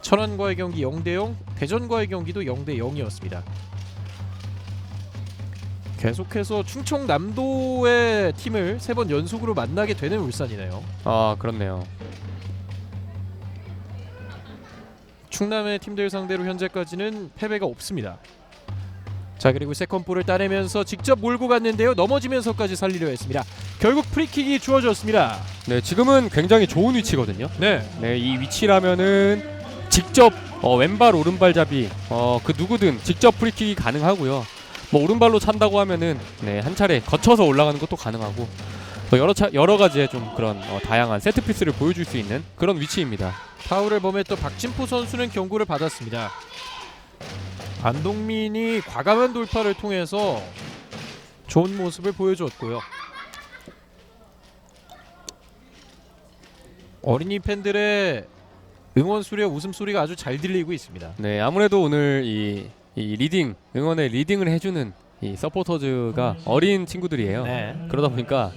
천안과의 경기 0대0, 대전과의 경기도 0대0이었습니다. 계속해서 충청남도의 팀을 3번 연속으로 만나게 되는 울산이네요. 아, 그렇네요. 충남의 팀들 상대로 현재까지는 패배가 없습니다. 자, 그리고 세컨볼을 따내면서 직접 몰고 갔는데요. 넘어지면서까지 살리려 했습니다. 결국 프리킥이 주어졌습니다. 네, 지금은 굉장히 좋은 위치거든요. 네. 네, 이 위치라면은 직접 왼발 오른발잡이 그 누구든 직접 프리킥이 가능하고요. 뭐 오른발로 찬다고 하면은 한 차례 거쳐서 올라가는 것도 가능하고 여러 가지의 좀 그런 다양한 세트 피스를 보여줄 수 있는 그런 위치입니다. 파울을 범했던 박진포 선수는 경고를 받았습니다. 안동민이 과감한 돌파를 통해서 좋은 모습을 보여줬고요. 어린이 팬들의 응원 소리와 웃음 소리가 아주 잘 들리고 있습니다. 네, 아무래도 오늘 이 리딩 응원의 리딩을 해주는 이 서포터즈가 어린 친구들이에요. 네. 그러다 보니까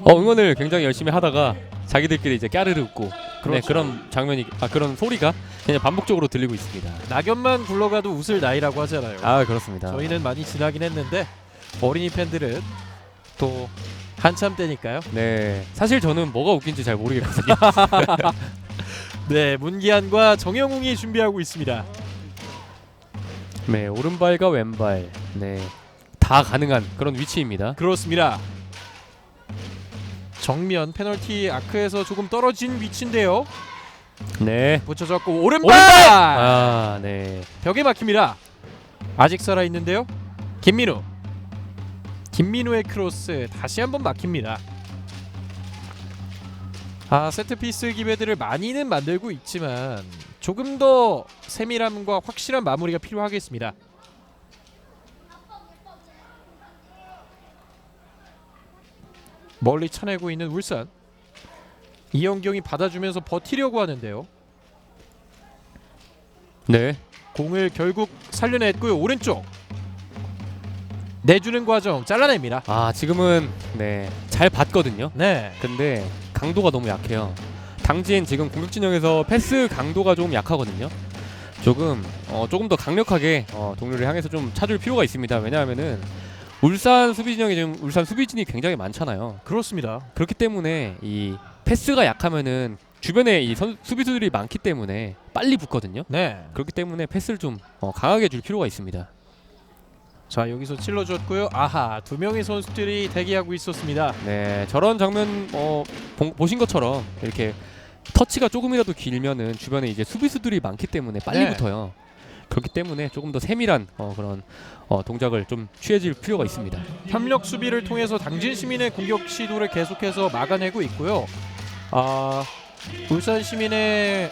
응원을 굉장히 열심히 하다가 자기들끼리 이제 까르르 웃고 그렇죠. 그런 장면이 그런 소리가 그냥 반복적으로 들리고 있습니다. 낙엽만 굴러가도 웃을 나이라고 하잖아요. 아, 그렇습니다. 저희는 많이 지나긴 했는데 어린이 팬들은 또 한참 때니까요. 네, 사실 저는 뭐가 웃긴지 잘 모르겠거든요. 네, 문기한과 정영웅이 준비하고 있습니다. 네, 오른발과 왼발 다 가능한 그런 위치입니다. 그렇습니다. 정면 페널티 아크에서 조금 떨어진 위치인데요. 네. 붙여졌고 오른발! 아, 네. 벽에 막힙니다. 아직 살아 있는데요. 김민우의 크로스 다시 한번 막힙니다. 세트피스 기회들을 많이는 만들고 있지만 조금 더 세밀함과 확실한 마무리가 필요하겠습니다. 멀리 차내고 있는 울산. 이영경이 받아주면서 버티려고 하는데요. 네. 공을 결국 살려냈고요. 오른쪽 내주는 과정 잘라냅니다. 지금은 잘 봤거든요. 네. 근데 강도가 너무 약해요. 당진 지금 공격 진영에서 패스 강도가 좀 약하거든요. 조금 더 강력하게 동료를 향해서 좀 차줄 필요가 있습니다. 왜냐하면은 울산 수비 진영이 지금 울산 수비진이 굉장히 많잖아요. 그렇습니다. 그렇기 때문에 이 패스가 약하면은 주변에 이 수비수들이 많기 때문에 빨리 붙거든요. 네. 그렇기 때문에 패스를 좀 강하게 줄 필요가 있습니다. 자, 여기서 찔러줬고요. 두 명의 선수들이 대기하고 있었습니다. 네, 저런 장면 보신 것처럼 이렇게 터치가 조금이라도 길면은 주변에 이제 수비수들이 많기 때문에 빨리 네. 붙어요. 그렇기 때문에 조금 더 세밀한 그런 동작을 좀 취해질 필요가 있습니다. 협력 수비를 통해서 당진 시민의 공격 시도를 계속해서 막아내고 있고요. 울산 시민의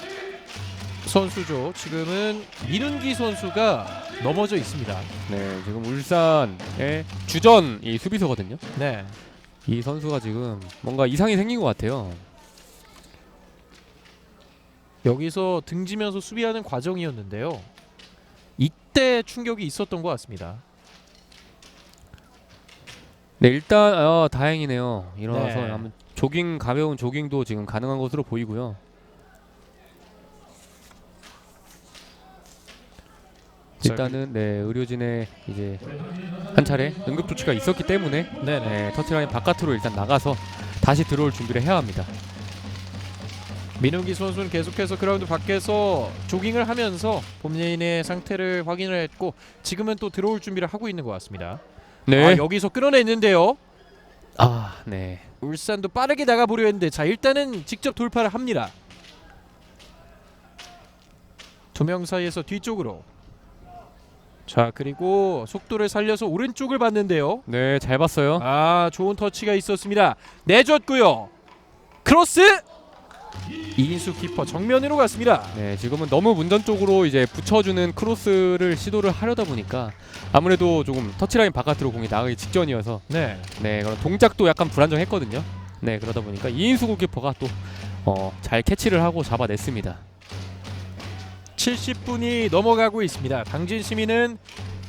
선수죠. 지금은 민운기 선수가 넘어져 있습니다. 네, 지금 울산의 주전 이 수비수거든요. 네. 이 선수가 지금 뭔가 이상이 생긴 것 같아요. 여기서 등지면서 수비하는 과정이었는데요. 이때 충격이 있었던 것 같습니다. 네, 일단 다행이네요. 일어나서 네. 한번 가벼운 조깅도 지금 가능한 것으로 보이고요. 일단은 의료진의 이제 한 차례 응급 조치가 있었기 때문에 터치라인 바깥으로 일단 나가서 다시 들어올 준비를 해야 합니다. 민웅기 선수는 계속해서 그라운드 밖에서 조깅을 하면서 봄예인의 상태를 확인을 했고 지금은 또 들어올 준비를 하고 있는 것 같습니다. 네. 여기서 끌어냈는데요. 네. 울산도 빠르게 나가보려 했는데 일단은 직접 돌파를 합니다. 두 명 사이에서 뒤쪽으로. 자, 그리고 속도를 살려서 오른쪽을 봤는데요. 네, 잘 봤어요. 좋은 터치가 있었습니다. 내줬고요. 크로스 이인수 키퍼 정면으로 갔습니다. 네, 지금은 너무 문전 쪽으로 이제 붙여주는 크로스를 시도를 하려다 보니까 아무래도 조금 터치라인 바깥으로 공이 나가기 직전이어서 네. 네, 그런 동작도 약간 불안정했거든요. 네, 그러다 보니까 이인수 골키퍼가 또 잘 캐치를 하고 잡아냈습니다. 70분이 넘어가고 있습니다. 당진 시민은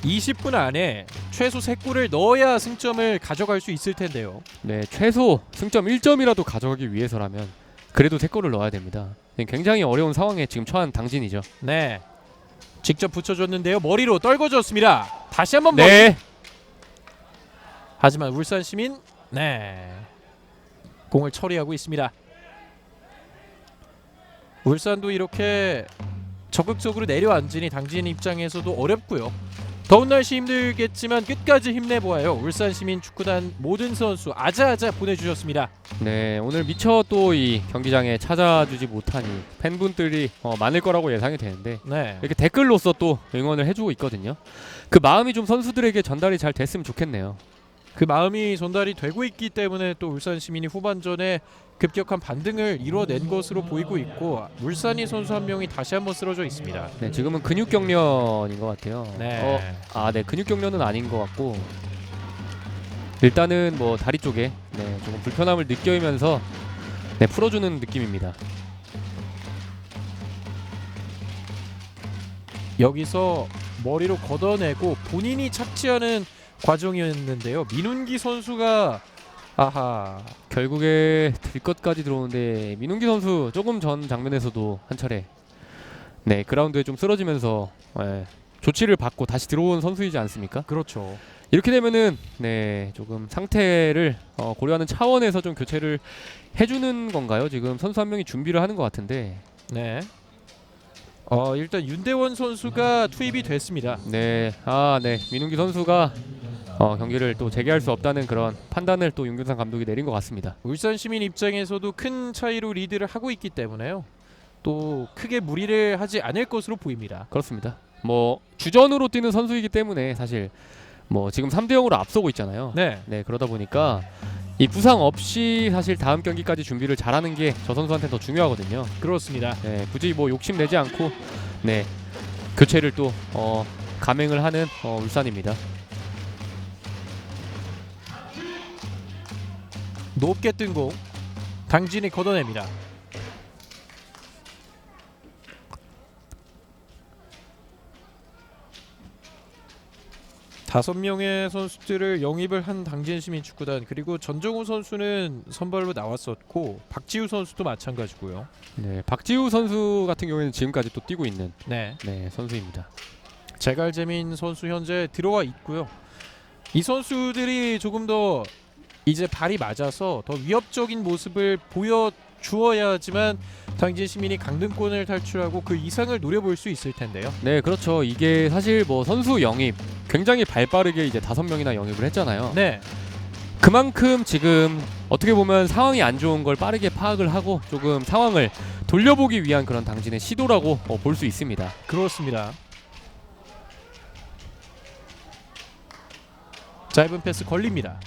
20분 안에 최소 3골을 넣어야 승점을 가져갈 수 있을 텐데요. 네, 최소 승점 1점이라도 가져가기 위해서라면 그래도 3골을 넣어야 됩니다. 굉장히 어려운 상황에 지금 처한 당진이죠. 네. 직접 붙여줬는데요. 머리로 떨궈줬습니다. 다시 한번 머리. 네, 하지만 울산 시민 네. 공을 처리하고 있습니다. 울산도 이렇게 적극적으로 내려앉으니 당진 입장에서도 어렵고요. 더운 날씨 힘들겠지만 끝까지 힘내보아요. 울산 시민 축구단 모든 선수 아자아자 보내주셨습니다. 네, 오늘 미처 또 이 경기장에 찾아주지 못하니 팬분들이 많을 거라고 예상이 되는데 네. 이렇게 댓글로서 또 응원을 해주고 있거든요. 그 마음이 좀 선수들에게 전달이 잘 됐으면 좋겠네요. 그 마음이 전달이 되고 있기 때문에 또 울산 시민이 후반전에 급격한 반등을 이뤄낸 것으로 보이고 있고 울산이 선수 한 명이 다시 한번 쓰러져 있습니다. 네, 지금은 근육 경련인 것 같아요. 네. 네, 근육 경련은 아닌 것 같고 일단은 뭐 다리 쪽에 조금 불편함을 느끼면서 풀어주는 느낌입니다. 여기서 머리로 걷어내고 본인이 착지하는 과정이었는데요. 민운기 선수가 결국에 딜것까지 들어오는데 민웅기 선수 조금 전 장면에서도 한 차례 그라운드에 좀 쓰러지면서 조치를 받고 다시 들어온 선수이지 않습니까? 그렇죠. 이렇게 되면은 조금 상태를 고려하는 차원에서 좀 교체를 해주는 건가요? 지금 선수 한 명이 준비를 하는 것 같은데. 네. 일단 윤대원 선수가 투입이 됐습니다. 네, 민웅기 선수가 경기를 또 재개할 수 없다는 그런 판단을 또 윤균상 감독이 내린 것 같습니다. 울산 시민 입장에서도 큰 차이로 리드를 하고 있기 때문에요. 또 크게 무리를 하지 않을 것으로 보입니다. 그렇습니다. 뭐 주전으로 뛰는 선수이기 때문에 사실 뭐 지금 3대0으로 앞서고 있잖아요. 네. 그러다 보니까 이 부상 없이 사실 다음 경기까지 준비를 잘하는 게 저 선수한테 더 중요하거든요. 그렇습니다. 굳이 뭐 욕심 내지 않고 교체를 또 감행을 하는 울산입니다. 높게 뜬 공 당진이 걷어냅니다. 다섯 명의 선수들을 영입을 한 당진시민축구단 그리고 전정우 선수는 선발로 나왔었고 박지우 선수도 마찬가지고요. 네, 박지우 선수 같은 경우에는 지금까지 또 뛰고 있는 네. 선수입니다. 제갈재민 선수 현재 들어와 있고요. 이 선수들이 조금 더 이제 발이 맞아서 더 위협적인 모습을 보여주어야지만 당진 시민이 강등권을 탈출하고 그 이상을 노려볼 수 있을 텐데요. 네, 그렇죠. 이게 사실 뭐 선수 영입 굉장히 발빠르게 이제 5명이나 영입을 했잖아요. 네. 그만큼 지금 어떻게 보면 상황이 안 좋은 걸 빠르게 파악을 하고 조금 상황을 돌려보기 위한 그런 당진의 시도라고 볼 수 있습니다. 그렇습니다. 짧은 패스 걸립니다.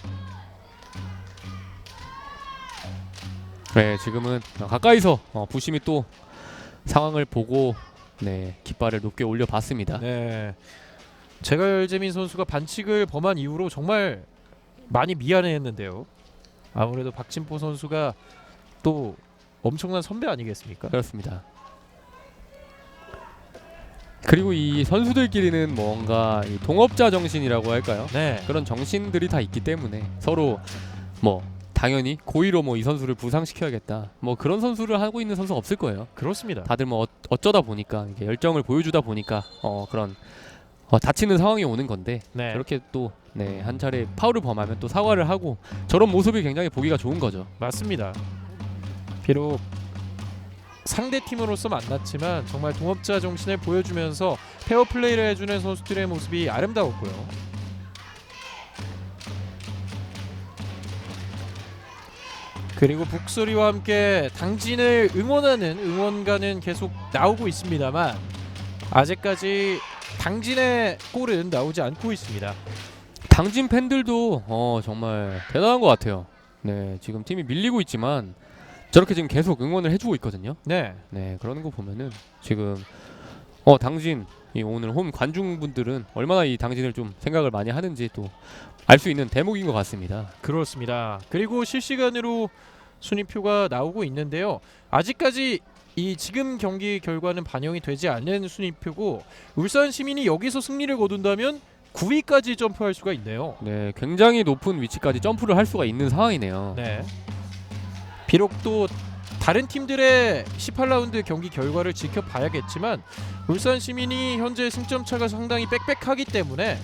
네, 지금은 가까이서 부심이 또 상황을 보고 깃발을 높게 올려봤습니다. 네. 제갈재민 선수가 반칙을 범한 이후로 정말 많이 미안해했는데요. 아무래도 박진포 선수가 또 엄청난 선배 아니겠습니까? 그렇습니다. 그리고 이 선수들끼리는 뭔가 이 동업자 정신이라고 할까요? 네. 그런 정신들이 다 있기 때문에 서로 뭐 당연히 고의로 뭐 이 선수를 부상시켜야겠다 뭐 그런 선수를 하고 있는 선수 없을 거예요. 그렇습니다. 다들 뭐 어쩌다 보니까 이게 열정을 보여주다 보니까 그런 다치는 상황이 오는 건데 네. 그렇게 또 한 차례 파울을 범하면 또 사과를 하고 저런 모습이 굉장히 보기가 좋은 거죠. 맞습니다. 비록 상대 팀으로서 만났지만 정말 동업자 정신을 보여주면서 페어 플레이를 해주는 선수들의 모습이 아름다웠고요. 그리고 북소리와 함께 당진을 응원하는 응원가는 계속 나오고 있습니다만 아직까지 당진의 골은 나오지 않고 있습니다. 당진 팬들도 정말 대단한 것 같아요. 네, 지금 팀이 밀리고 있지만 저렇게 지금 계속 응원을 해주고 있거든요. 네. 네, 그러는 거 보면은 지금 당진 이 오늘 홈 관중분들은 얼마나 이 당진을 좀 생각을 많이 하는지 또 알 수 있는 대목인 것 같습니다. 그렇습니다. 그리고 실시간으로 순위표가 나오고 있는데요. 아직까지 이 지금 경기 결과는 반영이 되지 않는 순위표고 울산 시민이 여기서 승리를 거둔다면 9위까지 점프할 수가 있네요. 네, 굉장히 높은 위치까지 점프를 할 수가 있는 상황이네요. 네. 비록 또 다른 팀들의 18라운드 경기 결과를 지켜봐야겠지만 울산 시민이 현재 승점 차가 상당히 빽빽하기 때문에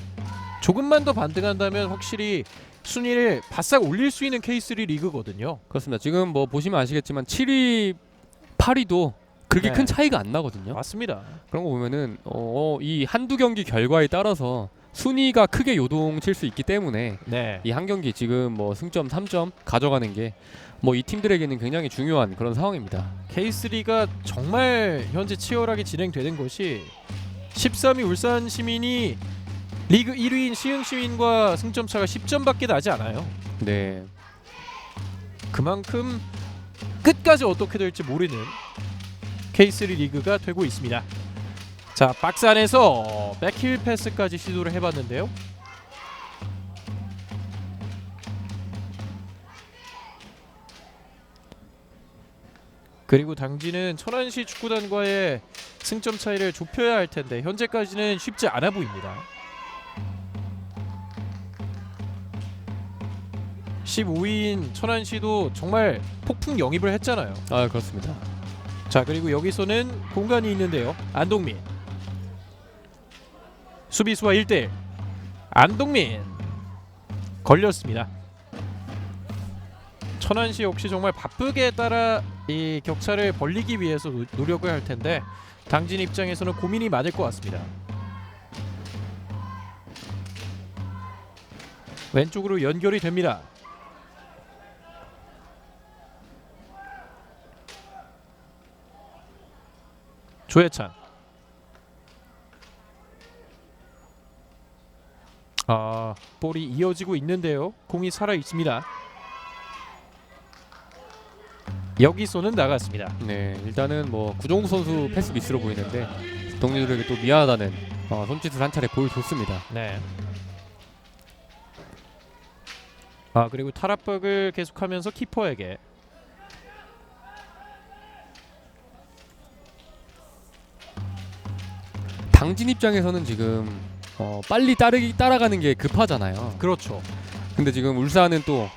조금만 더 반등한다면 확실히 순위를 바싹 올릴 수 있는 K3 리그거든요. 그렇습니다. 지금 뭐 보시면 아시겠지만 7위, 8위도 그렇게 네. 큰 차이가 안 나거든요. 맞습니다. 그런 거 보면은 이 한두 경기 결과에 따라서 순위가 크게 요동칠 수 있기 때문에 네. 이 한 경기 지금 뭐 승점 3점 가져가는 게 뭐 이 팀들에게는 굉장히 중요한 그런 상황입니다. K3가 정말 현재 치열하게 진행되는 것이 13위 울산 시민이 리그 1위인 시흥 시민과 승점 차가 10점밖에 나지 않아요. 네. 그만큼 끝까지 어떻게 될지 모르는 K3 리그가 되고 있습니다. 자, 박스 안에서 백힐 패스까지 시도를 해봤는데요. 그리고 당진은 천안시 축구단과의 승점 차이를 좁혀야 할 텐데 현재까지는 쉽지 않아 보입니다. 15위인 천안시도 정말 폭풍 영입을 했잖아요. 아, 그렇습니다. 자, 그리고 여기서는 공간이 있는데요. 안동민 수비수와 1대1 안동민 걸렸습니다. 천안시 역시 정말 바쁘게 따라 이 격차를 벌리기 위해서 노력을 할 텐데 당진 입장에서는 고민이 많을 것 같습니다. 왼쪽으로 연결이 됩니다. 조혜찬. 볼이 이어지고 있는데요. 공이 살아 있습니다. 여기서는 나갔습니다. 네, 일단은 뭐 구종욱 선수 패스 미스로 보이는데 동료들에게 또 미안하다는 손짓을 한 차례 보여줬습니다. 네. 그리고 탈압박을 계속하면서 키퍼에게 당진 입장에서는 지금 빨리 따라가는 게 급하잖아요. 그렇죠. 근데 지금 울산은 또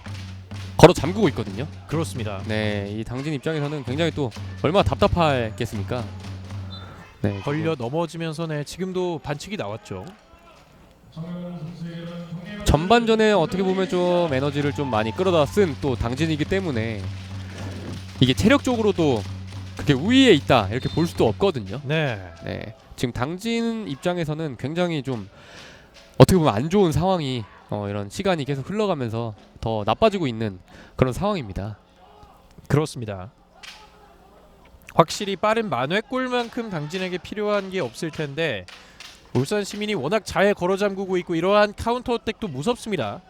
걸어 잠그고 있거든요. 그렇습니다. 네, 이 당진 입장에서는 굉장히 또 얼마나 답답했겠습니까? 네, 걸려 넘어지면서 지금도 반칙이 나왔죠. 전반전에 어떻게 보면 좀 에너지를 좀 많이 끌어다 쓴 또 당진이기 때문에 이게 체력적으로도 그렇게 우위에 있다 이렇게 볼 수도 없거든요. 네. 네, 지금 당진 입장에서는 굉장히 좀 어떻게 보면 안 좋은 상황이 이런 시간이 계속 흘러가면서 더 나빠지고 있는 그런 상황입니다. 그렇습니다. 확실히 빠른 만회골만큼 당진에게 필요한 게 없을 텐데 울산 시민이 워낙 잘 걸어 잠그고 있고 이러한 카운터 어택도 무섭습니다.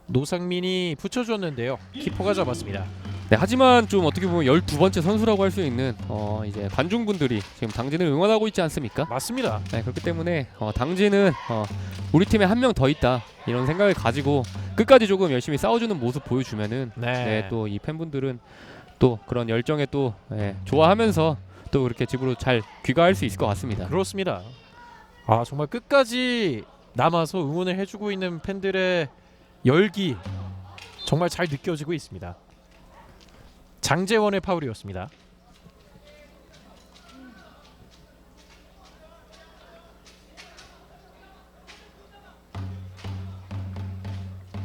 노상민이 붙여줬는데요. 키퍼가 잡았습니다. 네, 하지만 좀 어떻게 보면 12번째 선수라고 할 수 있는 이제 관중분들이 지금 당진을 응원하고 있지 않습니까? 맞습니다. 네, 그렇기 때문에 당진은 우리 팀에 한 명 더 있다 이런 생각을 가지고 끝까지 조금 열심히 싸워주는 모습 보여주면은 네, 또 이 팬분들은 또 그런 열정에 또 좋아하면서 또 그렇게 집으로 잘 귀가할 수 있을 것 같습니다. 그렇습니다. 정말 끝까지 남아서 응원을 해주고 있는 팬들의 열기 정말 잘 느껴지고 있습니다. 장재원의 파울이었습니다.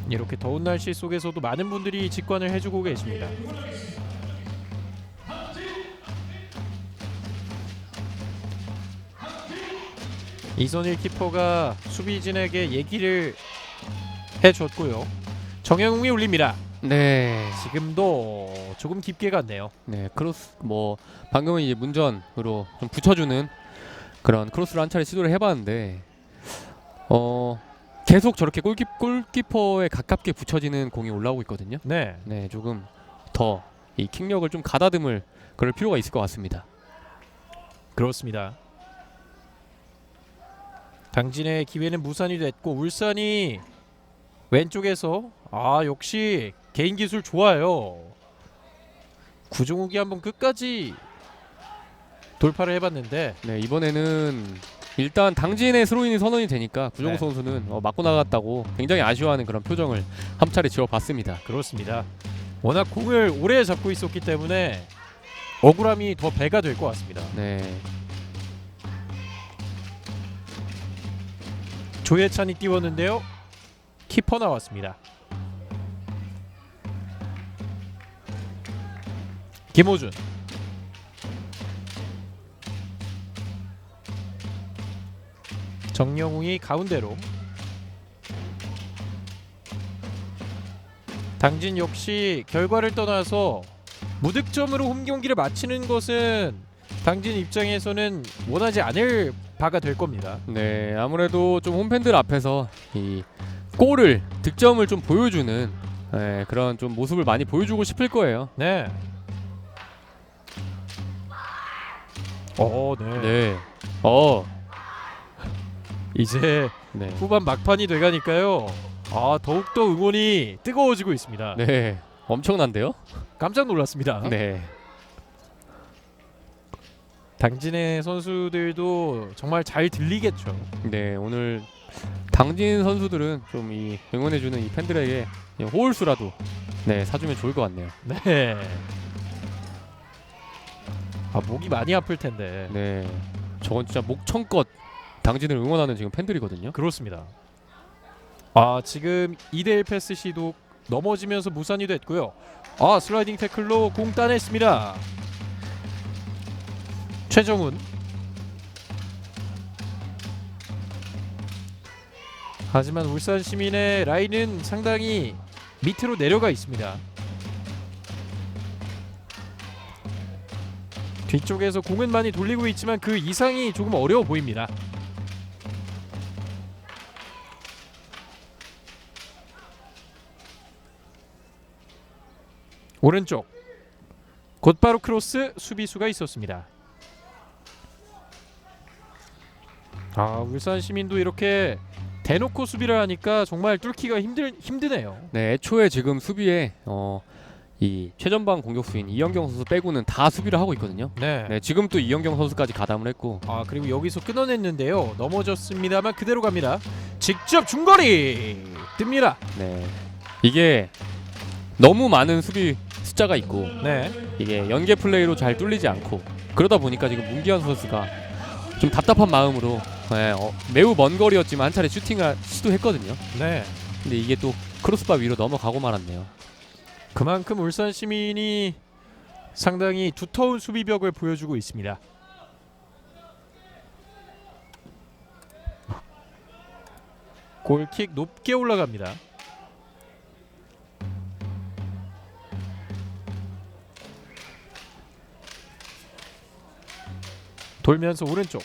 이렇게 더운 날씨 속에서도 많은 분들이 직관을 해주고 계십니다. 이선일 키퍼가 수비진에게 얘기를 해줬고요. 정영웅이 올립니다. 네, 지금도 조금 깊게 갔네요. 네, 크로스 뭐 방금은 이제 문전으로 좀 붙여주는 그런 크로스를 한 차례 시도를 해봤는데 계속 저렇게 골키퍼에 가깝게 붙여지는 공이 올라오고 있거든요. 네, 네, 조금 더 이 킥력을 좀 가다듬을 그럴 필요가 있을 것 같습니다. 그렇습니다. 당진의 기회는 무산이 됐고 울산이 왼쪽에서 역시 개인 기술 좋아요. 구종욱이 한번 끝까지 돌파를 해봤는데 네, 이번에는 일단 당진의 스로인이 선언이 되니까 구종욱 네. 선수는 맞고 나갔다고 굉장히 아쉬워하는 그런 표정을 한 차례 지어봤습니다. 그렇습니다. 워낙 공을 오래 잡고 있었기 때문에 억울함이 더 배가 될 것 같습니다. 네, 조예찬이 띄웠는데요. 키퍼 나왔습니다. 김호준. 정영웅이 가운데로. 당진 역시 결과를 떠나서 무득점으로 홈 경기를 마치는 것은 당진 입장에서는 원하지 않을 바가 될 겁니다. 네, 아무래도 좀 홈팬들 앞에서 이 골을 득점을 좀 보여주는 그런 좀 모습을 많이 보여주고 싶을 거예요. 네. 네. 네, 이제 네, 후반 막판이 돼가니까요. 더욱더 응원이 뜨거워지고 있습니다. 네, 엄청난데요? 깜짝 놀랐습니다. 네, 당진의 선수들도 정말 잘 들리겠죠. 네, 오늘 당진 선수들은 좀 이 응원해주는 이 팬들에게 호울수라도 사주면 좋을 것 같네요. 네. 목이 많이 아플 텐데. 네, 저건 진짜 목청껏 당진을 응원하는 지금 팬들이거든요. 그렇습니다. 지금 2대1 패스 시도 넘어지면서 무산이 됐고요. 슬라이딩 태클로 공 따냈습니다. 최정훈. 하지만 울산 시민의 라인은 상당히 밑으로 내려가 있습니다. 뒤쪽에서 공은 많이 돌리고 있지만 그 이상이 조금 어려워 보입니다. 오른쪽 곧바로 크로스 수비수가 있었습니다. 울산 시민도 이렇게 대놓고 수비를 하니까 정말 뚫기가 힘드네요. 네, 애초에 지금 수비에 이 최전방 공격수인 이영경 선수 빼고는 다 수비를 하고 있거든요. 네. 네, 지금 또 이영경 선수까지 가담을 했고. 그리고 여기서 끊어냈는데요. 넘어졌습니다만 그대로 갑니다. 직접 중거리 뜹니다. 네, 이게 너무 많은 수비 숫자가 있고 네. 이게 연계 플레이로 잘 뚫리지 않고 그러다 보니까 지금 문기현 선수가 좀 답답한 마음으로 매우 먼 거리였지만 한 차례 슈팅을 시도했거든요. 네. 근데 이게 또 크로스바 위로 넘어가고 말았네요. 그만큼 울산 시민이 상당히 두터운 수비벽을 보여주고 있습니다. 골킥 높게 올라갑니다. 돌면서 오른쪽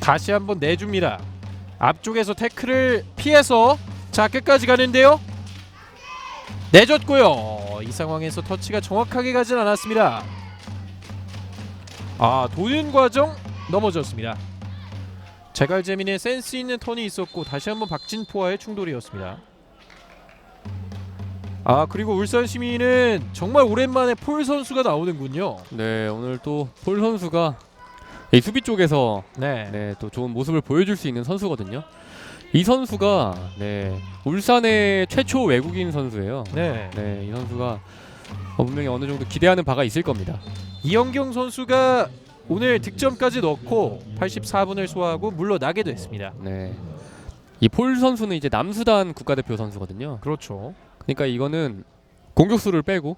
다시 한번 내줍니다. 앞쪽에서 태클을 피해서 끝까지 가는데요. 내줬고요. 이 상황에서 터치가 정확하게 가진 않았습니다. 도는 과정 넘어졌습니다. 제갈재민의 센스 있는 턴이 있었고 다시 한번 박진포와의 충돌이었습니다. 그리고 울산 시민은 정말 오랜만에 폴 선수가 나오는군요. 네, 오늘 또 폴 선수가 이 수비 쪽에서 또 좋은 모습을 보여줄 수 있는 선수거든요. 이 선수가 울산의 최초 외국인 선수예요. 이 선수가 분명히 어느 정도 기대하는 바가 있을 겁니다. 이영경 선수가 오늘 득점까지 넣고 84분을 소화하고 물러나게 됐습니다. 이 폴 선수는 이제 남수단 국가대표 선수거든요. 그렇죠. 그러니까 이거는 공격수를 빼고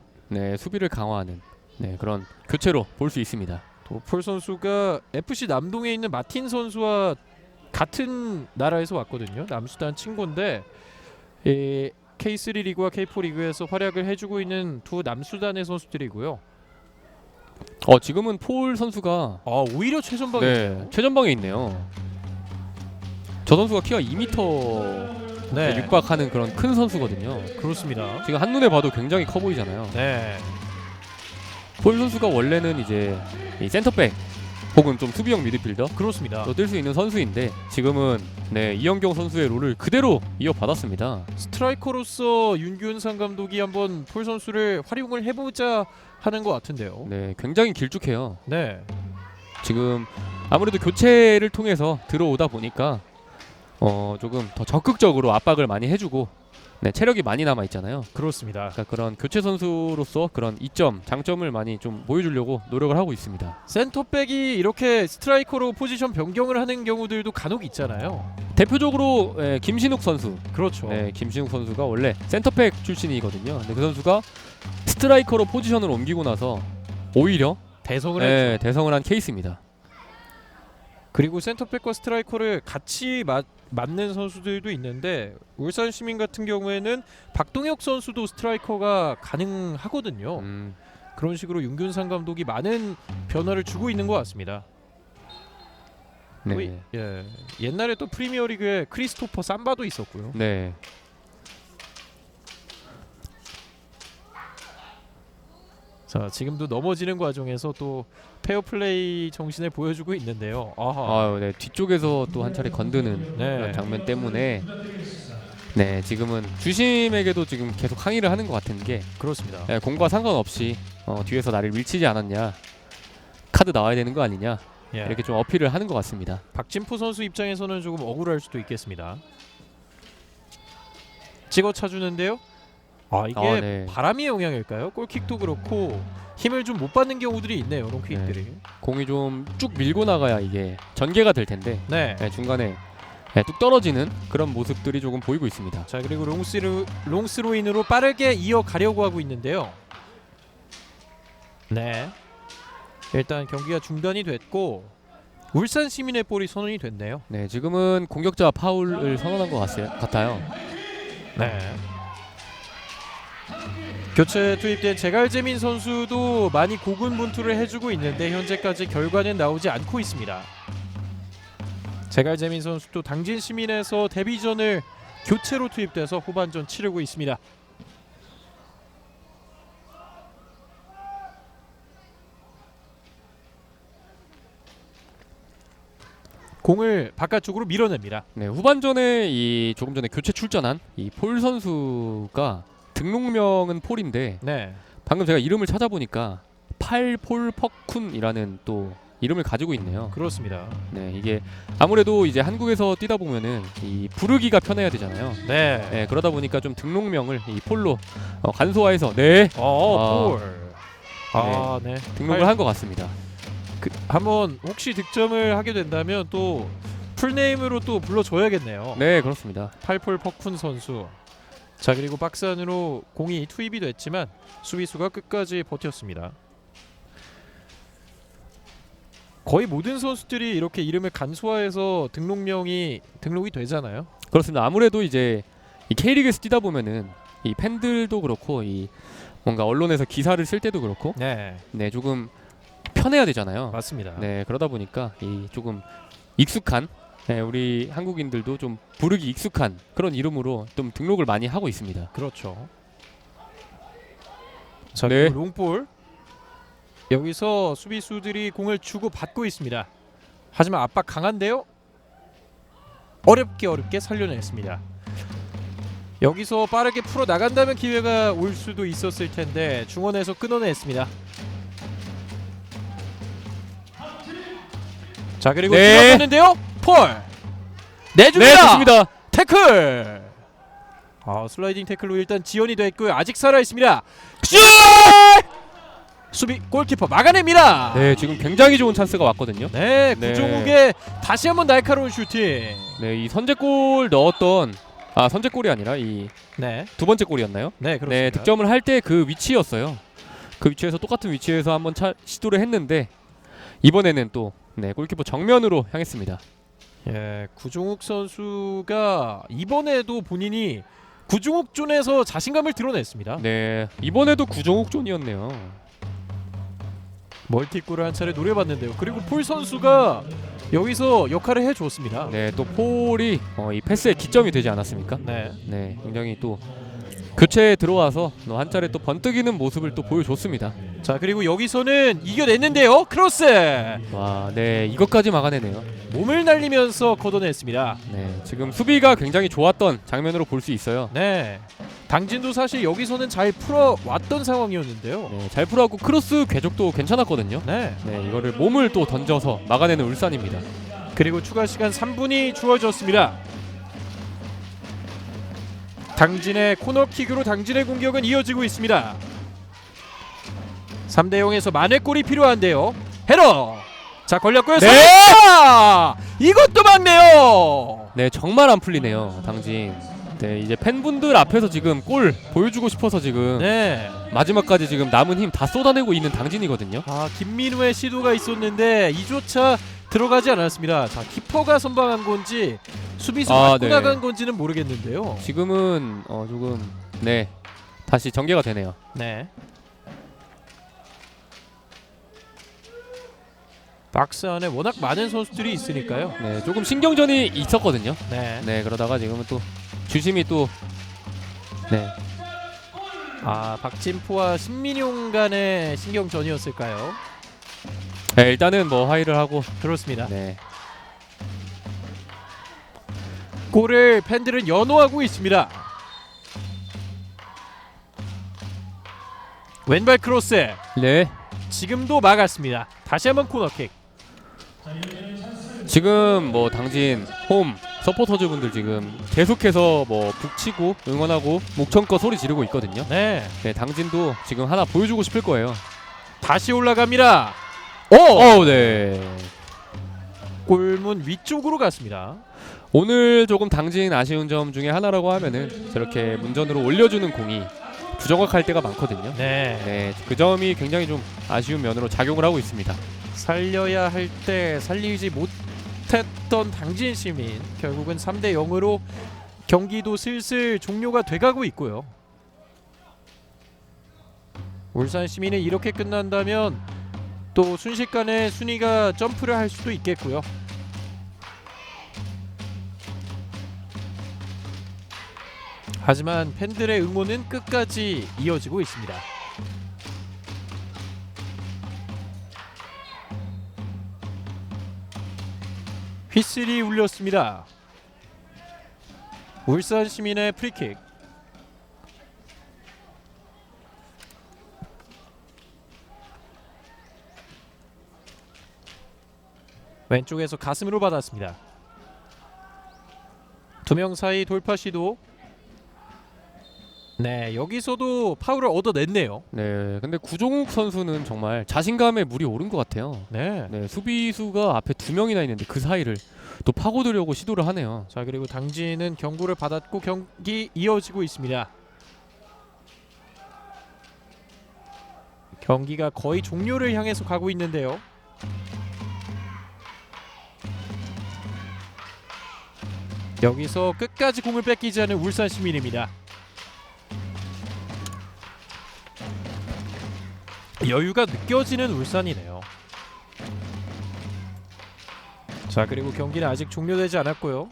수비를 강화하는 그런 교체로 볼 수 있습니다. 또 폴 선수가 FC 남동에 있는 마틴 선수와 같은 나라에서 왔거든요. 남수단 친구인데 K3 리그와 K4 리그에서 활약을 해주고 있는 두 남수단의 선수들이고요. 지금은 폴 선수가 오히려 최전방에 최전방에 있네요. 저 선수가 키가 2m 네. 육박하는 그런 큰 선수거든요. 그렇습니다. 지금 한눈에 봐도 굉장히 커 보이잖아요. 네. 폴 선수가 원래는 이제 이 센터백 혹은 좀 수비형 미드필더 그렇습니다. 또 뛸 수 있는 선수인데 지금은 네, 이영경 선수의 롤을 그대로 이어받았습니다. 스트라이커로서 윤균상 감독이 한번 폴 선수를 활용을 해보자 하는 것 같은데요. 네, 굉장히 길쭉해요. 네. 지금 아무래도 교체를 통해서 들어오다 보니까 조금 더 적극적으로 압박을 많이 해주고 네, 체력이 많이 남아 있잖아요. 그렇습니다. 그러니까 그런 교체 선수로서 그런 이점, 장점을 많이 좀 보여주려고 노력을 하고 있습니다. 센터백이 이렇게 스트라이커로 포지션 변경을 하는 경우들도 간혹 있잖아요. 대표적으로 김신욱 선수. 그렇죠. 네, 김신욱 선수가 원래 센터백 출신이거든요. 근데 그 선수가 스트라이커로 포지션을 옮기고 나서 오히려 대성을 했죠. 대성을 한 케이스입니다. 그리고 센터백과 스트라이커를 같이 맞는 선수들도 있는데 울산 시민 같은 경우에는 박동혁 선수도 스트라이커가 가능하거든요. 그런 식으로 윤균상 감독이 많은 변화를 주고 있는 것 같습니다. 네. 예. 옛날에 또 프리미어리그에 크리스토퍼 삼바도 있었고요. 네. 자, 지금도 넘어지는 과정에서 또 페어플레이 정신을 보여주고 있는데요. 아하. 아, 네. 뒤쪽에서 또 한 차례 건드는 네. 그런 장면 때문에 네, 지금은 주심에게도 지금 계속 항의를 하는 것 같은 게 그렇습니다. 공과 상관없이 뒤에서 나를 밀치지 않았냐, 카드 나와야 되는 거 아니냐 예. 이렇게 좀 어필을 하는 것 같습니다. 박진포 선수 입장에서는 조금 억울할 수도 있겠습니다. 찍어 차주는데요. 아, 이게 네. 바람의 영향일까요? 골킥도 그렇고 힘을 좀 못 받는 경우들이 있네요. 롱킥들이. 공이 좀 쭉 밀고 나가야 이게 전개가 될 텐데 네. 중간에 뚝 떨어지는 그런 모습들이 조금 보이고 있습니다. 자, 그리고 롱스로인으로 빠르게 이어가려고 하고 있는데요. 네. 일단 경기가 중단이 됐고 울산 시민의 볼이 선언이 됐네요. 네, 지금은 공격자 파울을 선언한 것 같아요. 네. 교체 투입된 제갈재민 선수도 많이 고군분투를 해주고 있는데 현재까지 결과는 나오지 않고 있습니다. 제갈재민 선수도 당진 시민에서 데뷔전을 교체로 투입돼서 후반전 치르고 있습니다. 공을 바깥쪽으로 밀어냅니다. 네, 후반전에 이 조금 전에 교체 출전한 이 폴 선수가 등록명은 폴인데 네. 방금 제가 이름을 찾아보니까 팔폴 퍽쿤이라는 또 이름을 가지고 있네요. 그렇습니다. 네, 이게 아무래도 이제 한국에서 뛰다 보면은 이 부르기가 편해야 되잖아요. 네. 네, 그러다 보니까 좀 등록명을 이 폴로 간소화해서 네, 폴. 아, 네. 등록을 한 것 같습니다. 한번 혹시 득점을 하게 된다면 또 풀네임으로 또 불러줘야겠네요. 네, 그렇습니다. 팔폴 퍼쿤 선수. 자, 그리고 박스 안으로 공이 투입이 됐지만 수비수가 끝까지 버텼습니다. 거의 모든 선수들이 이렇게 이름을 간소화해서 등록이 되잖아요. 그렇습니다. 아무래도 이제 이 K리그에서 뛰다 보면은 이 팬들도 그렇고 이 뭔가 언론에서 기사를 쓸 때도 그렇고 네, 조금 편해야 되잖아요. 맞습니다. 네, 그러다 보니까 이 조금 익숙한 우리 한국인들도 좀 부르기 익숙한 그런 이름으로 좀 등록을 많이 하고 있습니다. 그렇죠. 자, 네. 그리고 롱볼. 여기서 수비수들이 공을 주고 받고 있습니다. 하지만 압박 강한데요. 어렵게 살려냈습니다. 여기서 빠르게 풀어 나간다면 기회가 올 수도 있었을 텐데 중원에서 끊어냈습니다. 자, 그리고 네. 들어갔는데요. 폴 내줍니다. 네, 좋습니다. 태클. 슬라이딩 태클로 일단 지연이 됐고요. 아직 살아 있습니다. 슛! 수비 골키퍼 막아냅니다. 네, 지금 굉장히 좋은 찬스가 왔거든요. 네, 네. 구종욱의 다시 한번 날카로운 슈팅. 네, 이 선제골 넣었던 선제골이 아니라 이 네, 두 번째 골이었나요? 네, 그렇습니다. 네, 득점을 할 때 그 위치였어요. 그 위치에서 똑같은 위치에서 한번 시도를 했는데 이번에는 또 골키퍼 정면으로 향했습니다. 예, 구종욱 선수가 이번에도 본인이 구종욱 존에서 자신감을 드러냈습니다. 네, 이번에도 구종욱 존이었네요. 멀티골을 한 차례 노려봤는데요. 그리고 폴 선수가 여기서 역할을 해줬습니다. 네, 또 폴이 이 패스의 기점이 되지 않았습니까? 네. 네, 굉장히 또 교체에 들어와서 한 차례 또 번뜩이는 모습을 또 보여줬습니다. 자, 그리고 여기서는 이겨냈는데요. 크로스! 와, 네, 이것까지 막아내네요. 몸을 날리면서 걷어냈습니다. 네, 지금 수비가 굉장히 좋았던 장면으로 볼 수 있어요. 네. 당진도 사실 여기서는 잘 풀어왔던 상황이었는데요. 네, 잘 풀어갖고 크로스 궤적도 괜찮았거든요. 네. 네, 이거를 몸을 또 던져서 막아내는 울산입니다. 그리고 추가 시간 3분이 주어졌습니다. 당진의 코너킥으로 당진의 공격은 이어지고 있습니다. 3대 0에서 만회골이 필요한데요. 헤더! 자, 걸렸고요. 네! 선취다! 이것도 막네요. 네, 정말 안 풀리네요, 당진. 네, 이제 팬분들 앞에서 지금 골 보여주고 싶어서 지금 네. 마지막까지 지금 남은 힘 다 쏟아내고 있는 당진이거든요. 아, 김민우의 시도가 있었는데 이조차 들어가지 않았습니다. 자, 키퍼가 선방한 건지 수비수 맞고 네. 나간 건지는 모르겠는데요. 지금은 조금 네, 다시 전개가 되네요. 네. 박스 안에 워낙 많은 선수들이 있으니까요. 네, 조금 신경전이 있었거든요. 네. 네, 그러다가 지금은 또 주심이 또 네, 아, 박진포와 신민용 간의 신경전이었을까요? 네, 일단은 뭐 화의를 하고 그렇습니다. 네, 골을 팬들은 연호하고 있습니다. 왼발 크로스. 네, 지금도 막았습니다. 다시 한번 코너킥. 지금 뭐 당진 홈 서포터즈 분들 지금 계속해서 뭐 북치고 응원하고 목청껏 소리 지르고 있거든요. 네. 네, 당진도 지금 하나 보여주고 싶을 거예요. 다시 올라갑니다. 네. 골문 위쪽으로 갔습니다. 오늘 조금 당진 아쉬운 점 중에 하나라고 하면은 저렇게 문전으로 올려주는 공이 부정확할 때가 많거든요. 네. 네, 그 점이 굉장히 좀 아쉬운 면으로 작용을 하고 있습니다. 살려야 할 때 살리지 못했던 당진 시민, 결국은 3대 0으로 경기도 슬슬 종료가 돼가고 있고요. 울산 시민이 이렇게 끝난다면 또 순식간에 순위가 점프를 할 수도 있겠고요. 하지만 팬들의 응원은 끝까지 이어지고 있습니다. 휘슬이 울렸습니다. 울산 시민의 프리킥. 왼쪽에서 가슴으로 받았습니다. 두 명 사이 돌파 시도. 네, 여기서도 파울을 얻어냈네요. 네, 근데 구종욱 선수는 정말 자신감에 물이 오른 것 같아요. 네. 네, 수비수가 앞에 두 명이나 있는데 그 사이를 또 파고들려고 시도를 하네요. 자, 그리고 당진은 경고를 받았고 경기 이어지고 있습니다. 경기가 거의 종료를 향해서 가고 있는데요. 여기서 끝까지 공을 뺏기지 않은 울산 시민입니다. 여유가 느껴지는 울산이네요. 자, 그리고 경기는 아직 종료되지 않았고요.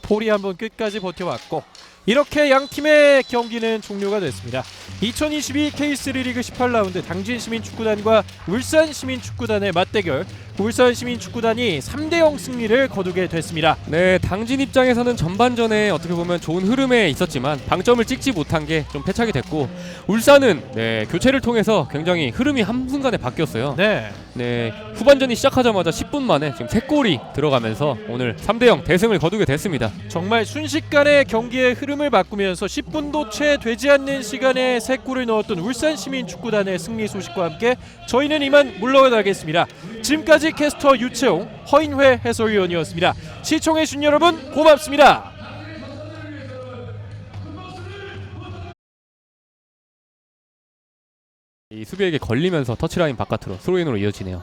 폴이 한번 끝까지 버텨왔고 이렇게 양 팀의 경기는 종료가 됐습니다. 2022 K3 리그 18라운드 당진 시민축구단과 울산 시민축구단의 맞대결, 울산 시민축구단이 3대0 승리를 거두게 됐습니다. 네, 당진 입장에서는 전반전에 어떻게 보면 좋은 흐름에 있었지만 방점을 찍지 못한 게 좀 패착이 됐고, 울산은 네, 교체를 통해서 굉장히 흐름이 한순간에 바뀌었어요. 네. 네, 후반전이 시작하자마자 10분 만에 지금 3골이 들어가면서 오늘 3대0 대승을 거두게 됐습니다. 정말 순식간에 경기의 흐름을 바꾸면서 10분도 채 되지 않는 시간에 3골을 넣었던 울산 시민축구단의 승리 소식과 함께 저희는 이만 물러가겠습니다. 지금까지 캐스터 유채용, 허인회 해설위원이었습니다. 시청해주신 여러분 고맙습니다. 이 수비에게 걸리면서 터치라인 바깥으로 스로인으로 이어지네요.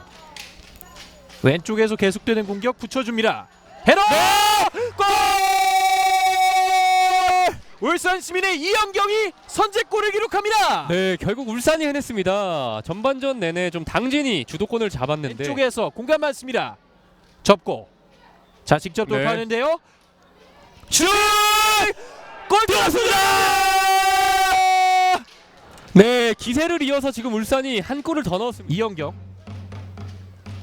왼쪽에서 계속되는 공격 붙여줍니다. 헤더! 골! 울산 시민의 이영경이 선제골을 기록합니다. 네, 결국 울산이 해냈습니다. 전반전 내내 좀 당진이 주도권을 잡았는데 왼쪽에서 공간 많습니다. 접고 자 직접 네. 돌파하는데요. 슛! 골 들어갔습니다. 네, 기세를 이어서 지금 울산이 한 골을 더 넣었습니다. 이영경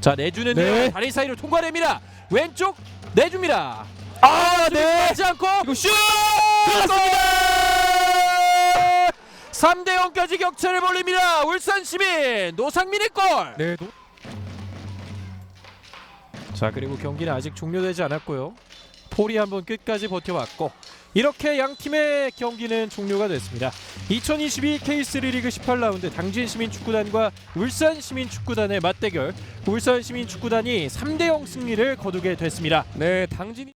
자 내주는데요. 네. 다리 사이로 통과됩니다. 왼쪽 내줍니다. 네. 하지 않고 이거 슛! 들어갔습니다. 3대 0까지 격차를 벌립니다. 울산 시민 노상민의 골. 네, 자 그리고 경기는 아직 종료되지 않았고요. 폴이 한번 끝까지 버텨왔고 이렇게 양 팀의 경기는 종료가 됐습니다. 2022 K3 리그 18라운드 당진 시민축구단과 울산 시민축구단의 맞대결. 울산 시민축구단이 3대 0 승리를 거두게 됐습니다. 네, 당진이